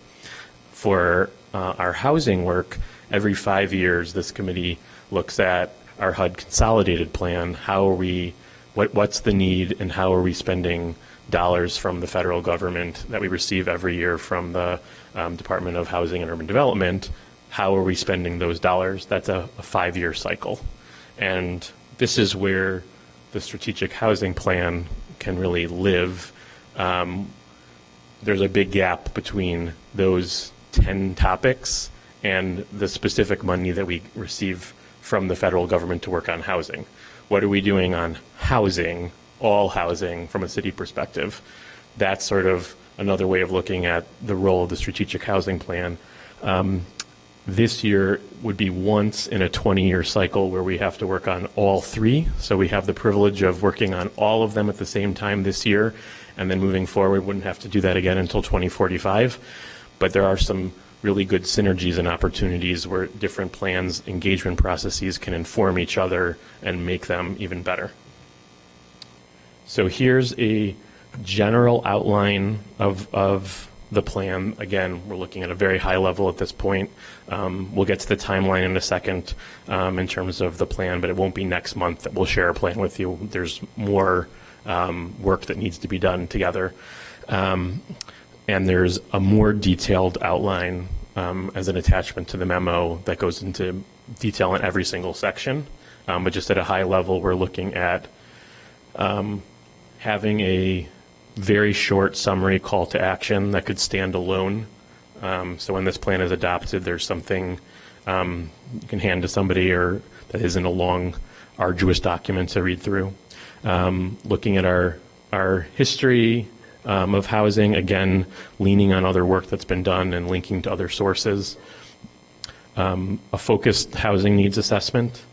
For our housing work, every 5 years, this committee looks at our HUD consolidated plan. How are we, what's the need, and how are we spending dollars from the federal government that we receive every year from the Department of Housing and Urban Development? How are we spending those dollars? That's a 5-year cycle. And this is where the strategic housing plan can really live. There's a big gap between those 10 topics and the specific money that we receive from the federal government to work on housing. What are we doing on housing, all housing, from a city perspective? That's sort of another way of looking at the role of the strategic housing plan. This year would be once in a 20-year cycle where we have to work on all three. So we have the privilege of working on all of them at the same time this year, and then moving forward, wouldn't have to do that again until 2045. But there are some really good synergies and opportunities where different plans, engagement processes can inform each other and make them even better. So here's a general outline of the plan. Again, we're looking at a very high level at this point. We'll get to the timeline in a second in terms of the plan, but it won't be next month that we'll share a plan with you. There's more work that needs to be done together. And there's a more detailed outline as an attachment to the memo that goes into detail in every single section. But just at a high level, we're looking at having a very short summary call to action that could stand alone. So when this plan is adopted, there's something you can hand to somebody or that isn't a long, arduous document to read through. Looking at our history of housing, again, leaning on other work that's been done and linking to other sources. A focused housing needs assessment.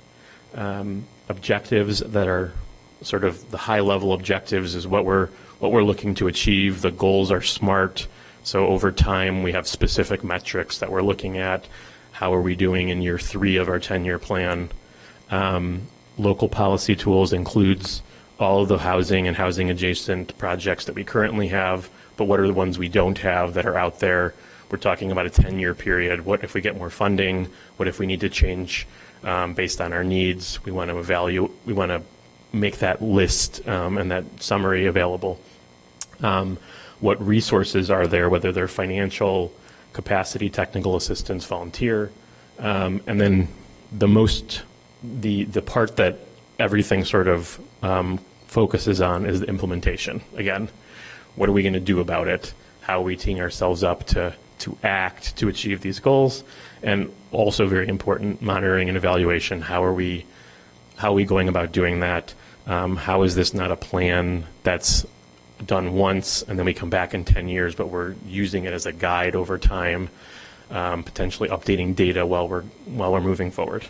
Objectives that are sort of the high level objectives is what we're looking to achieve. The goals are SMART. So over time, we have specific metrics that we're looking at. How are we doing in year 3 of our 10-year plan? Local policy tools includes all of the housing and housing adjacent projects that we currently have, but what are the ones we don't have that are out there? We're talking about a 10-year period. What if we get more funding? What if we need to change based on our needs? We want to evaluate, we want to make that list and that summary available. What resources are there, whether they're financial, capacity, technical assistance, volunteer, and then the part that everything sort of focuses on is the implementation. Again, what are we going to do about it? How are we teeing ourselves up to act to achieve these goals? And also very important, monitoring and evaluation. How are we going about doing that? How is this not a plan that's done once and then we come back in 10 years, but we're using it as a guide over time, potentially updating data while we're moving forward.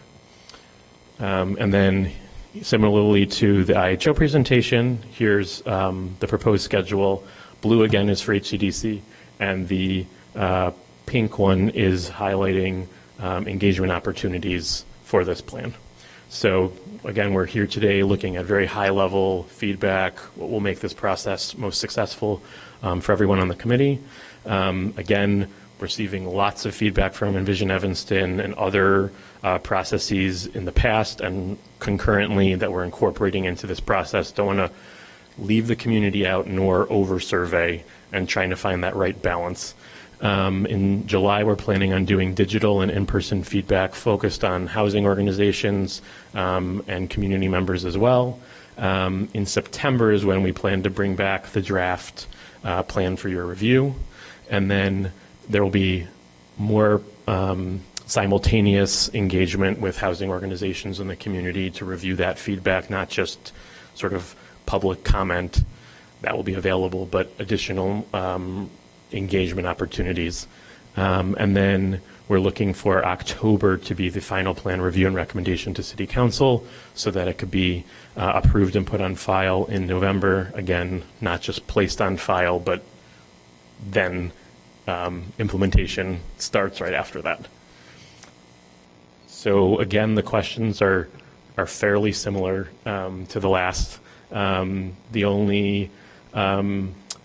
And then similarly to the IHO presentation, here's the proposed schedule. Blue again is for HCDC, and the pink one is highlighting engagement opportunities for this plan. So again, we're here today looking at very high level feedback, what will make this process most successful for everyone on the committee. Again, receiving lots of feedback from Envision Evanston and other processes in the past and concurrently that we're incorporating into this process. Don't want to leave the community out nor over-survey, and trying to find that right balance. In July, we're planning on doing digital and in-person feedback focused on housing organizations and community members as well. In September is when we plan to bring back the draft plan for your review. And then there will be more simultaneous engagement with housing organizations in the community to review that feedback, not just sort of public comment that will be available, but additional engagement opportunities. And then we're looking for October to be the final plan review and recommendation to City Council so that it could be approved and put on file in November. Again, not just placed on file, but then implementation starts right after that. So again, the questions are fairly similar to the last. The only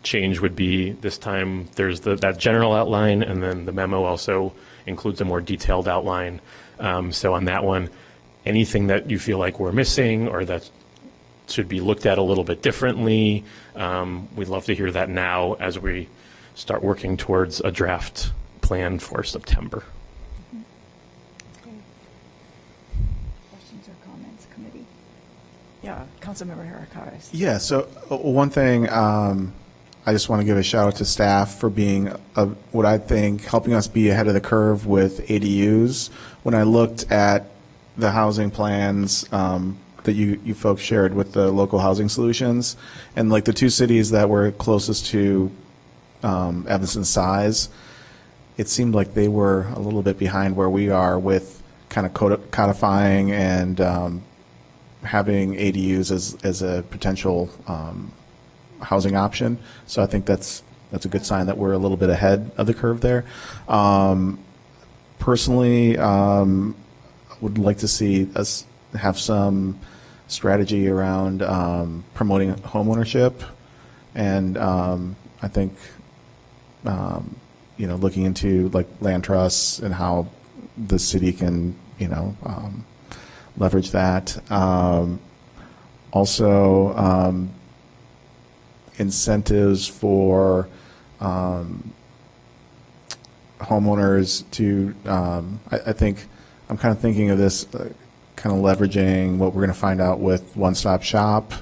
change would be this time there's that general outline, and then the memo also includes a more detailed outline. So on that one, anything that you feel like we're missing or that should be looked at a little bit differently, we'd love to hear that now as we start working towards a draft plan for September. Questions or comments, committee? Yeah, Councilmember Harakaris. Yeah, so one thing, I just want to give a shout out to staff for being, what I think, helping us be ahead of the curve with ADUs. When I looked at the housing plans that you folks shared with the local housing solutions, and like the two cities that were closest to Evanston's size, it seemed like they were a little bit behind where we are with kind of codifying and having ADUs as a potential housing option. So I think that's a good sign that we're a little bit ahead of the curve there. Personally, would like to see us have some strategy around promoting homeownership, and I think looking into like land trusts and how the city can leverage that. Also, incentives for homeowners to, I think I'm kind of thinking of this kind of leveraging what we're going to find out with One Stop Shop,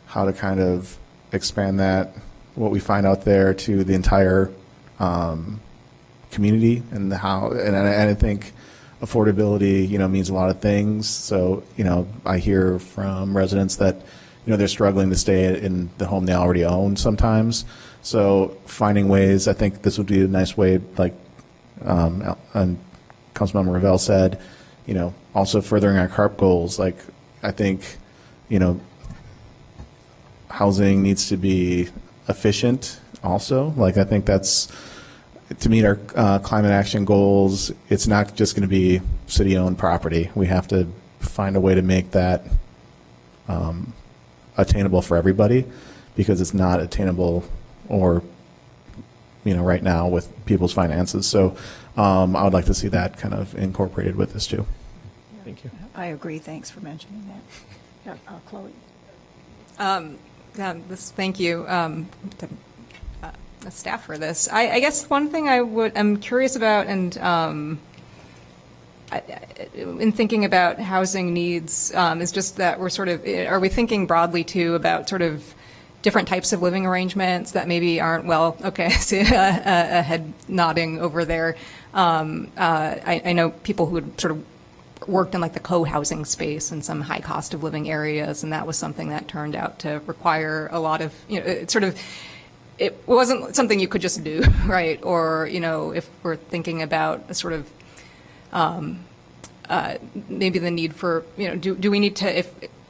how to kind of expand that, what we find out there, to the entire community, and I think affordability, means a lot of things. So, I hear from residents that, they're struggling to stay in the home they already own sometimes. So finding ways, I think this would be a nice way, like and Councilmember Revelle said, also furthering our CARP goals. Like, I think, housing needs to be efficient also. Like, I think that's, to meet our climate action goals, it's not just going to be city-owned property. We have to find a way to make that attainable for everybody, because it's not attainable or right now with people's finances. So I would like to see that kind of incorporated with this too. Thank you. I agree. Thanks for mentioning that. Yeah, Chloe. Thank you to the staff for this. I guess one thing I'm curious about, and in thinking about housing needs, is just that we're are we thinking broadly too about sort of different types of living arrangements that maybe aren't, well, okay, I see a head nodding over there. I know people who had sort of worked in like the co-housing space in some high cost of living areas, and that was something that turned out to require a lot of, it wasn't something you could just do, right? Or, if we're thinking about a sort of maybe the need for, do we need to,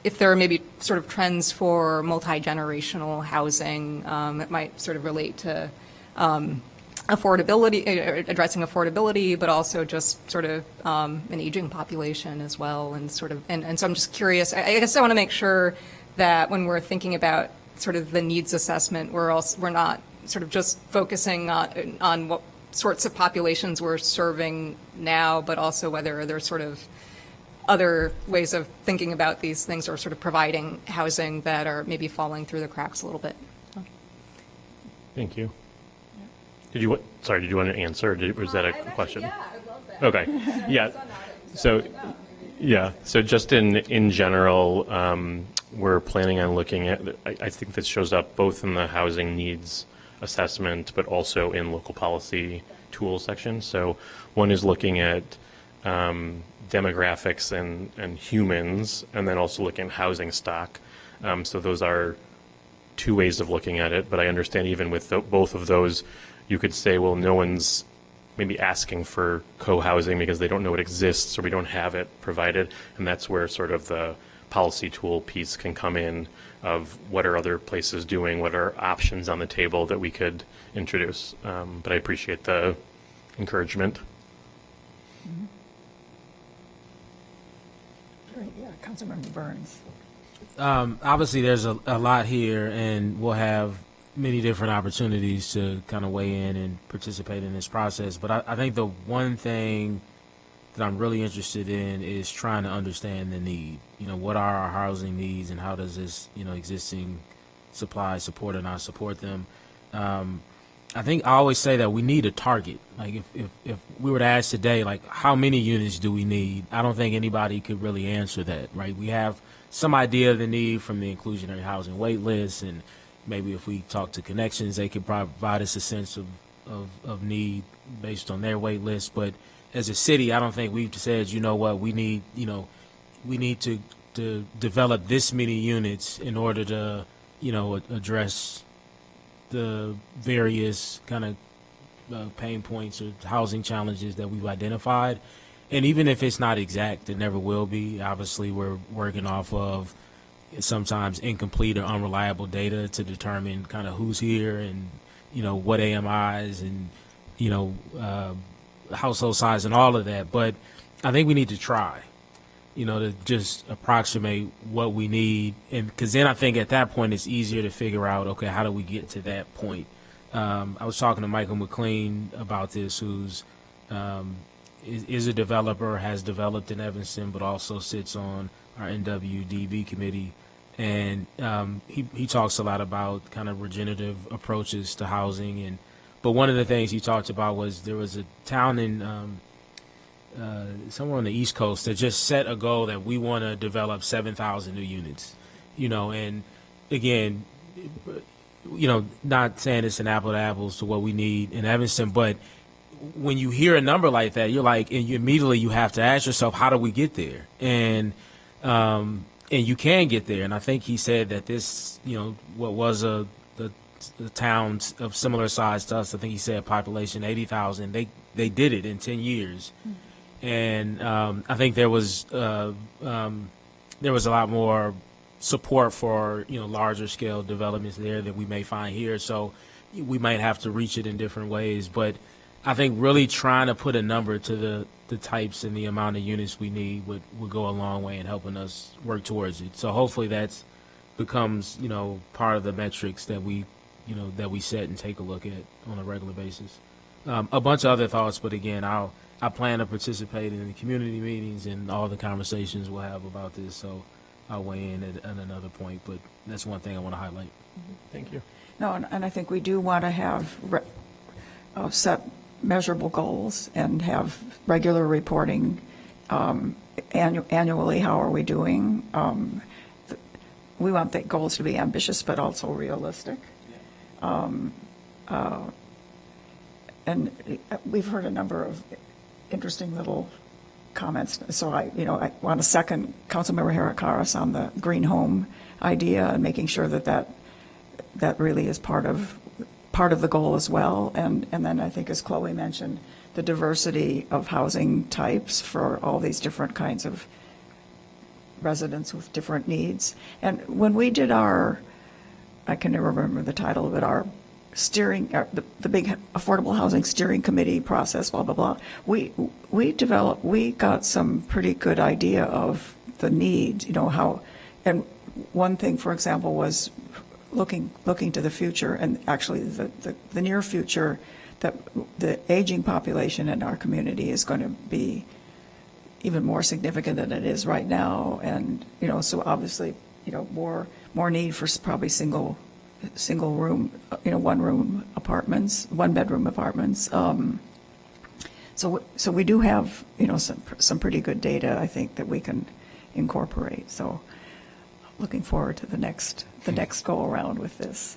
if there are maybe sort of trends for multi-generational housing that might sort of relate to affordability, addressing affordability, but also just sort of an aging population as well, and sort of, and so I'm just curious. I guess I want to make sure that when we're thinking about sort of the needs assessment, we're not sort of just focusing on what sorts of populations we're serving now, but also whether there's sort of other ways of thinking about these things, or sort of providing housing that are maybe falling through the cracks a little bit. Thank you. Did you want to answer? Was that a question? Yeah, I love that. Okay. Yeah. So just in general, we're planning on looking at, I think this shows up both in the housing needs assessment, but also in local policy tools section. So one is looking at demographics and humans, and then also looking at housing stock. So those are two ways of looking at it, but I understand even with both of those, you could say, well, no one's maybe asking for co-housing because they don't know it exists, or we don't have it provided, and that's where sort of the policy tool piece can come in, of what are other places doing, what are options on the table that we could introduce. But I appreciate the encouragement. Mm-hmm. Great, yeah, Councilmember Burns. Obviously, there's a lot here, and we'll have many different opportunities to kind of weigh in and participate in this process. But I think the one thing that I'm really interested in is trying to understand the need. You know, what are our housing needs and how does this, you know, existing supply support or not support them? I think I always say that we need a target. Like if we were to ask today, like how many units do we need? I don't think anybody could really answer that, right? We have some idea of the need from the inclusionary housing wait list, and maybe if we talk to Connections, they could provide us a sense of need based on their wait list. But as a city, I don't think we've said, you know what, we need to develop this many units in order to, you know, address the various kind of pain points or housing challenges that we've identified. And even if it's not exact, it never will be. Obviously, we're working off of sometimes incomplete or unreliable data to determine kind of who's here and, you know, what AMIs and, you know, household size and all of that. But I think we need to try, you know, to just approximate what we need. And because then I think at that point it's easier to figure out, okay, how do we get to that point? I was talking to Michael McLean about this, who's is a developer, has developed in Evanston, but also sits on our NWDB committee. And he talks a lot about kind of regenerative approaches to housing. But one of the things he talked about was there was a town in somewhere on the East Coast that just set a goal that we want to develop 7,000 new units, you know, and again, you know, not saying it's an apple to apples to what we need in Evanston, but when you hear a number like that, you're like, and you immediately you have to ask yourself, how do we get there? And you can get there. And I think he said that this, you know, what was the towns of similar size to us, I think he said population 80,000, they did it in 10 years. Mm-hmm. And I think there was a lot more support for, you know, larger scale developments there that we may find here. So we might have to reach it in different ways. But I think really trying to put a number to the types and the amount of units we need would go a long way in helping us work towards it. So hopefully that's becomes, you know, part of the metrics that we set and take a look at on a regular basis. A bunch of other thoughts, but again, I plan to participate in the community meetings and all the conversations we'll have about this, so I'll weigh in at another point, but that's one thing I want to highlight. Thank you. No, and I think we do want to have set measurable goals and have regular reporting annually. How are we doing? We want the goals to be ambitious, but also realistic. And we've heard a number of interesting little comments. So I want to second Councilmember Harakaris on the green home idea and making sure that really is part of the goal as well. And then I think, as Chloe mentioned, the diversity of housing types for all these different kinds of residents with different needs. And when we did I can never remember the title of it, our steering, the big affordable housing steering committee process, blah, blah, blah, we got some pretty good idea of the need, you know, how, and one thing, for example, was looking to the future, and actually the near future, that the aging population in our community is going to be even more significant than it is right now. And, you know, so obviously, you know, more need for probably single room, you know, one bedroom apartments. So we do have, you know, some pretty good data, I think, that we can incorporate. So looking forward to the next go around with this.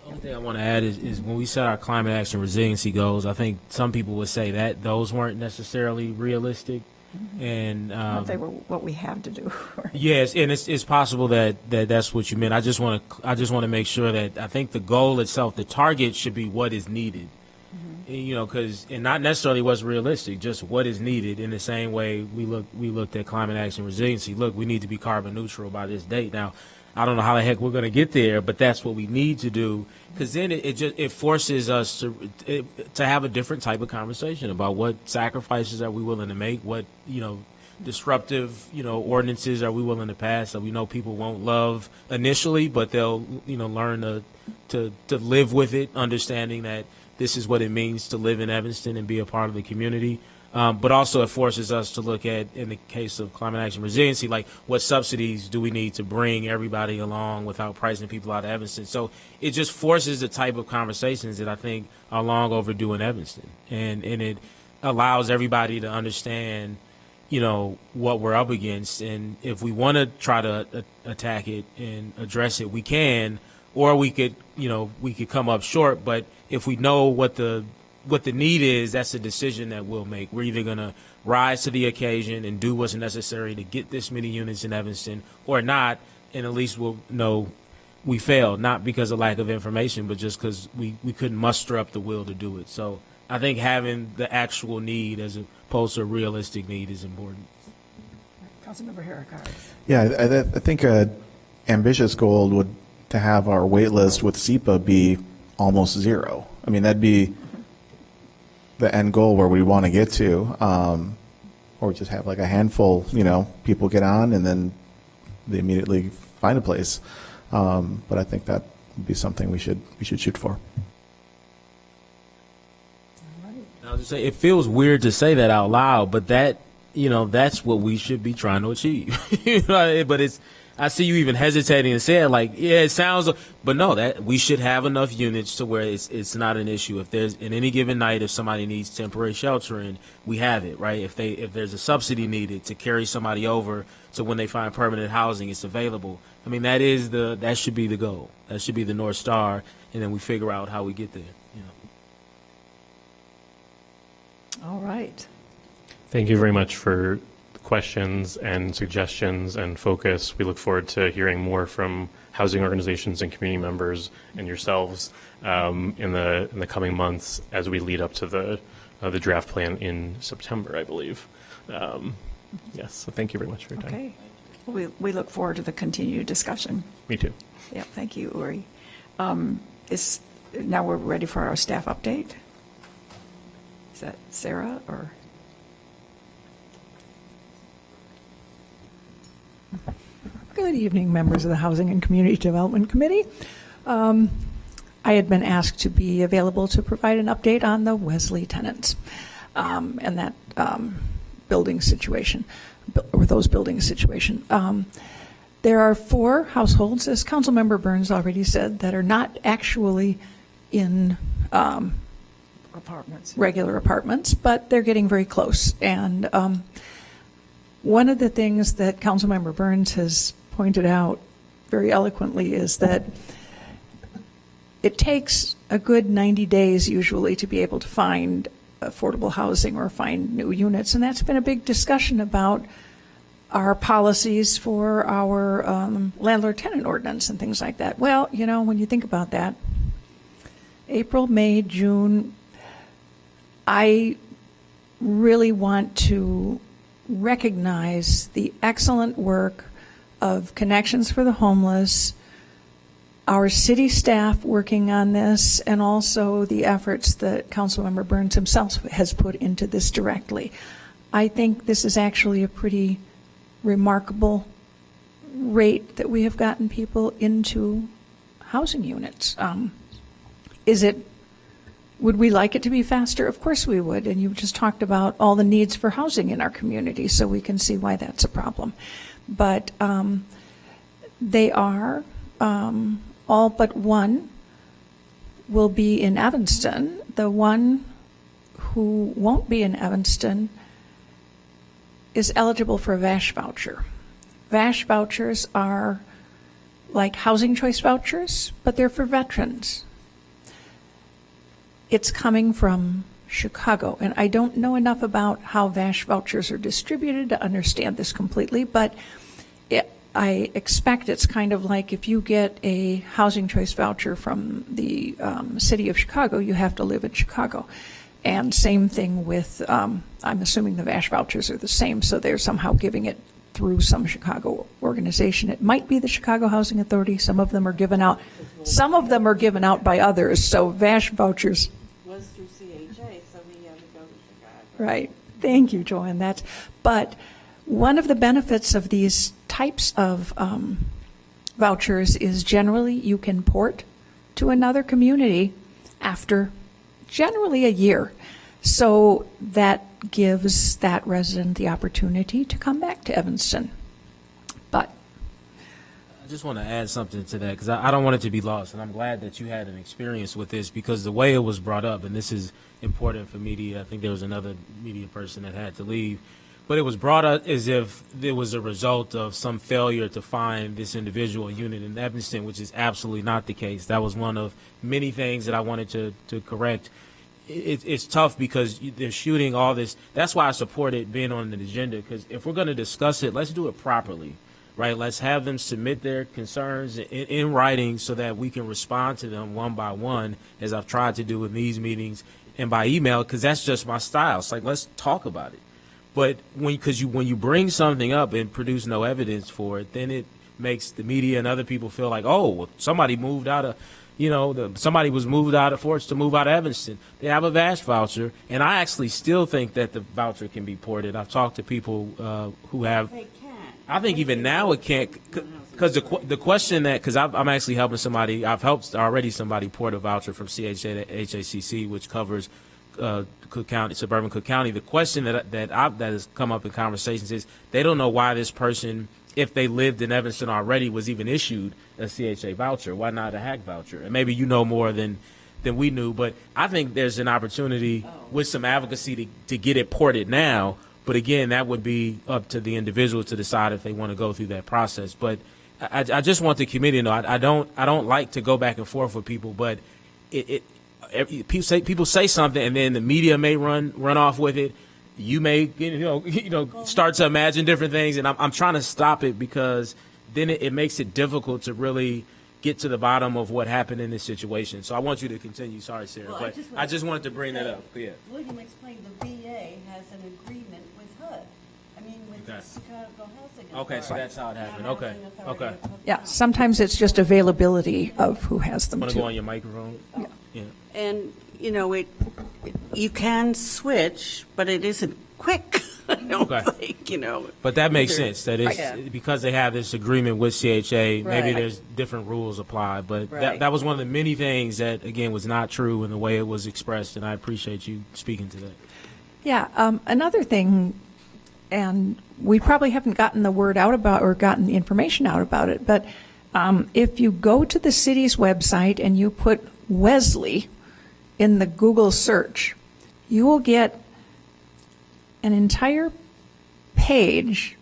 The only thing I want to add is when we set our climate action resiliency goals, I think some people would say that those weren't necessarily realistic. Mm-hmm. And they were what we have to do. Yes, and it's possible that's what you meant. I just want to make sure that I think the goal itself, the target, should be what is needed. Mm-hmm. You know, and not necessarily what's realistic, just what is needed. In the same way we looked at climate action resiliency. Look, we need to be carbon neutral by this date. Now, I don't know how the heck we're going to get there, but that's what we need to do, because then it forces us to have a different type of conversation about what sacrifices are we willing to make, what, you know, disruptive, ordinances are we willing to pass that we know people won't love initially, but they'll, learn to live with it, understanding that this is what it means to live in Evanston and be a part of the community. But also it forces us to look at, in the case of climate action resiliency, like what subsidies do we need to bring everybody along without pricing people out of Evanston. So it just forces the type of conversations that I think are long overdue in Evanston. And it allows everybody to understand, what we're up against. And if we want to try to attack it and address it, we can, or we could come up short. But if we know what the need is, that's a decision that we'll make. We're either going to rise to the occasion and do what's necessary to get this many units in Evanston or not, and at least we'll know we failed, not because of lack of information, but just because we couldn't muster up the will to do it. So I think having the actual need as opposed to a realistic need is important. Councilmember Herrick. Yeah, I think an ambitious goal would to have our wait list with SEPA be almost zero. I mean, that'd be the end goal where we want to get to, or just have like a handful, people get on and then they immediately find a place. But I think that would be something we should shoot for. I'll just say it feels weird to say that out loud, but that's what we should be trying to achieve. But I see you even hesitating to say it, like, yeah, it sounds, but no, that we should have enough units to where it's not an issue. If there's in any given night, if somebody needs temporary sheltering, we have it, right? If there's a subsidy needed to carry somebody over, so when they find permanent housing, it's available. I mean, that should be the goal. That should be the North Star, and then we figure out how we get there. All right. Thank you very much for questions and suggestions and focus. We look forward to hearing more from housing organizations and community members and yourselves in the coming months as we lead up to the draft plan in September, I believe. Yes, so thank you very much for your time. Okay. We look forward to the continued discussion. Me too. Yeah, thank you, Uri. Now we're ready for our staff update. Is that Sarah or? Good evening, members of the Housing and Community Development Committee. I had been asked to be available to provide an update on the Wesley tenants and that building situation, or those building situation. There are 4 households, as Councilmember Burns already said, that are not actually in apartments, regular apartments, but they're getting very close. And one of the things that Councilmember Burns has pointed out very eloquently is that it takes a good 90 days usually to be able to find affordable housing or find new units. And that's been a big discussion about our policies for our landlord-tenant ordinance and things like that. Well, when you think about that, April, May, June, I really want to recognize the excellent work of Connections for the Homeless, our city staff working on this, and also the efforts that Councilmember Burns himself has put into this directly. I think this is actually a pretty remarkable rate that we have gotten people into housing units. Would we like it to be faster? Of course we would. And you just talked about all the needs for housing in our community, so we can see why that's a problem. But they are, all but one will be in Evanston. The one who won't be in Evanston is eligible for a VASH voucher. VASH vouchers are like housing choice vouchers, but they're for veterans. It's coming from Chicago, and I don't know enough about how VASH vouchers are distributed to understand this completely, but I expect it's kind of like if you get a housing choice voucher from the city of Chicago, you have to live in Chicago. And same thing with, I'm assuming the VASH vouchers are the same, so they're somehow giving it through some Chicago organization. It might be the Chicago Housing Authority. Some of them are given out. Some of them are given out by others, so VASH vouchers. Was through CHA, so we had to go to Chicago. Right. Thank you, Joanne. But one of the benefits of these types of vouchers is generally you can port to another community after generally a year. So that gives that resident the opportunity to come back to Evanston. But I just want to add something to that because I don't want it to be lost, and I'm glad that you had an experience with this because the way it was brought up, and this is important for media, I think there was another media person that had to leave, but it was brought up as if it was a result of some failure to find this individual unit in Evanston, which is absolutely not the case. That was one of many things that I wanted to correct. It's tough because they're shooting all this. That's why I support it being on the agenda, because if we're going to discuss it, let's do it properly, right? Let's have them submit their concerns in writing so that we can respond to them one by one, as I've tried to do in these meetings, and by email, because that's just my style. It's like, let's talk about it. But when you bring something up and produce no evidence for it, then it makes the media and other people feel like, oh, well, somebody moved out of, somebody was forced to move out of Evanston. They have a VASH voucher, and I actually still think that the voucher can be ported. I've talked to people who have. They can. I think even now it can't, because the question because I'm actually helping somebody. I've helped already somebody port a voucher from CHA to HACC, which covers Cook County, suburban Cook County. The question that has come up in conversations is they don't know why this person, if they lived in Evanston already, was even issued a CHA voucher. Why not a HAC voucher? And maybe you know more than we knew, but I think there's an opportunity with some advocacy to get it ported now. But again, that would be up to the individual to decide if they want to go through that process. But I just want the committee to know I don't like to go back and forth with people, but people say something and then the media may run off with it. You may start to imagine different things, and I'm trying to stop it because then it makes it difficult to really get to the bottom of what happened in this situation. So I want you to continue. Sorry, Sarah, but I just wanted to bring that up. Yeah. William explained the VA has an agreement with HUD. I mean, with the Chicago Housing Authority. Okay, so that's how it happened. Okay. yeah, sometimes it's just availability of who has them. Want to too. go on your microphone? Yeah. And, you can switch, but it isn't quick. I don't think, But that makes sense. That is because they have this agreement with CHA. Maybe there's different rules apply. But that was one of the many things that, again, was not true in the way it was expressed. And I appreciate you speaking to that. Yeah, another thing, and we probably haven't gotten the word out about or gotten the information out about it, but if you go to the city's website and you put Wesley in the Google search, you will get an entire page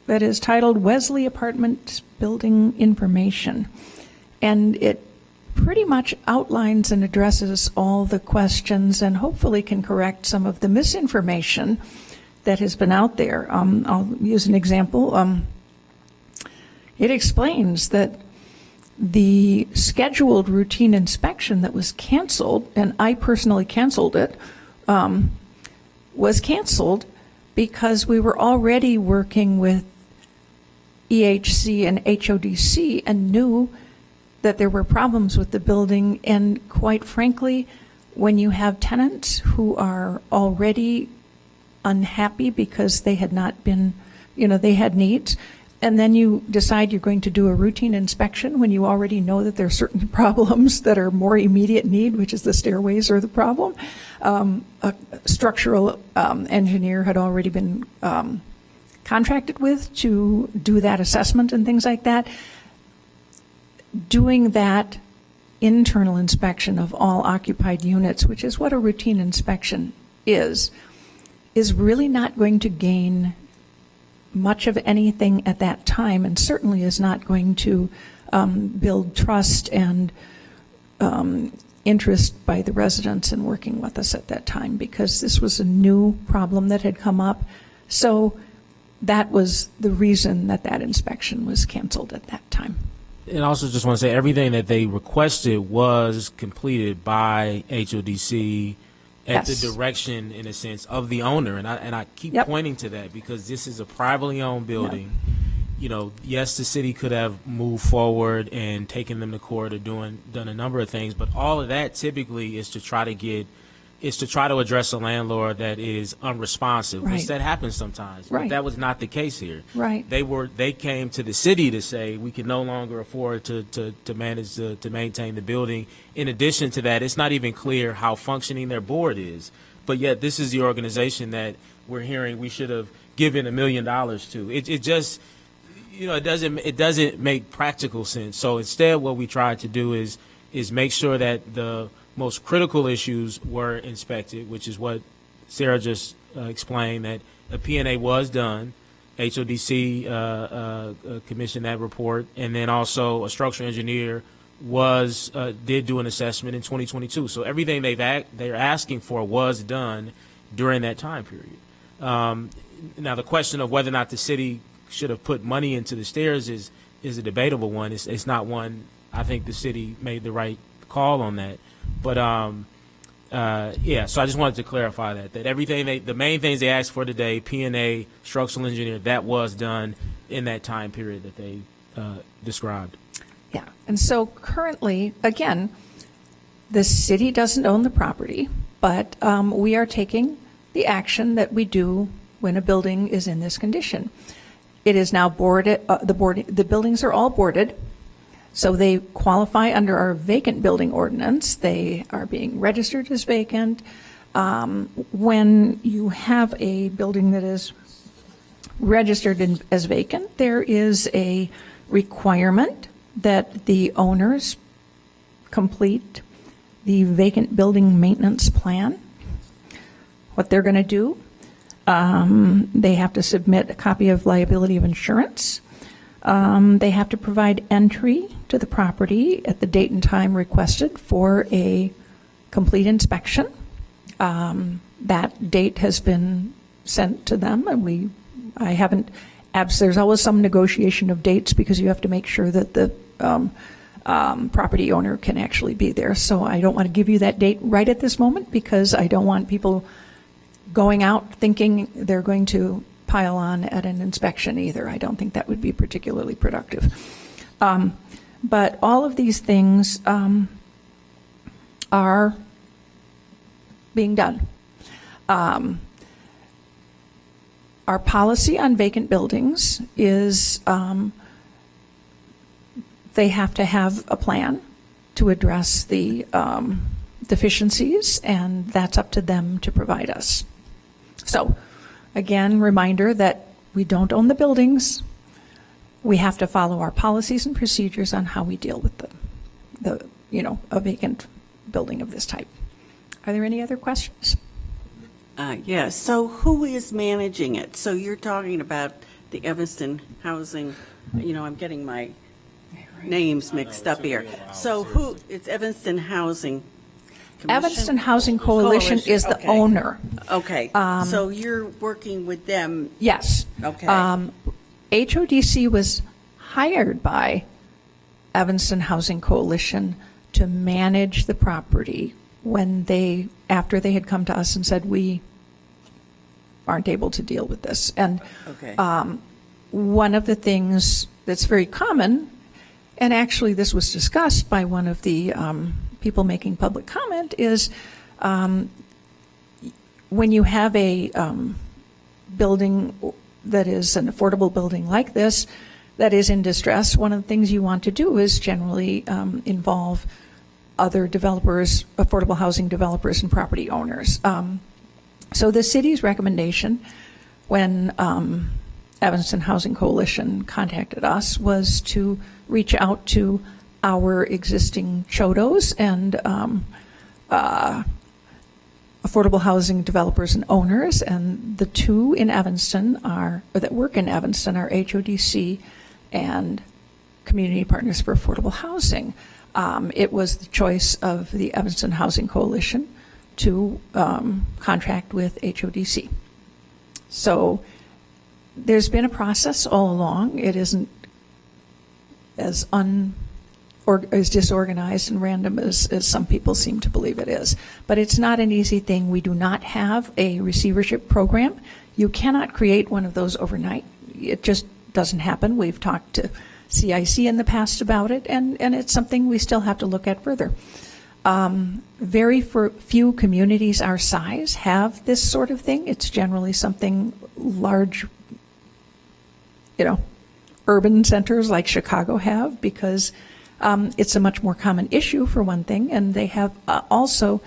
that is titled Wesley Apartment Building Information. And it pretty much outlines and addresses all the questions and hopefully can correct some of the misinformation that has been out there. I'll use an example. It explains that the scheduled routine inspection that was canceled, and I personally canceled it, was canceled because we were already working with EHC and HODC and knew that there were problems with the building. And quite frankly, when you have tenants who are already unhappy because they had not been, they had needs, and then you decide you're going to do a routine inspection when you already know that there are certain problems that are more immediate need, which is the stairways are the problem. A structural engineer had already been contracted with to do that assessment and things like that. Doing that internal inspection of all occupied units, which is what a routine inspection is really not going to gain much of anything at that time, and certainly is not going to build trust and interest by the residents in working with us at that time, because this was a new problem that had come up. So that was the reason that inspection was canceled at that time. And I also just want to say everything that they requested was completed by HODC at the direction, in a sense, of the owner. And I keep pointing to that because this is a privately owned building. Yes, the city could have moved forward and taken them to court or done a number of things, but all of that typically is to try to get is to try to address a landlord that is unresponsive, Right. which that happens sometimes. Right. But that was not the case here. Right. They came to the city to say we can no longer afford to manage to maintain the building. In addition to that, it's not even clear how functioning their board is. But yet this is the organization that we're hearing we should have given $1 million to. It just, it doesn't make practical sense. So instead, what we tried to do is make sure that the most critical issues were inspected, which is what Sarah just explained, that a P&A was done. HODC commissioned that report, and then also a structural engineer did do an assessment in 2022. So everything they're asking for was done during that time period. Now the question of whether or not the city should have put money into the stairs is a debatable one. It's not one. I think the city made the right call on that. But so I just wanted to clarify that everything the main things they asked for today, P&A, structural engineer, that was done in that time period that they described. Yeah, and so currently, again, the city doesn't own the property, but we are taking the action that we do when a building is in this condition. It is now boarded, the buildings are all boarded, so they qualify under our vacant building ordinance. They are being registered as vacant. When you have a building that is registered as vacant, there is a requirement that the owners complete the vacant building maintenance plan. What they're going to do, they have to submit a copy of liability of insurance. They have to provide entry to the property at the date and time requested for a complete inspection. That date has been sent to them, and there's always some negotiation of dates because you have to make sure that the property owner can actually be there. So I don't want to give you that date right at this moment because I don't want people going out thinking they're going to pile on at an inspection either. I don't think that would be particularly productive. But all of these things are being done. Our policy on vacant buildings is they have to have a plan to address the deficiencies, and that's up to them to provide us. So, again, reminder that we don't own the buildings. We have to follow our policies and procedures on how we deal with a vacant building of this type. Are there any other questions? Yes. So who is managing it? So you're talking about the Evanston Housing, I'm getting my names mixed up here. So it's Evanston Housing Commission? Evanston Housing Coalition is the owner. Okay. So you're working with them? Yes. Okay. HODC was hired by Evanston Housing Coalition to manage the property after they had come to us and said, we aren't able to deal with this. And one of the things that's very common, and actually this was discussed by one of the people making public comment, is when you have a building that is an affordable building like this that is in distress, one of the things you want to do is generally involve other developers, affordable housing developers and property owners. So the city's recommendation when Evanston Housing Coalition contacted us was to reach out to our existing CHODOs and affordable housing developers and owners, and the two in Evanston that work in Evanston are HODC and Community Partners for Affordable Housing. It was the choice of the Evanston Housing Coalition to contract with HODC. So there's been a process all along. It isn't as disorganized and random as some people seem to believe it is. But it's not an easy thing. We do not have a receivership program. You cannot create one of those overnight. It just doesn't happen. We've talked to CIC in the past about it, and it's something we still have to look at further. Very few communities our size have this sort of thing. It's generally something large, urban centers like Chicago have, because it's a much more common issue, for one thing, and they have also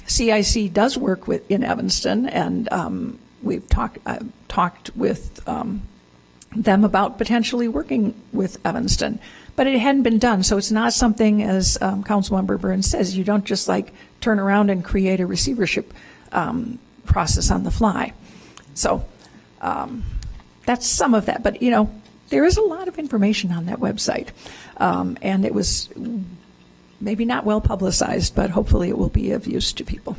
CIC does work in Evanston, and we've talked with them about potentially working with Evanston, but it hadn't been done. So it's not something, as Councilmember Burns says, you don't just turn around and create a receivership process on the fly. So that's some of that, but there is a lot of information on that website, and it was maybe not well publicized, but hopefully it will be of use to people.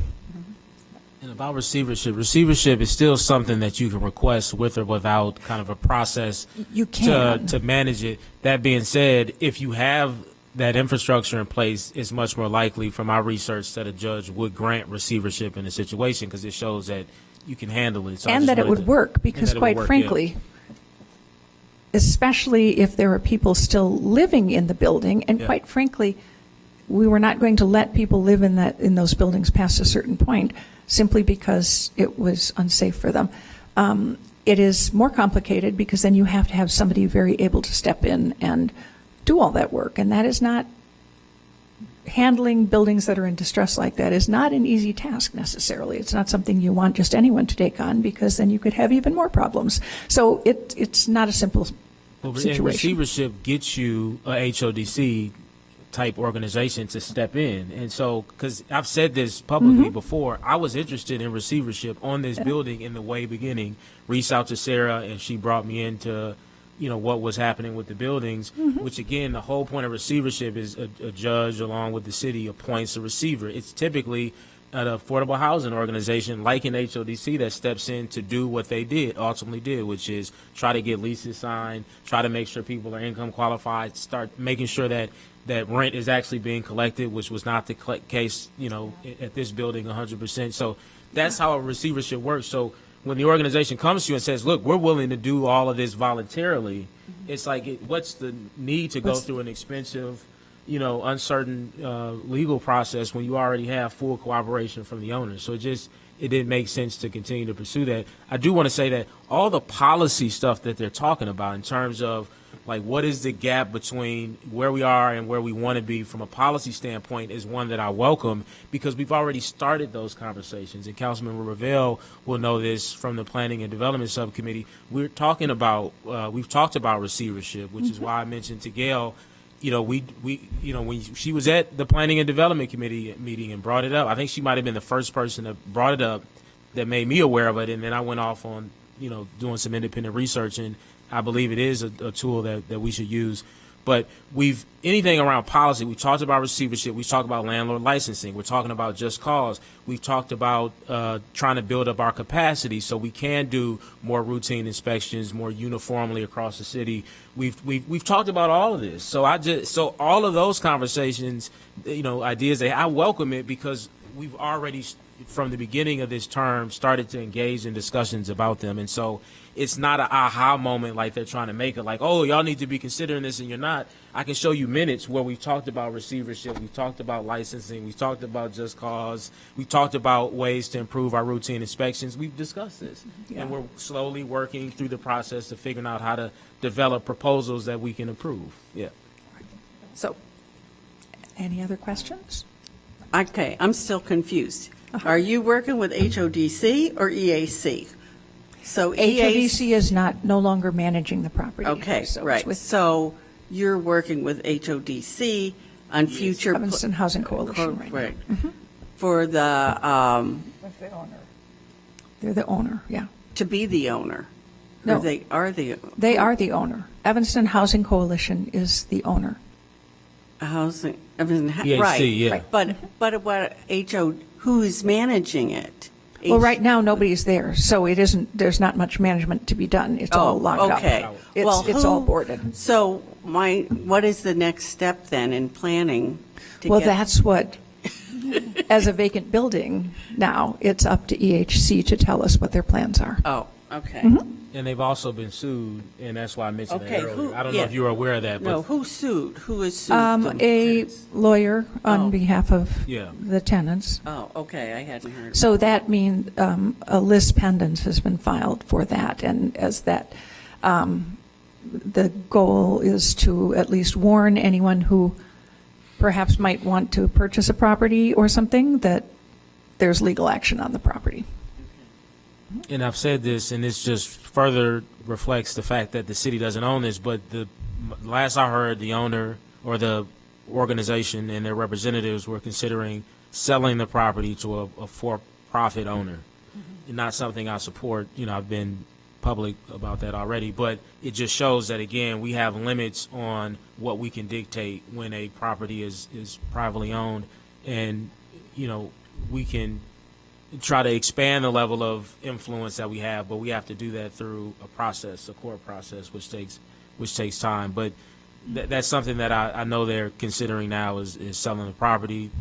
And about receivership is still something that you can request with or without kind of a process you can to manage it. That being said, if you have that infrastructure in place, it's much more likely from our research that a judge would grant receivership in a situation, because it shows that you can handle it. So and that it would work, because quite frankly, especially if there are people still living in the building, and quite frankly, we were not going to let people live in those buildings past a certain point, simply because it was unsafe for them. It is more complicated, because then you have to have somebody very able to step in and do all that work, and that is not, handling buildings that are in distress like that is not an easy task necessarily. It's not something you want just anyone to take on, because then you could have even more problems. So it's not a simple situation. And receivership gets you a HODC type organization to step in. And so, because I've said this publicly before, I was interested in receivership on this building in the way beginning. Reached out to Sarah, and she brought me into what was happening with the buildings, which again, the whole point of receivership is a judge along with the city appoints a receiver. It's typically an affordable housing organization like an HODC that steps in to do what they ultimately did, which is try to get leases signed, try to make sure people are income qualified, start making sure that rent is actually being collected, which was not the case, at this building 100%. So that's how a receivership works. So when the organization comes to you and says, look, we're willing to do all of this voluntarily, it's like, what's the need to go through an expensive, uncertain legal process when you already have full cooperation from the owner? So it didn't make sense to continue to pursue that. I do want to say that all the policy stuff that they're talking about in terms of what is the gap between where we are and where we want to be from a policy standpoint is one that I welcome, because we've already started those conversations. And Councilmember Ravel will know this from the Planning and Development Subcommittee. We've talked about receivership, which is why I mentioned to Gail, when she was at the Planning and Development Committee meeting and brought it up, I think she might have been the first person that brought it up that made me aware of it. And then I went off on, doing some independent research, and I believe it is a tool that we should use. But anything around policy, we talked about receivership, we talked about landlord licensing, we're talking about just cause, we've talked about trying to build up our capacity so we can do more routine inspections more uniformly across the city. We've talked about all of this. So all of those conversations, ideas, I welcome it, because we've already, from the beginning of this term, started to engage in discussions about them. And so it's not an aha moment like they're trying to make it, like, oh, y'all need to be considering this and you're not. I can show you minutes where we've talked about receivership, we've talked about licensing, we've talked about just cause, we've talked about ways to improve our routine inspections. We've discussed this. Yeah. And we're slowly working through the process of figuring out how to develop proposals that we can approve. Yeah. So, any other questions? Okay, I'm still confused. Are you working with HODC or EAC? So HODC is no longer managing the property. Okay, so right. So you're working with HODC on future Evanston Housing Coalition right now. For the the owner. They're the owner, yeah. To be the owner. No, or they are the owner. Evanston Housing Coalition is the owner. Evanston, EAC, right. Yeah. Right. But what who is managing it? Well, right now nobody's there, so it isn't. There's not much management to be done. It's all locked up. Okay. It's all boarded. So what is the next step then in planning? That's what. As a vacant building now, it's up to EHC to tell us what their plans are. Oh, Okay. And they've also been sued, and that's why I mentioned Okay, that earlier. who- I don't know yeah. if you were aware of that, but No, who sued? Who is sued? A lawyer on Oh. behalf of Yeah. the tenants. Oh, okay, I hadn't heard. So that means a lis pendens has been filed for that, and as that, the goal is to at least warn anyone who perhaps might want to purchase a property or something that there's legal action on the property. and I've said this, and this just further reflects the fact that the city doesn't own this, but the last I heard, the owner or the organization and their representatives were considering selling the property to a for-profit owner. Not something I support. You know, I've been public about that already, but it just shows that, again, we have limits on what we can dictate when a property is privately owned, and, you know, we can try to expand the level of influence that we have, but we have to do that through a process, a court process, which takes time. But that's something that I know they're considering now is selling the property.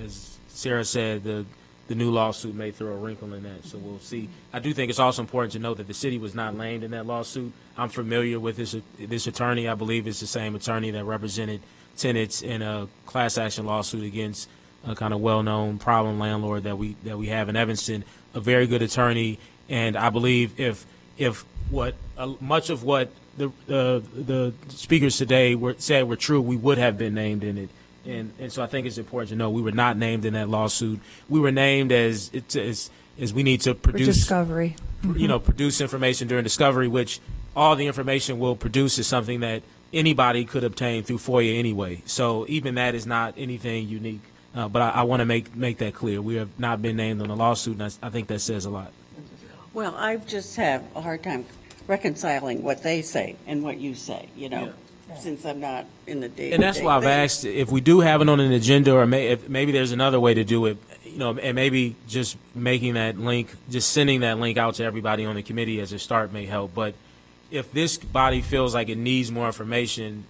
As Sarah said, the new lawsuit may throw a wrinkle in that, so we'll see. I do think it's also important to note that the city was not named in that lawsuit. I'm familiar with this attorney. I believe it's the same attorney that represented tenants in a class action lawsuit against a kind of well-known problem landlord that we have in Evanston. A very good attorney, and I believe if much of what the speakers today said were true, we would have been named in it. And so I think it's important to know we were not named in that lawsuit. We were named as we need to produce discovery. Produce information during discovery, which all the information we'll produce is something that anybody could obtain through FOIA anyway. So even that is not anything unique. But I want to make that clear. We have not been named on the lawsuit, and I think that says a lot. Well, I just have a hard time reconciling what they say and what you say, since I'm not in the day-to-day And that's why I've thing. asked if we do have it on an agenda, or if maybe there's another way to do it, and maybe just making that link, just sending that link out to everybody on the committee as a start may help. But if this body feels like it needs more information,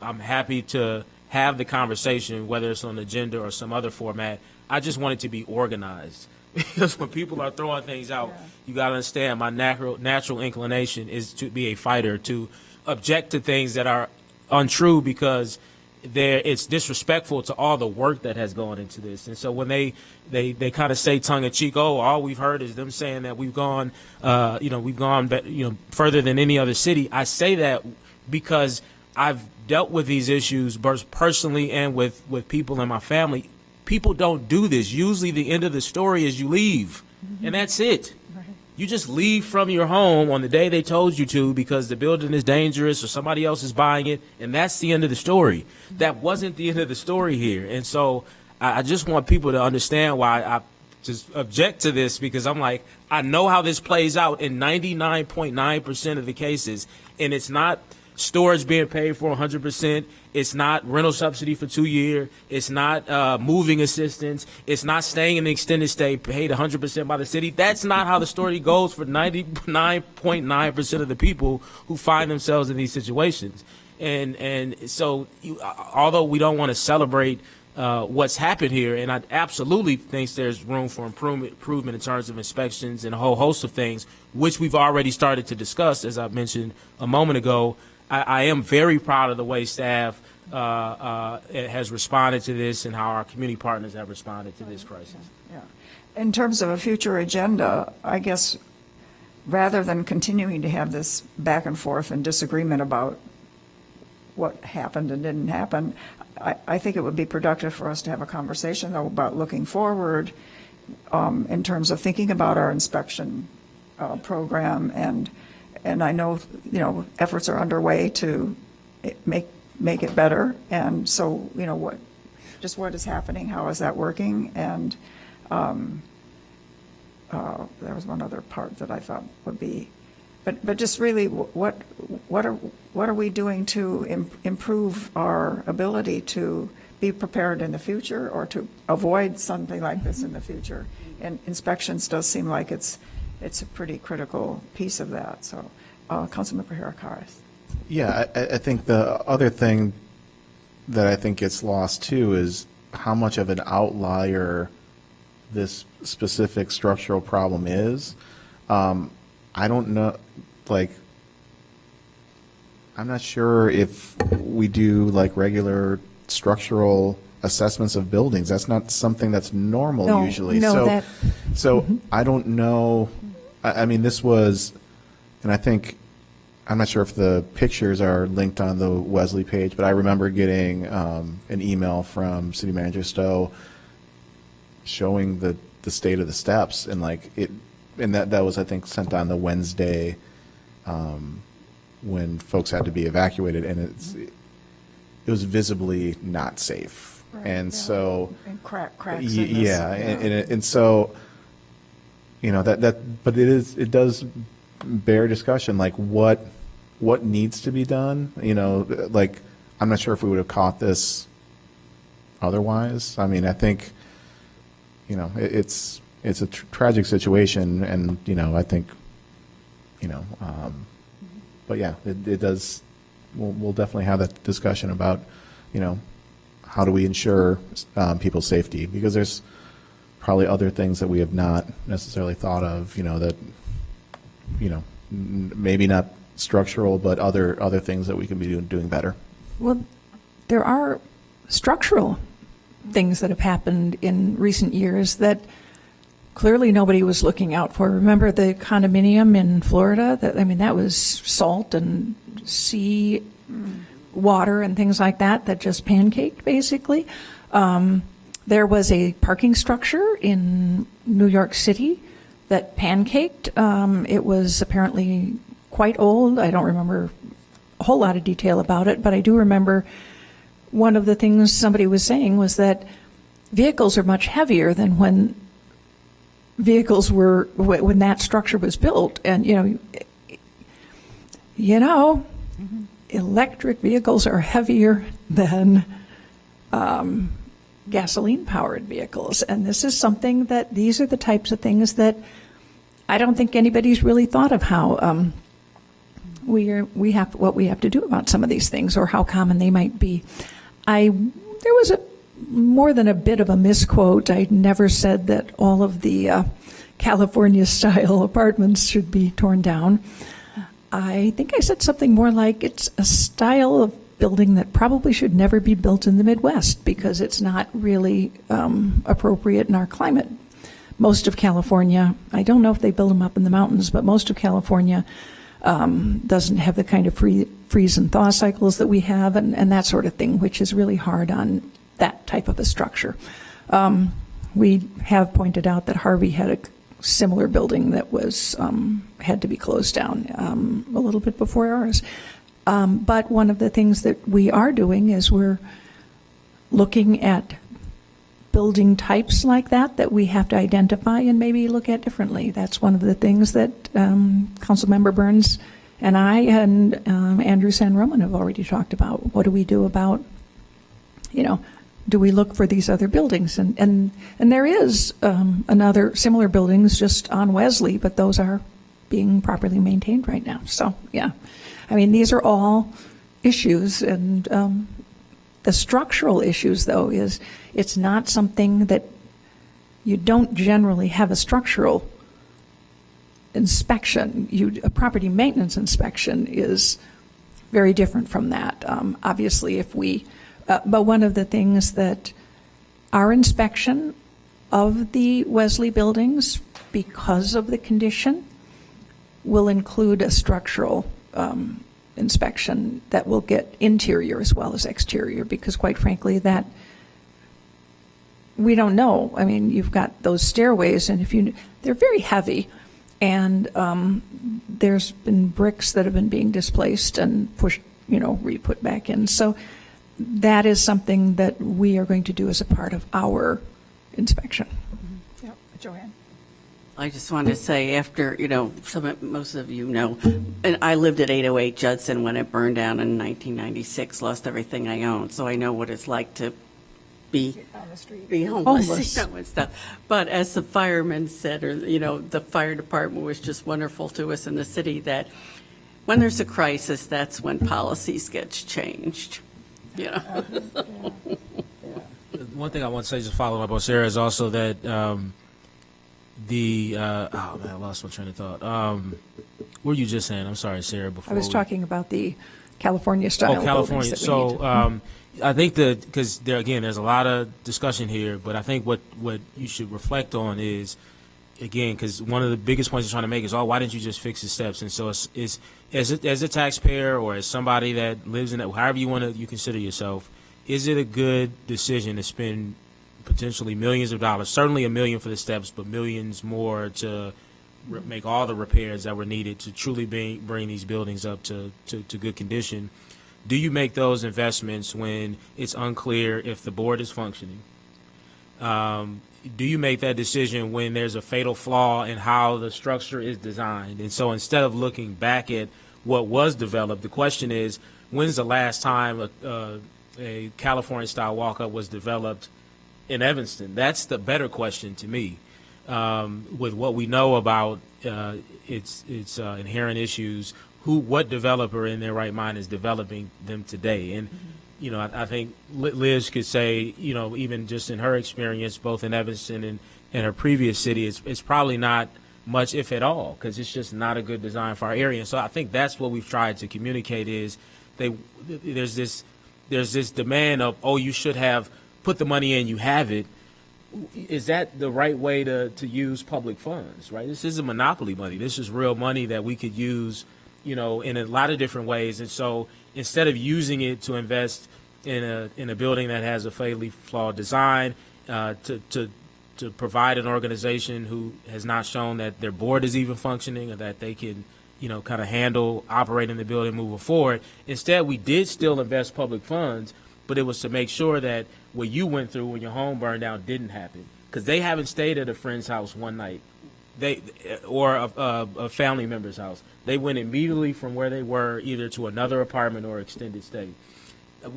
I'm happy to have the conversation, whether it's on the agenda or some other format. I just want it to be organized. Because when people are throwing things out, you got to understand my natural inclination is to be a fighter, to object to things that are untrue, because it's disrespectful to all the work that has gone into this. And so when they kind of say tongue in cheek, oh, all we've heard is them saying that we've gone further than any other city. I say that because I've dealt with these issues both personally and with people in my family. People don't do this. Usually the end of the story is you leave, and that's it. You just leave from your home on the day they told you to because the building is dangerous or somebody else is buying it, and that's the end of the story. That wasn't the end of the story here. And so I just want people to understand why I just object to this, because I'm like, I know how this plays out in 99.9% of the cases, and it's not storage being paid for 100%. It's not rental subsidy for 2 years. It's not moving assistance. It's not staying in the extended stay paid 100% by the city. That's not how the story goes for 99.9% of the people who find themselves in these situations. And so although we don't want to celebrate what's happened here, and I absolutely think there's room for improvement in terms of inspections and a whole host of things, which we've already started to discuss, as I mentioned a moment ago. I am very proud of the way staff has responded to this and how our community partners have responded to this crisis. Yeah. In terms of a future agenda, I guess rather than continuing to have this back and forth and disagreement about what happened and didn't happen, I think it would be productive for us to have a conversation, though, about looking forward in terms of thinking about our inspection program, and I know, efforts are underway to make it better. And so, what is happening? How is that working? And there was one other part that I thought would be, but just really, what are we doing to improve our ability to be prepared in the future, or to avoid something like this in the future? And inspections does seem like it's a pretty critical piece of that. So, Councilmember Harris. Yeah, I think the other thing that I think gets lost too is how much of an outlier this specific structural problem is. I don't know, like, I'm not sure if we do like regular structural assessments of buildings. That's not something that's normal No, usually. no, So, that- so I don't know. I mean, this was, and I think, I'm not sure if the pictures are linked on the Wesley page, but I remember getting an email from City Manager Stowe showing the state of the steps, and like it, and that was, I think, sent on the Wednesday when folks had to be evacuated, and it was visibly not safe. Right, And yeah. so, And cracks in this, yeah, and so, you know, but it does bear discussion, like what needs to be done. You know, like, I'm not sure if we would have caught this otherwise. I mean, I think, you know, it's a tragic situation, and, you know, I think, you know, but yeah, it does, we'll definitely have that discussion about, you know, how do we ensure people's safety, because there's probably other things that we have not necessarily thought of, you know, that, you know, maybe not structural, but other things that we can be doing better. Well, there are structural things that have happened in recent years that clearly nobody was looking out for. Remember the condominium in Florida? That was salt and sea water and things like that just pancaked, basically. There was a parking structure in New York City that pancaked. It was apparently quite old. I don't remember a whole lot of detail about it, but I do remember one of the things somebody was saying was that vehicles are much heavier than when that structure was built. And, electric vehicles are heavier than gasoline-powered vehicles. And this is something these are the types of things that I don't think anybody's really thought of how what we have to do about some of these things, or how common they might be. There was more than a bit of a misquote. I never said that all of the California-style apartments should be torn down. I think I said something more like it's a style of building that probably should never be built in the Midwest, because it's not really appropriate in our climate. Most of California, I don't know if they build them up in the mountains, but most of California doesn't have the kind of freeze and thaw cycles that we have, and that sort of thing, which is really hard on that type of a structure. We have pointed out that Harvey had a similar building that was had to be closed down a little bit before ours. But one of the things that we are doing is we're looking at building types like that we have to identify and maybe look at differently. That's one of the things that Councilmember Burns and I and Andrew San Roman have already talked about. What do we do about, do we look for these other buildings? And there is another similar buildings just on Wesley, but those are being properly maintained right now. So, yeah. I mean, these are all issues, and the structural issues, though, is it's not something that you don't generally have a structural inspection. A property maintenance inspection is very different from that. Obviously, but one of the things that our inspection of the Wesley buildings, because of the condition, will include a structural inspection that will get interior as well as exterior, because quite frankly, that we don't know. I mean, you've got those stairways, and they're very heavy, and there's been bricks that have been being displaced and pushed, re-put back in. So that is something that we are going to do as a part of our inspection. Yep. Joanne? I just wanted to say, after, most of you know, and I lived at 808 Judson when it burned down in 1996, lost everything I owned, so I know what it's like to be homeless. And stuff. But as the fireman said, or, the fire department was just wonderful to us in the city, that when there's a crisis, that's when policies get changed. One thing I want to say, just following up on Sarah, is also that I lost my train of thought. What were you just saying? I'm sorry, Sarah, before I was talking about the California style. Oh, California. buildings that we need. So I think that, because there, again, there's a lot of discussion here, but I think what you should reflect on is, again, because one of the biggest points you're trying to make is, oh, why didn't you just fix the steps? And so it's as a taxpayer or as somebody that lives in that, however you consider yourself, is it a good decision to spend potentially millions of dollars, certainly $1 million for the steps, but millions more to make all the repairs that were needed to truly bring these buildings up to good condition? Do you make those investments when it's unclear if the board is functioning? Do you make that decision when there's a fatal flaw in how the structure is designed? And so instead of looking back at what was developed, the question is, when's the last time a California-style walk-up was developed in Evanston? That's the better question to me. With what we know about its inherent issues, what developer in their right mind is developing them today? And you know, I think Liz could say, you know, even just in her experience, both in Evanston and her previous city, it's probably not much, if at all, because it's just not a good design for our area. And so I think that's what we've tried to communicate is there's this demand of, oh, you should have put the money in, you have it. Is that the right way to use public funds, right? This isn't monopoly money. This is real money that we could use, you know, in a lot of different ways. And so instead of using it to invest in a building that has a fatally flawed design, to provide an organization who has not shown that their board is even functioning or that they can, you know, kind of handle operating the building moving forward, instead we did still invest public funds, but it was to make sure that what you went through when your home burned down didn't happen. Because they haven't stayed at a friend's house one night, or a family member's house. They went immediately from where they were either to another apartment or extended stay.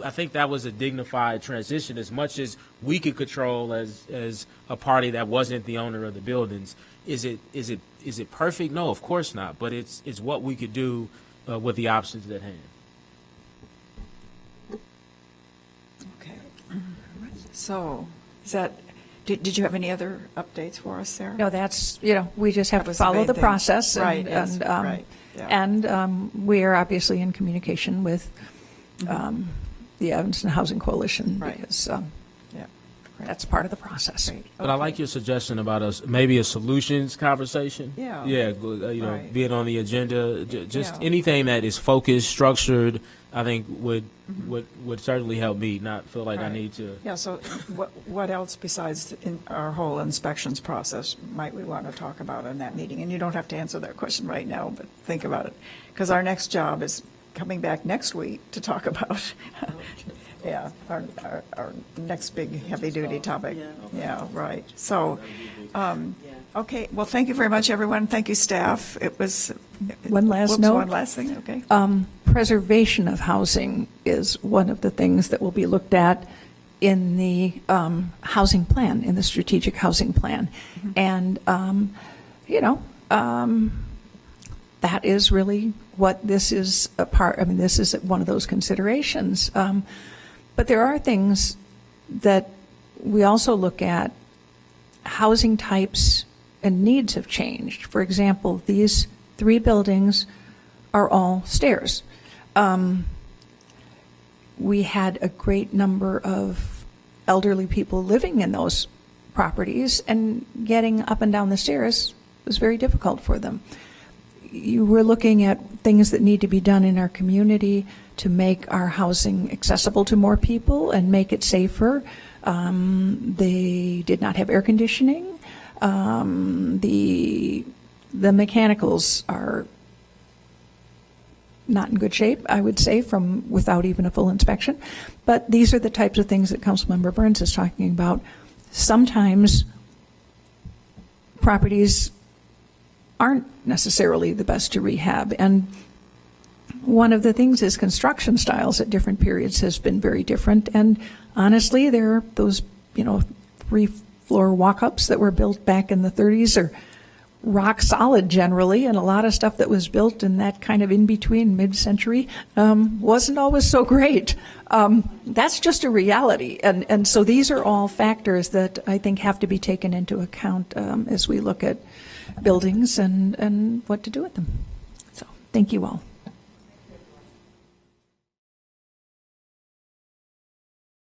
I think that was a dignified transition, as much as we could control as a party that wasn't the owner of the buildings. Is it perfect? No, of course not. But it's what we could do with the options at hand. Okay. So, is that? Did you have any other updates for us, Sarah? No, that's, you know, we just have That to was the follow main the thing. process. Right, And, yes, and, right, yeah. we are obviously in communication with the Evanston Housing Coalition Right. because Yeah. that's part of the process. But I like your suggestion about maybe a solutions conversation. Yeah. Yeah, you know, Right. being on the agenda, just Yeah. anything that is focused, structured, I think would certainly help me not feel like I Right. need to. Yeah, so what else besides in our whole inspections process might we want to talk about in that meeting? And you don't have to answer that question right now, but think about it. Because our next job is coming back next week to talk about, yeah, our next big heavy-duty topic. Yeah, right. So, okay, well, thank you very much, everyone. Thank you, staff. It was. One last Whoops, note. One last thing, okay. Preservation of housing is one of the things that will be looked at in the housing plan, in the strategic housing plan. And, you know, that is really what this is a part, I mean, this is one of those considerations. But there are things that we also look at. Housing types and needs have changed. For example, these 3 buildings are all stairs. We had a great number of elderly people living in those properties, and getting up and down the stairs was very difficult for them. You were looking at things that need to be done in our community to make our housing accessible to more people and make it safer. They did not have air conditioning. The mechanicals are not in good shape, I would say, from without even a full inspection. But these are the types of things that Councilmember Burns is talking about. Sometimes properties aren't necessarily the best to rehab. And one of the things is construction styles at different periods has been very different. And honestly, there are those, 3-floor walk-ups that were built back in the 30s are rock solid generally, and a lot of stuff that was built in that kind of in-between mid-century wasn't always so great. That's just a reality. And so these are all factors that I think have to be taken into account as we look at buildings and what to do with them. So Thank you all.